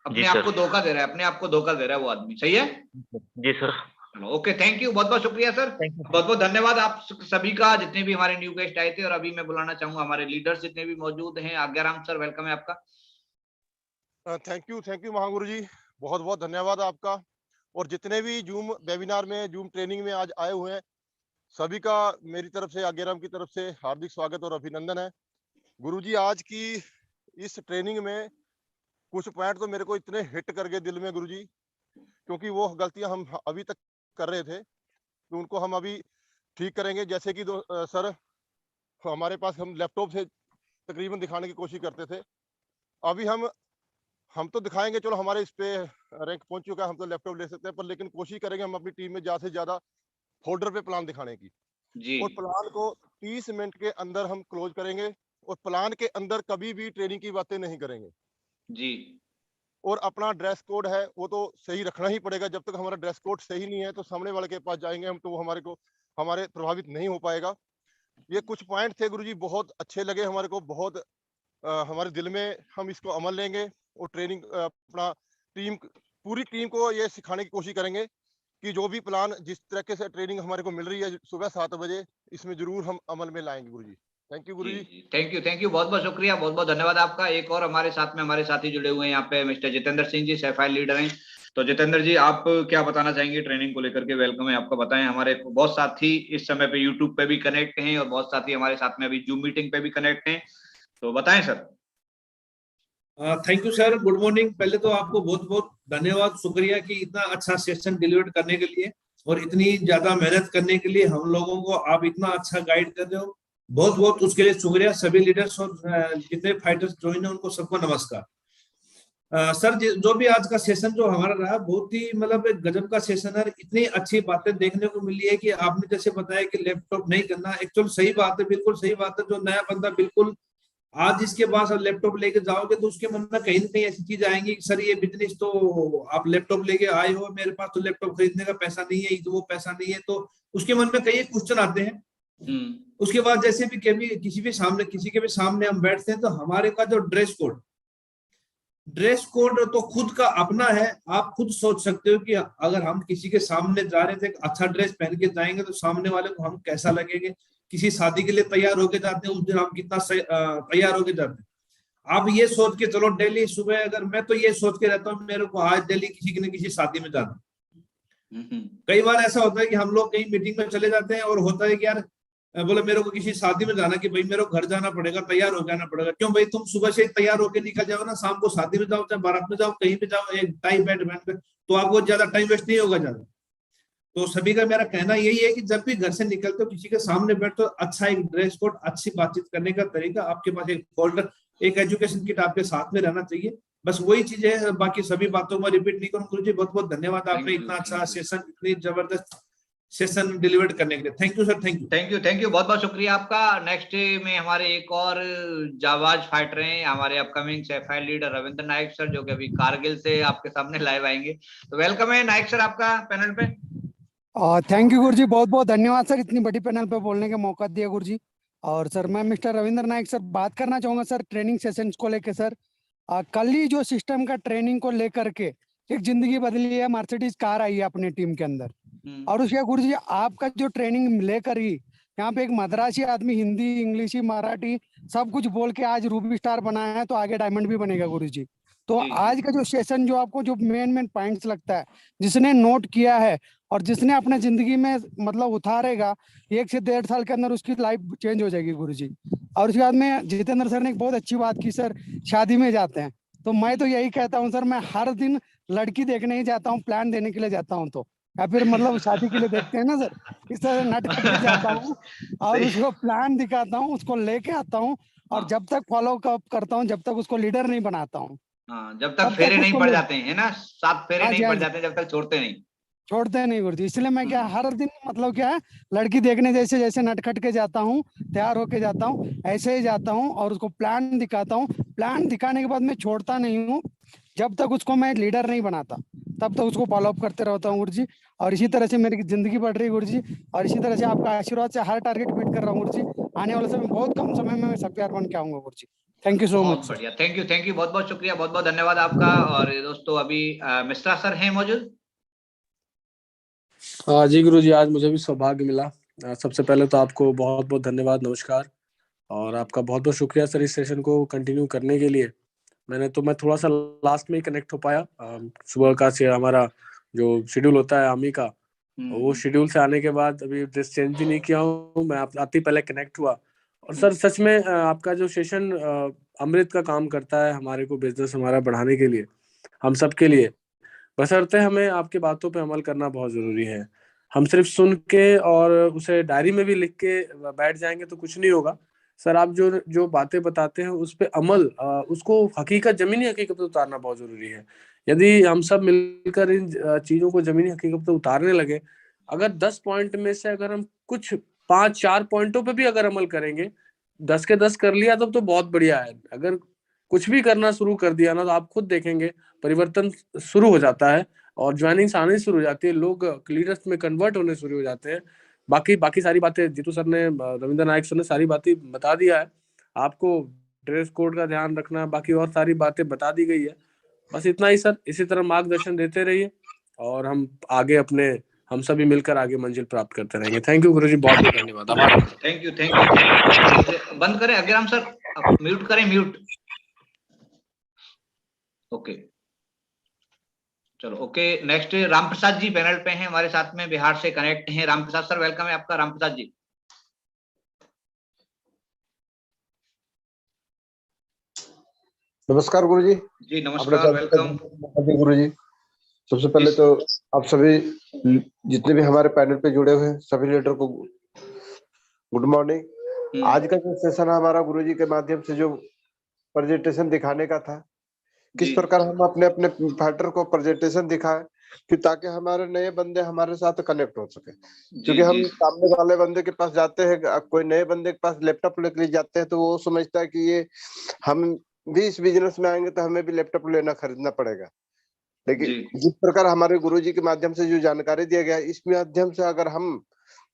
अपने आप को धोखा दे रहा है, अपने आप को धोखा दे रहा है वो आदमी। सही है जी सर। चलो ओके, थैंक यू, बहुत बहुत शुक्रिया सर, बहुत बहुत धन्यवाद आप सभी का, जितने भी हमारे न्यू गेस्ट आए थे। और अभी मैं बुलाना चाहूंगा हमारे लीडर्स जितने भी मौजूद हैं। आज्ञाराम सर, वेलकम है आपका। थैंक यू महागुरु जी, बहुत बहुत धन्यवाद आपका। और जितने भी जूम वेबिनार में, जूम ट्रेनिंग में आज आए हुए हैं, सभी का मेरी तरफ से, आज्ञाराम की तरफ से हार्दिक स्वागत और अभिनंदन है। गुरुजी, आज की इस ट्रेनिंग में कुछ पॉइंट तो मेरे को इतने हिट कर गए दिल में गुरुजी, क्योंकि वो गलतियां हम अभी तक कर रहे थे तो उनको हम अभी ठीक करेंगे। जैसे कि सर, हमारे पास हम लैपटॉप से तकरीबन दिखाने की कोशिश करते थे, अभी हम तो दिखाएंगे, चलो हमारे इस पे रैंक पहुंच चुका है, हम तो लैपटॉप ले सकते हैं, पर लेकिन कोशिश करेंगे हम अपनी टीम में ज्यादा से ज्यादा फोल्डर पे प्लान दिखाने की जी। और प्लान को 30 मिनट के अंदर हम क्लोज करेंगे और प्लान के अंदर कभी भी ट्रेनिंग की बातें नहीं करेंगे जी। और अपना ड्रेस कोड है वो तो सही रखना ही पड़ेगा। जब तक हमारा ड्रेस कोड सही नहीं है तो सामने वाले के पास जाएंगे हम तो वो हमारे प्रभावित नहीं हो पाएगा। ये कुछ पॉइंट थे गुरुजी, बहुत अच्छे लगे हमारे को, बहुत हमारे दिल में हम इसको अमल लेंगे और ट्रेनिंग अपना पूरी टीम को ये सिखाने की कोशिश करेंगे कि जो भी प्लान, जिस तरीके से ट्रेनिंग हमारे को मिल रही है सुबह 7 बजे, इसमें जरूर हम अमल में लाएंगे Guruji. Thank you Guruji. Thank you, बहुत बहुत शुक्रिया, बहुत बहुत धन्यवाद आपका। एक और हमारे साथ में हमारे साथी जुड़े हुए हैं यहाँ पे, मिस्टर जितेंद्र सिंह जी, सैफाइल लीडर हैं। तो जितेंद्र जी, आप क्या बताना चाहेंगे ट्रेनिंग को लेकर के? वेलकम है आपका, बताएं। हमारे बहुत साथी इस समय पे यूट्यूब पे भी कनेक्ट हैं और बहुत साथी हमारे साथ में अभी जूम मीटिंग पे भी कनेक्ट हैं, तो बताएं sir. Thank you sir, good morning. पहले तो आपको बहुत बहुत धन्यवाद, शुक्रिया कि इतना अच्छा सेशन डिलीवर करने के लिए और इतनी ज्यादा मेहनत करने के लिए हम लोगों को आप इतना अच्छा गाइड कर रहे हो, बहुत बहुत उसके लिए शुक्रिया। सभी लीडर्स और जितने फाइटर्स ज्वाइन है उनको सबको नमस्कार। सर जो भी आज का सेशन जो हमारा रहा, बहुत ही मतलब एक गजब का सेशन है। इतनी अच्छी बातें देखने को मिली है कि आपने जैसे बताया कि लैपटॉप नहीं करना, एक्चुअल सही बात है, बिल्कुल सही बात है। जो नया बंदा बिल्कुल आज इसके पास लैपटॉप लेके जाओगे तो उसके मन में कहीं ना कहीं ऐसी चीज आएंगी कि सर ये बिजनेस तो आप लैपटॉप लेके आए हो, मेरे पास तो लैपटॉप खरीदने का पैसा नहीं है, तो वो पैसा नहीं है, तो उसके मन में कई क्वेश्चन आते हैं। उसके बाद जैसे भी कभी किसी के भी सामने हम बैठते हैं तो हमारे का जो ड्रेस कोड तो खुद का अपना है। आप खुद सोच सकते हो कि अगर हम किसी के सामने जा रहे थे, अच्छा ड्रेस पहन के जाएंगे तो सामने वाले को हम कैसा लगेंगे। किसी शादी के लिए तैयार होके जाते हैं, उस दिन हम कितना तैयार होके जाते हैं। आप ये सोच के चलो डेली सुबह, अगर मैं तो ये सोच के रहता हूँ मेरे को आज डेली किसी न किसी शादी में जाना। कई बार ऐसा होता है कि हम लोग कहीं मीटिंग में चले जाते हैं और होता है कि यार बोले मेरे को किसी शादी में जाना, कि भाई मेरे को घर जाना पड़ेगा, तैयार हो जाना पड़ेगा। क्यों भाई, तुम सुबह से तैयार होकर निकल जाओ ना, शाम को शादी में जाओ, चाहे बारात में जाओ, कहीं भी जाओ, एक टाई बैठ कर, तो आपको ज्यादा टाइम वेस्ट नहीं होगा ज्यादा। तो सभी का मेरा कहना यही है कि जब भी घर से निकलते हो किसी के सामने बैठो, अच्छा एक ड्रेस कोड, अच्छी बातचीत करने का तरीका, आपके पास एक फोल्डर, एक एजुकेशन किट आपके साथ में रहना चाहिए। बस वही चीज है, बाकी सभी बातों को रिपीट नहीं करूँ। गुरुजी बहुत बहुत धन्यवाद, आपने इतना अच्छा सेशन, इतनी जबरदस्त सेशन डिलीवर करने के लिए। Thank you sir, thank you, बहुत बहुत शुक्रिया आपका। नेक्स्ट में हमारे एक और जाबाज फाइटर हैं, हमारे अपकमिंग सैफाइल लीडर रविंद्र नायक सर, जो कि अभी कारगिल से आपके सामने लाइव आएंगे। तो वेलकम है नायक सर आपका पैनल पे। थैंक यू गुरुजी, बहुत बहुत धन्यवाद सर, इतनी बड़ी पैनल पे बोलने का मौका दिया गुरुजी। और सर मैं मिस्टर रविंद्र नायक सर बात करना चाहूंगा सर ट्रेनिंग सेशंस को लेकर। सर कल ही जो सिस्टम का ट्रेनिंग को लेकर के एक जिंदगी बदली है, मर्सिडीज कार आई है अपने टीम के अंदर। और उसके गुरुजी आपका जो ट्रेनिंग लेकर ही यहाँ पे एक मद्रासी आदमी हिंदी, इंग्लिश, मराठी सब कुछ बोल के आज रूबी स्टार बनाया है, तो आगे डायमंड भी बनेगा गुरुजी। तो आज का जो सेशन, जो आपको जो मेन पॉइंट्स लगता है, जिसने नोट किया है और जिसने अपने जिंदगी में मतलब उतारेगा, 1 से 1.5 साल के अंदर उसकी लाइफ चेंज हो जाएगी गुरुजी। और उसके बाद में जितेंद्र सर ने एक बहुत अच्छी बात की सर, शादी में जाते हैं तो मैं तो यही कहता हूँ सर, मैं हर दिन लड़की देखने ही जाता हूँ, प्लान देने के लिए जाता हूँ, तो या फिर मतलब शादी के लिए देखते हैं ना सर, इस तरह नट करके जाता हूँ और उसको प्लान दिखाता हूँ, उसको लेके आता हूँ और जब तक फॉलो अप करता हूँ, जब तक उसको लीडर नहीं बनाता हूँ। हाँ, जब तब तक तक फेरे नहीं उसको पड़ मैं जाते हैं, है ना, 7 फेरे हाँ नहीं जी, हाँ पड़ जी, जाते जब तक छोड़ते नहीं। छोड़ते नहीं गुरुजी। इसलिए मैं क्या हम्म, हर दिन मतलब क्या है, लड़की देखने जैसे जैसे नटखट के जाता हूँ, तैयार होके जाता हूँ, ऐसे ही जाता हूँ और उसको प्लान दिखाता हूँ। प्लान दिखाने के बाद मैं छोड़ता नहीं हूँ, जब तक उसको मैं लीडर नहीं बनाता तब तक उसको फॉलो अप करते रहता हूँ गुरुजी। और इसी तरह से मेरी जिंदगी बढ़ रही है गुरुजी, और इसी तरह से आपका आशीर्वाद से हर टारगेट बीट कर रहा हूँ गुरुजी। आने वाले समय बहुत कम समय में मैं सप्लायर बन के आऊंगा गुरुजी। थैंक यू सो बहुत मच सर। बढ़िया, थैंक यू, बहुत बहुत शुक्रिया, बहुत बहुत धन्यवाद आपका। और दोस्तों अभी मिश्रा सर हैं मौजूद। जी गुरु जी, आज मुझे भी सौभाग्य मिला। सबसे पहले तो आपको बहुत बहुत धन्यवाद, नमस्कार। और आपका बहुत बहुत शुक्रिया सर इस सेशन को कंटिन्यू करने के लिए। मैं थोड़ा सा लास्ट में ही कनेक्ट हो पाया। सुबह का से हमारा जो शेड्यूल होता है आर्मी का, वो शेड्यूल से आने के बाद अभी ड्रेस चेंज भी नहीं किया हूँ। मैं आप आते ही पहले कनेक्ट हुआ। और सर सच में आपका जो सेशन अमृत का काम करता है हमारे को बिजनेस हमारा बढ़ाने के लिए, हम सब के लिए। बशर्ते हमें आपकी बातों पे अमल करना बहुत जरूरी है। हम सिर्फ सुन के और उसे डायरी में भी लिख के बैठ जाएंगे तो कुछ नहीं होगा। सर आप जो जो बातें बताते हैं उस पे अमल, उसको हकीकत, जमीनी हकीकत पे उतारना बहुत जरूरी है। यदि हम सब मिलकर इन चीजों को जमीनी हकीकत पे उतारने लगे, अगर 10 पॉइंट में से अगर हम कुछ 5-4 पॉइंटों पे भी अगर अमल करेंगे, 10 के 10 कर लिया तब तो बहुत बढ़िया है। अगर कुछ भी करना शुरू कर दिया ना, तो आप खुद देखेंगे परिवर्तन शुरू हो जाता है और ज्वाइनिंग्स आने शुरू हो जाती है, लोग लीडर्स में कन्वर्ट होने शुरू हो जाते हैं। बाकी बाकी सारी बातें जीतू सर ने, रविंद्र नायक सर ने सारी बातें बता दिया है। आपको ड्रेस कोड का ध्यान रखना, बाकी और सारी बातें बता दी गई है। बस इतना ही सर, इसी तरह मार्गदर्शन देते रहिए और हम आगे अपने, हम सभी मिलकर आगे मंजिल प्राप्त करते रहेंगे। थैंक यू गुरुजी, बहुत बहुत धन्यवाद, आभार। Thank you. बंद करें अग्रम सर, म्यूट करें, म्यूट। ओके, चलो ओके। नेक्स्ट रामप्रसाद जी पैनल पे हैं हमारे साथ में, बिहार से कनेक्ट हैं। रामप्रसाद सर वेलकम है आपका। रामप्रसाद जी नमस्कार गुरुजी। जी नमस्कार, वेलकम। गुरुजी, सबसे पहले तो आप सभी जितने भी हमारे पैनल पे जुड़े हुए हैं सभी लीडर को गुड मॉर्निंग। आज का जो सेशन हमारा गुरुजी के माध्यम से जो प्रेजेंटेशन दिखाने का था, किस प्रकार हम अपने अपने फाइटर को प्रेजेंटेशन दिखाएं कि ताकि हमारे नए बंदे हमारे साथ कनेक्ट हो सके। क्योंकि हम सामने वाले बंदे के पास जाते हैं, कोई नए बंदे के पास लैपटॉप लेकर जाते हैं तो वो समझता है कि ये हम भी इस बिजनेस में आएंगे तो हमें भी लैपटॉप लेना खरीदना पड़ेगा। लेकिन जिस प्रकार हमारे गुरुजी के माध्यम से जो जानकारी दिया गया, इस माध्यम से अगर हम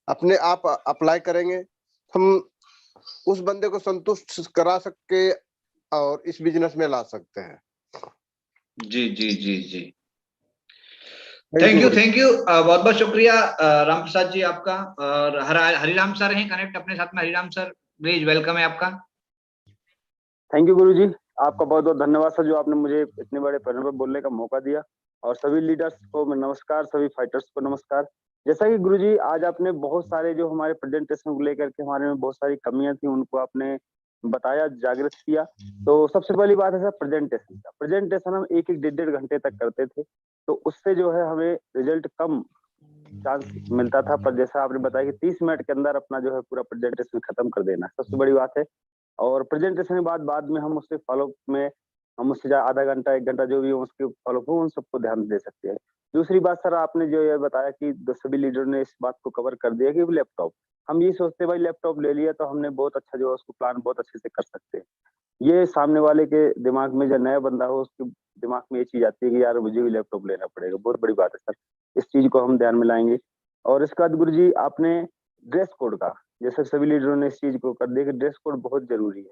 अपने आप अप्लाई करेंगे, हम उस बंदे को संतुष्ट करा सके और इस बिजनेस में ला सकते हैं। जी जी जी जी, थैंक यू बहुत बहुत शुक्रिया रामप्रसाद जी आपका। और हरिराम सर हैं कनेक्ट अपने साथ में। हरिराम सर प्लीज, वेलकम है आपका। थैंक यू गुरुजी, आपका बहुत बहुत धन्यवाद सर, जो आपने मुझे इतने बड़े पैनल पर बोलने का मौका दिया। और सभी लीडर्स को नमस्कार, सभी फाइटर्स को नमस्कार। जैसा कि गुरुजी आज आपने बहुत सारे जो हमारे प्रेजेंटेशन को लेकर के हमारे में बहुत सारी कमियां थी उनको आपने बताया, जागृत किया। तो सबसे पहली बात है सर प्रेजेंटेशन का। प्रेजेंटेशन हम 1-1 घंटे तक करते थे, तो उससे जो है हमें रिजल्ट कम चांस मिलता था। पर जैसा आपने बताया कि 30 मिनट के अंदर अपना जो है पूरा प्रेजेंटेशन खत्म कर देना सबसे बड़ी बात है। और प्रेजेंटेशन के बाद में हम उससे फॉलो में हम उससे आधा घंटा 1 घंटा जो भी हो उसके फॉलो हो उन सबको ध्यान दे सकते हैं। दूसरी बात सर, आपने जो ये बताया कि सभी लीडर ने इस बात को कवर कर दिया कि लैपटॉप, हम ये सोचते भाई लैपटॉप ले लिया तो हमने बहुत अच्छा जो है उसको प्लान बहुत अच्छे से कर सकते हैं। ये सामने वाले के दिमाग में, जो नया बंदा हो उसके दिमाग में ये चीज आती है कि यार मुझे भी लैपटॉप लेना पड़ेगा। बहुत बड़ी बात है सर, इस चीज को हम ध्यान में लाएंगे। और इसके बाद गुरुजी आपने ड्रेस कोड का, जैसे सभी लीडरों ने इस चीज को कर दिया कि ड्रेस कोड बहुत जरूरी है।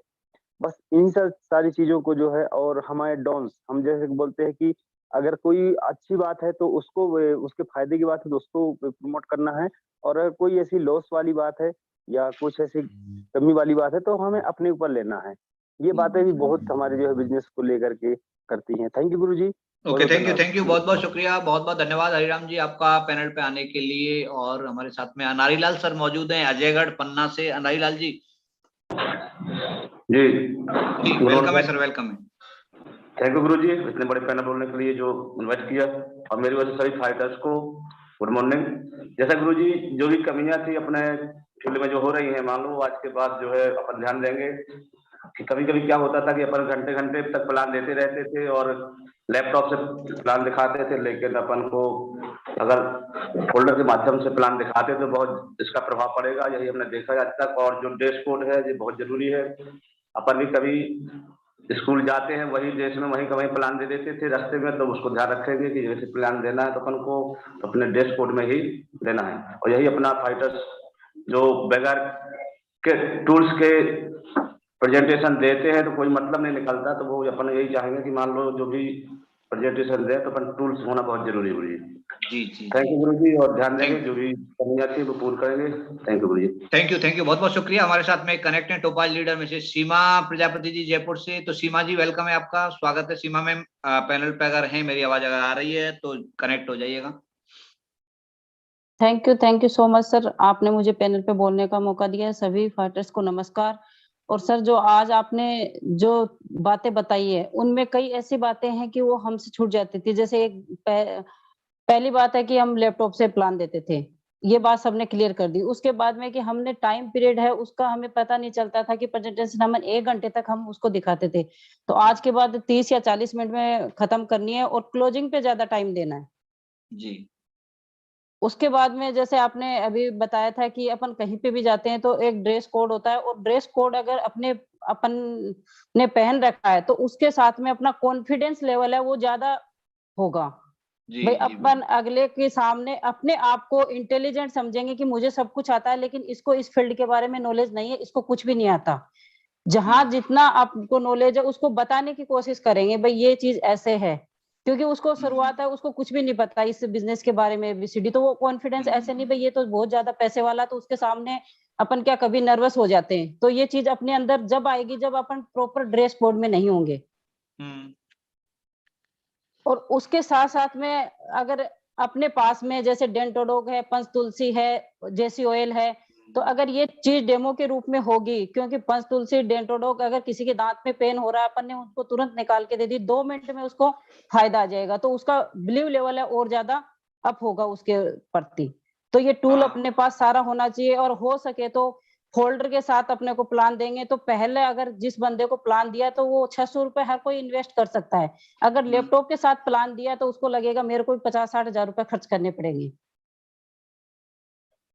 बस इन सब सारी चीजों को जो है, और हमारे डॉन्स, हम जैसे बोलते हैं कि अगर कोई अच्छी बात है तो उसको, उसके फायदे की बात है तो उसको प्रमोट करना है। और अगर कोई ऐसी लॉस वाली बात है या कुछ ऐसी कमी वाली बात है तो हमें अपने ऊपर लेना है। ये बातें भी बहुत हमारे जो है बिजनेस को लेकर के करती हैं। Thank you Guruji. Okay, thank you बहुत बहुत शुक्रिया, बहुत बहुत धन्यवाद हरिराम जी आपका पैनल पे आने के लिए। और हमारे साथ में अनारी लाल सर मौजूद हैं अजयगढ़ पन्ना से। अनारी लाल जी जी वेलकम है सर, वेलकम है। थैंक यू गुरु जी, इतने बड़े पैनल बोलने के लिए जो इन्वाइट किया, और मेरी वजह से सभी फाइटर्स को गुड मॉर्निंग। जैसा गुरु जी जो भी कमियां थी अपने फील्ड में जो हो रही हैं, मान लो आज के बाद जो है अपन ध्यान देंगे कि कभी कभी क्या होता था कि अपन घंटे घंटे तक प्लान देते रहते थे और लैपटॉप से प्लान दिखाते थे, लेकिन अपन को अगर फोल्डर के माध्यम से प्लान दिखाते तो बहुत इसका प्रभाव पड़ेगा। यही हमने देखा है आज तक। और जो ड्रेस कोड है ये बहुत जरूरी है। अपन भी कभी स्कूल जाते हैं वही ड्रेस में वहीं का वहीं प्लान दे देते थे रास्ते में, तो उसको ध्यान रखेंगे कि जैसे प्लान देना है तो अपन को अपने ड्रेस कोड में ही देना है। और यही अपना फाइटर्स जो बगैर के टूल्स के प्रेजेंटेशन देते हैं तो कोई मतलब नहीं निकलता, तो वो अपन यही चाहेंगे कि मान लो जो भी प्रेजेंटेशन दे तो अपन टूल्स होना बहुत जरूरी है गुरुजी। जी। थैंक यू गुरुजी, और ध्यान देंगे जो भी कमियां थी वो पूर्ण करेंगे। Thank you Guruji. Thank you बहुत बहुत शुक्रिया। हमारे साथ में कनेक्ट है टोपाल लीडर में से सीमा प्रजापति जी जयपुर से। तो सीमा जी वेलकम है, आपका स्वागत है। सीमा मैम पैनल पे अगर हैं, मेरी आवाज अगर आ रही है तो कनेक्ट हो जाइएगा। Thank you so much sir, आपने मुझे पैनल पे बोलने का मौका दिया है। सभी फाइटर्स को नमस्कार। और सर जो आज आपने जो बातें बताई है उनमें कई ऐसी बातें हैं कि वो हमसे छूट जाती थी। जैसे एक पहली बात है कि हम लैपटॉप से प्लान देते थे, ये बात सबने क्लियर कर दी। उसके बाद में कि हमने टाइम पीरियड है उसका हमें पता नहीं चलता था कि प्रेजेंटेशन हम 1 घंटे तक हम उसको दिखाते थे, तो आज के बाद 30 या 40 मिनट में खत्म करनी है और क्लोजिंग पे ज्यादा टाइम देना है जी। उसके बाद में जैसे आपने अभी बताया था कि अपन कहीं पे भी जाते हैं तो एक ड्रेस कोड होता है, और ड्रेस कोड अगर अपन ने पहन रखा है तो उसके साथ में अपना कॉन्फिडेंस लेवल है वो ज्यादा होगा। भाई अपन अगले के सामने अपने आप को इंटेलिजेंट समझेंगे कि मुझे सब कुछ आता है, लेकिन इसको इस फील्ड के बारे में नॉलेज नहीं है, इसको कुछ भी नहीं आता। जहां जितना आपको नॉलेज है उसको बताने की कोशिश करेंगे, भाई ये चीज ऐसे है, क्योंकि उसको शुरुआत है, उसको कुछ भी नहीं पता इस बिजनेस के बारे में एबीसीडी, तो वो कॉन्फिडेंस ऐसे नहीं भाई ये तो बहुत ज्यादा पैसे वाला, तो उसके सामने अपन क्या कभी नर्वस हो जाते हैं। तो ये चीज अपने अंदर जब आएगी जब अपन प्रॉपर ड्रेस कोड में नहीं होंगे। और उसके साथ साथ में अगर अपने पास में जैसे डेंटोडोग है, पंच तुलसी है, जेसी ऑयल है, तो अगर ये चीज डेमो के रूप में होगी, क्योंकि पंच तुलसी डेंटोडोग अगर किसी के दांत में पेन हो रहा है अपन ने उसको तुरंत निकाल के दे दी, 2 मिनट में उसको फायदा आ जाएगा, तो उसका बिलीव लेवल है और ज्यादा अप होगा उसके प्रति। तो ये टूल अपने पास सारा होना चाहिए, और हो सके तो फोल्डर के साथ अपने को प्लान देंगे तो पहले अगर जिस बंदे को प्लान दिया तो वो 600 रुपए हर कोई इन्वेस्ट कर सकता है। अगर लैपटॉप के साथ प्लान दिया तो उसको लगेगा मेरे को 50-60 हजार रुपए खर्च करने पड़ेंगे।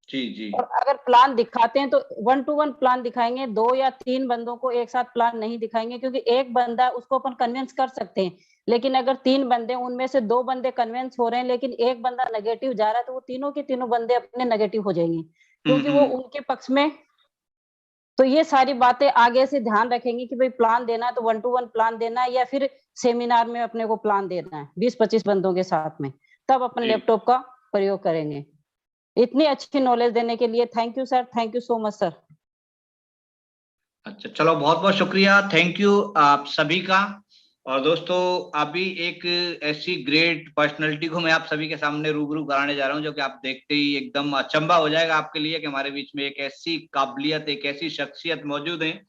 जी। और अगर प्लान दिखाते हैं तो 1 to 1 प्लान दिखाएंगे, 2 या 3 बंदों को एक साथ प्लान नहीं दिखाएंगे, क्योंकि एक बंदा उसको अपन कन्विंस कर सकते हैं, लेकिन अगर 3 बंदे उनमें से 2 बंदे कन्विंस हो रहे हैं लेकिन एक बंदा नेगेटिव जा रहा है, तो वो तीनों के तीनों बंदे अपने नेगेटिव हो जाएंगे, क्योंकि वो उनके पक्ष में। तो ये सारी बातें आगे से ध्यान रखेंगे कि भाई प्लान देना है तो 1 to 1 प्लान देना है, या फिर सेमिनार में अपने को प्लान देना है 20-25 बंदों के साथ में, तब अपन लैपटॉप का प्रयोग करेंगे। इतनी अच्छी नॉलेज देने के लिए thank you sir, thank you so much sir. अच्छा, चलो बहुत बहुत शुक्रिया, थैंक यू आप सभी का। और दोस्तों अभी एक ऐसी ग्रेट पर्सनैलिटी को मैं आप सभी के सामने रूबरू कराने जा रहा हूं, जो कि आप देखते ही एकदम अचंभा हो जाएगा आपके लिए कि हमारे बीच में एक ऐसी काबिलियत, एक ऐसी शख्सियत मौजूद है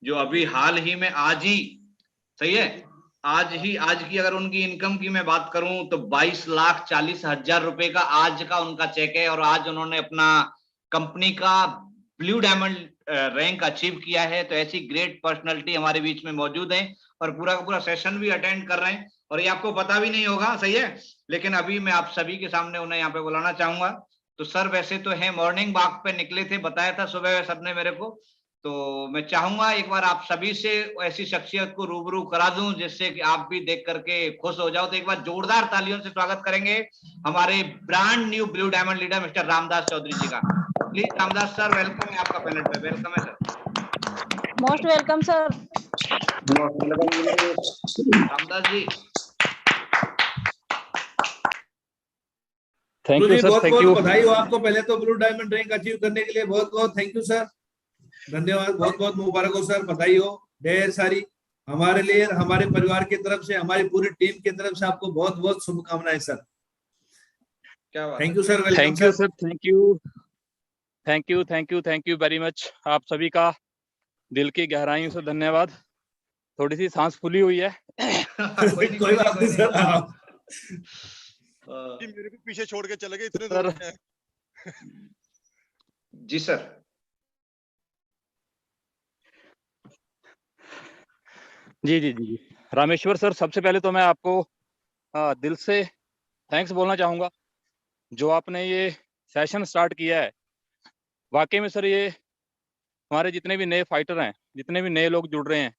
जो अभी हाल ही में आज ही, सही है, आज की अगर उनकी इनकम की मैं बात करूं तो 22,40,000 रुपए का आज का उनका चेक है, और आज उन्होंने अपना कंपनी का ब्लू डायमंड रैंक अचीव किया है। तो ऐसी ग्रेट पर्सनालिटी हमारे बीच में मौजूद है और पूरा का पूरा सेशन भी अटेंड कर रहे हैं, और ये आपको पता भी नहीं होगा, सही है, लेकिन अभी मैं आप सभी के सामने उन्हें यहाँ पे बुलाना चाहूंगा। तो सर वैसे तो है मॉर्निंग वॉक पे निकले थे, बताया था सुबह सर ने मेरे को, तो मैं चाहूंगा एक बार आप सभी से ऐसी शख्सियत को रूबरू करा दूं जिससे कि आप भी देख करके खुश हो जाओ। तो एक बार जोरदार तालियों से स्वागत करेंगे हमारे brand new blue diamond leader mister Ramdas Chaudhary ji का। प्लीज रामदास सर, वेलकम है आपका पैनल पे, वेलकम है sir. Most welcome sir. Ramdas ji thank you sir, बहुत बहुत बधाई हो आपको पहले तो ब्लू डायमंड रैंक अचीव करने के लिए, बहुत बहुत थैंक यू सर, धन्यवाद, बहुत बहुत मुबारक हो सर, बधाई हो ढेर सारी। हमारे लिए, हमारे परिवार की तरफ से, हमारी पूरी टीम की तरफ से आपको बहुत बहुत शुभकामनाएं सर। क्या बात, thank you sir, welcome thank you sir, thank you very much. आप सभी का दिल की गहराइयों से धन्यवाद। थोड़ी सी सांस फूली हुई है। कोई बात नहीं सर। मेरे को पीछे छोड़ के चले गए इतने सर। जी सर। जी जी जी जी रामेश्वर सर, सबसे पहले तो मैं आपको दिल से थैंक्स बोलना चाहूंगा। जो आपने ये सेशन स्टार्ट किया है, वाकई में सर ये हमारे जितने भी नए फाइटर हैं, जितने भी नए लोग जुड़ रहे हैं,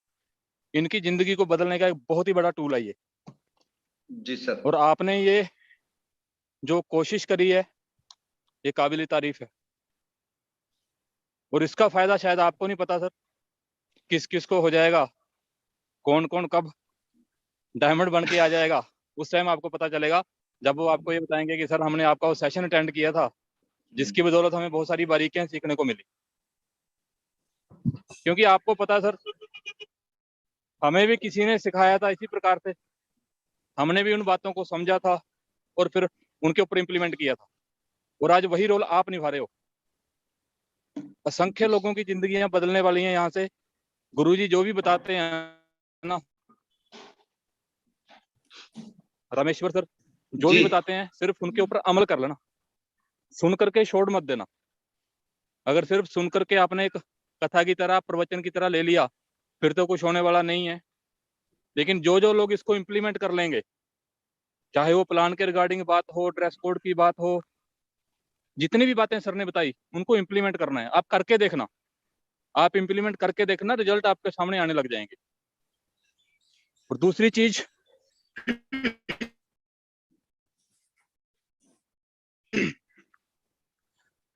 इनकी जिंदगी को बदलने का एक बहुत ही बड़ा टूल है ये। जी सर। और आपने ये जो कोशिश करी है, ये काबिल तारीफ है। और इसका फायदा शायद आपको नहीं पता सर, किस किस को हो जाएगा, कौन कौन कब डायमंड बन के आ जाएगा, उस टाइम आपको पता चलेगा जब वो आपको ये बताएंगे कि सर हमने आपका वो सेशन अटेंड किया था, जिसकी बदौलत हमें बहुत सारी बारीकियां सीखने को मिली। क्योंकि आपको पता है सर, हमें भी किसी ने सिखाया था इसी प्रकार से, हमने भी उन बातों को समझा था और फिर उनके ऊपर इम्प्लीमेंट किया था। और आज वही रोल आप निभा रहे हो। असंख्य लोगों की जिंदगियां बदलने वाली हैं यहाँ से। गुरुजी जो भी बताते हैं ना रामेश्वर सर, जो भी बताते हैं सिर्फ उनके ऊपर अमल कर लेना, सुन करके छोड़ मत देना। अगर सिर्फ सुन करके आपने एक कथा की तरह, प्रवचन की तरह ले लिया, फिर तो कुछ होने वाला नहीं है। लेकिन जो जो लोग इसको इम्प्लीमेंट कर लेंगे, चाहे वो प्लान के रिगार्डिंग बात हो, ड्रेस कोड की बात हो, जितनी भी बातें सर ने बताई, उनको इम्प्लीमेंट करना है। आप करके देखना, आप इम्प्लीमेंट करके देखना, रिजल्ट आपके सामने आने लग जाएंगे। और दूसरी चीज,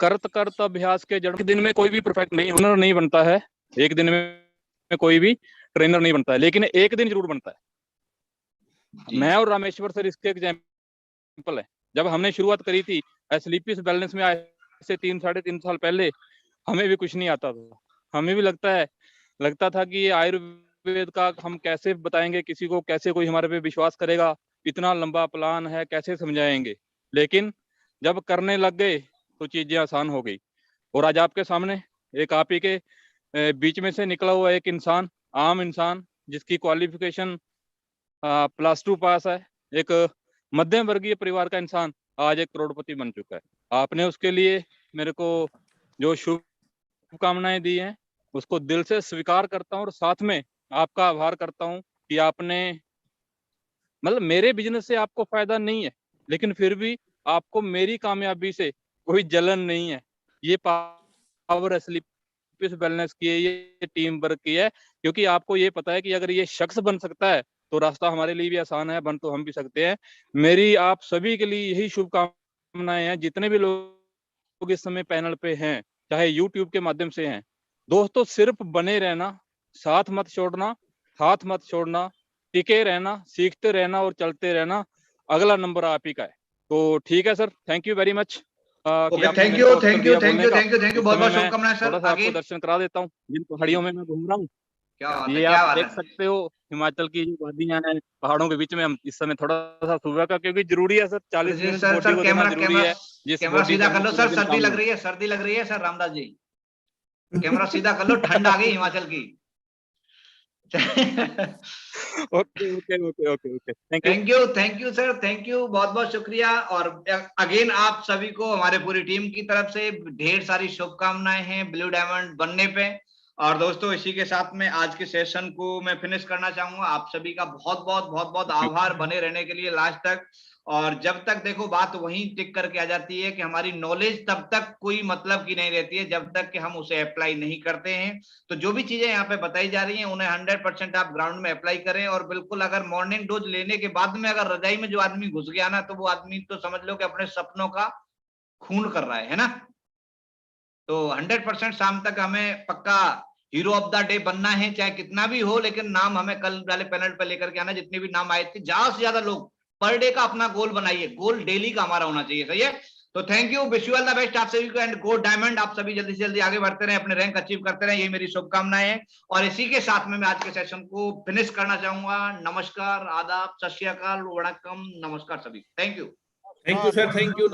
करत करत अभ्यास के जड़। दिन में कोई भी परफेक्ट नहीं, हुनर नहीं बनता है। एक दिन में कोई भी ट्रेनर नहीं बनता है, लेकिन एक दिन जरूर बनता है। मैं और रामेश्वर सर इसके एग्जाम्पल है। जब हमने शुरुआत करी थी स्लीपिस बैलेंस में आए से 3-3.5 साल पहले, हमें भी कुछ नहीं आता था। हमें भी लगता था कि ये आयुर्वेद का हम कैसे बताएंगे किसी को, कैसे कोई हमारे पे विश्वास करेगा, इतना लंबा प्लान है, कैसे समझाएंगे। लेकिन जब करने लग गए तो चीजें आसान हो गई। और आज आपके सामने एक आप ही के बीच में से निकला हुआ एक इंसान, आम इंसान, जिसकी क्वालिफिकेशन +2 पास है, एक मध्यम वर्गीय परिवार का इंसान आज एक करोड़पति बन चुका है। आपने उसके लिए मेरे को जो शुभकामनाएं दी हैं, उसको दिल से स्वीकार करता हूँ और साथ में आपका आभार करता हूँ कि आपने, मतलब मेरे बिजनेस से आपको फायदा नहीं है, लेकिन फिर भी आपको मेरी कामयाबी से कोई जलन नहीं है। ये पावर स्लीपिस वेलनेस की है, ये टीम वर्क की है। क्योंकि आपको ये पता है कि अगर ये शख्स बन सकता है तो रास्ता हमारे लिए भी आसान है, बन तो हम भी सकते हैं। मेरी आप सभी के लिए यही शुभकामनाएं हैं, जितने भी लोग इस समय पैनल पे हैं, चाहे यूट्यूब के माध्यम से हैं। दोस्तों, सिर्फ बने रहना, साथ मत छोड़ना, हाथ मत छोड़ना, टिके रहना, सीखते रहना और चलते रहना। अगला नंबर आप ही का है। तो ठीक है sir, thank you very much. Thank you बहुत बहुत शुभकामनाएं सर। थोड़ा सा आपको दर्शन करा देता हूँ जिन पहाड़ियों में मैं घूम रहा हूँ। ये क्या आप बात देख है। सकते हो, हिमाचल की जो वादियां हैं, पहाड़ों के बीच में हम इस समय थोड़ा सा सुबह का, क्योंकि जरूरी है सर, 40 मिनट बॉडी को देना जरूरी है। कैमरा सीधा कर लो सर, सर्दी लग रही है सर रामदास जी, कैमरा सीधा कर लो, ठंड आ गई हिमाचल की। Okay thank you sir, thank you, बहुत बहुत शुक्रिया। और अगेन आप सभी को हमारे पूरी टीम की तरफ से ढेर सारी शुभकामनाएं हैं ब्लू डायमंड बनने पे। और दोस्तों, इसी के साथ में आज के सेशन को मैं फिनिश करना चाहूंगा। आप सभी का बहुत बहुत आभार बने रहने के लिए लास्ट तक। और जब तक देखो बात वहीं टिक करके आ जाती है कि हमारी नॉलेज तब तक कोई मतलब की नहीं रहती है, जब तक कि हम उसे अप्लाई नहीं करते हैं। तो जो भी चीजें यहाँ पे बताई जा रही हैं, उन्हें 100% आप ग्राउंड में अप्लाई करें। और बिल्कुल, अगर मॉर्निंग डोज लेने के बाद में अगर रजाई में जो आदमी घुस गया ना, तो वो आदमी तो समझ लो कि अपने सपनों का खून कर रहा है ना। तो 100% शाम तक हमें पक्का हीरो ऑफ द डे बनना है, चाहे कितना भी हो। लेकिन नाम हमें कल वाले पैनल पे लेकर के आना, जितने भी नाम आए थे, ज्यादा से ज्यादा लोग पर डे का अपना गोल बनाइए, गोल डेली का हमारा होना चाहिए, सही है। तो thank you, wish you all the best आप सभी को, एंड गो डायमंड। आप सभी जल्दी से जल्दी आगे बढ़ते रहे, अपने रैंक अचीव करते रहे, ये मेरी शुभकामनाएं है। और इसी के साथ में मैं आज के सेशन को फिनिश करना चाहूंगा। नमस्कार, आदाब, सत श्री अकाल, वणक्कम, नमस्कार सभी। Thank you sir, thank you.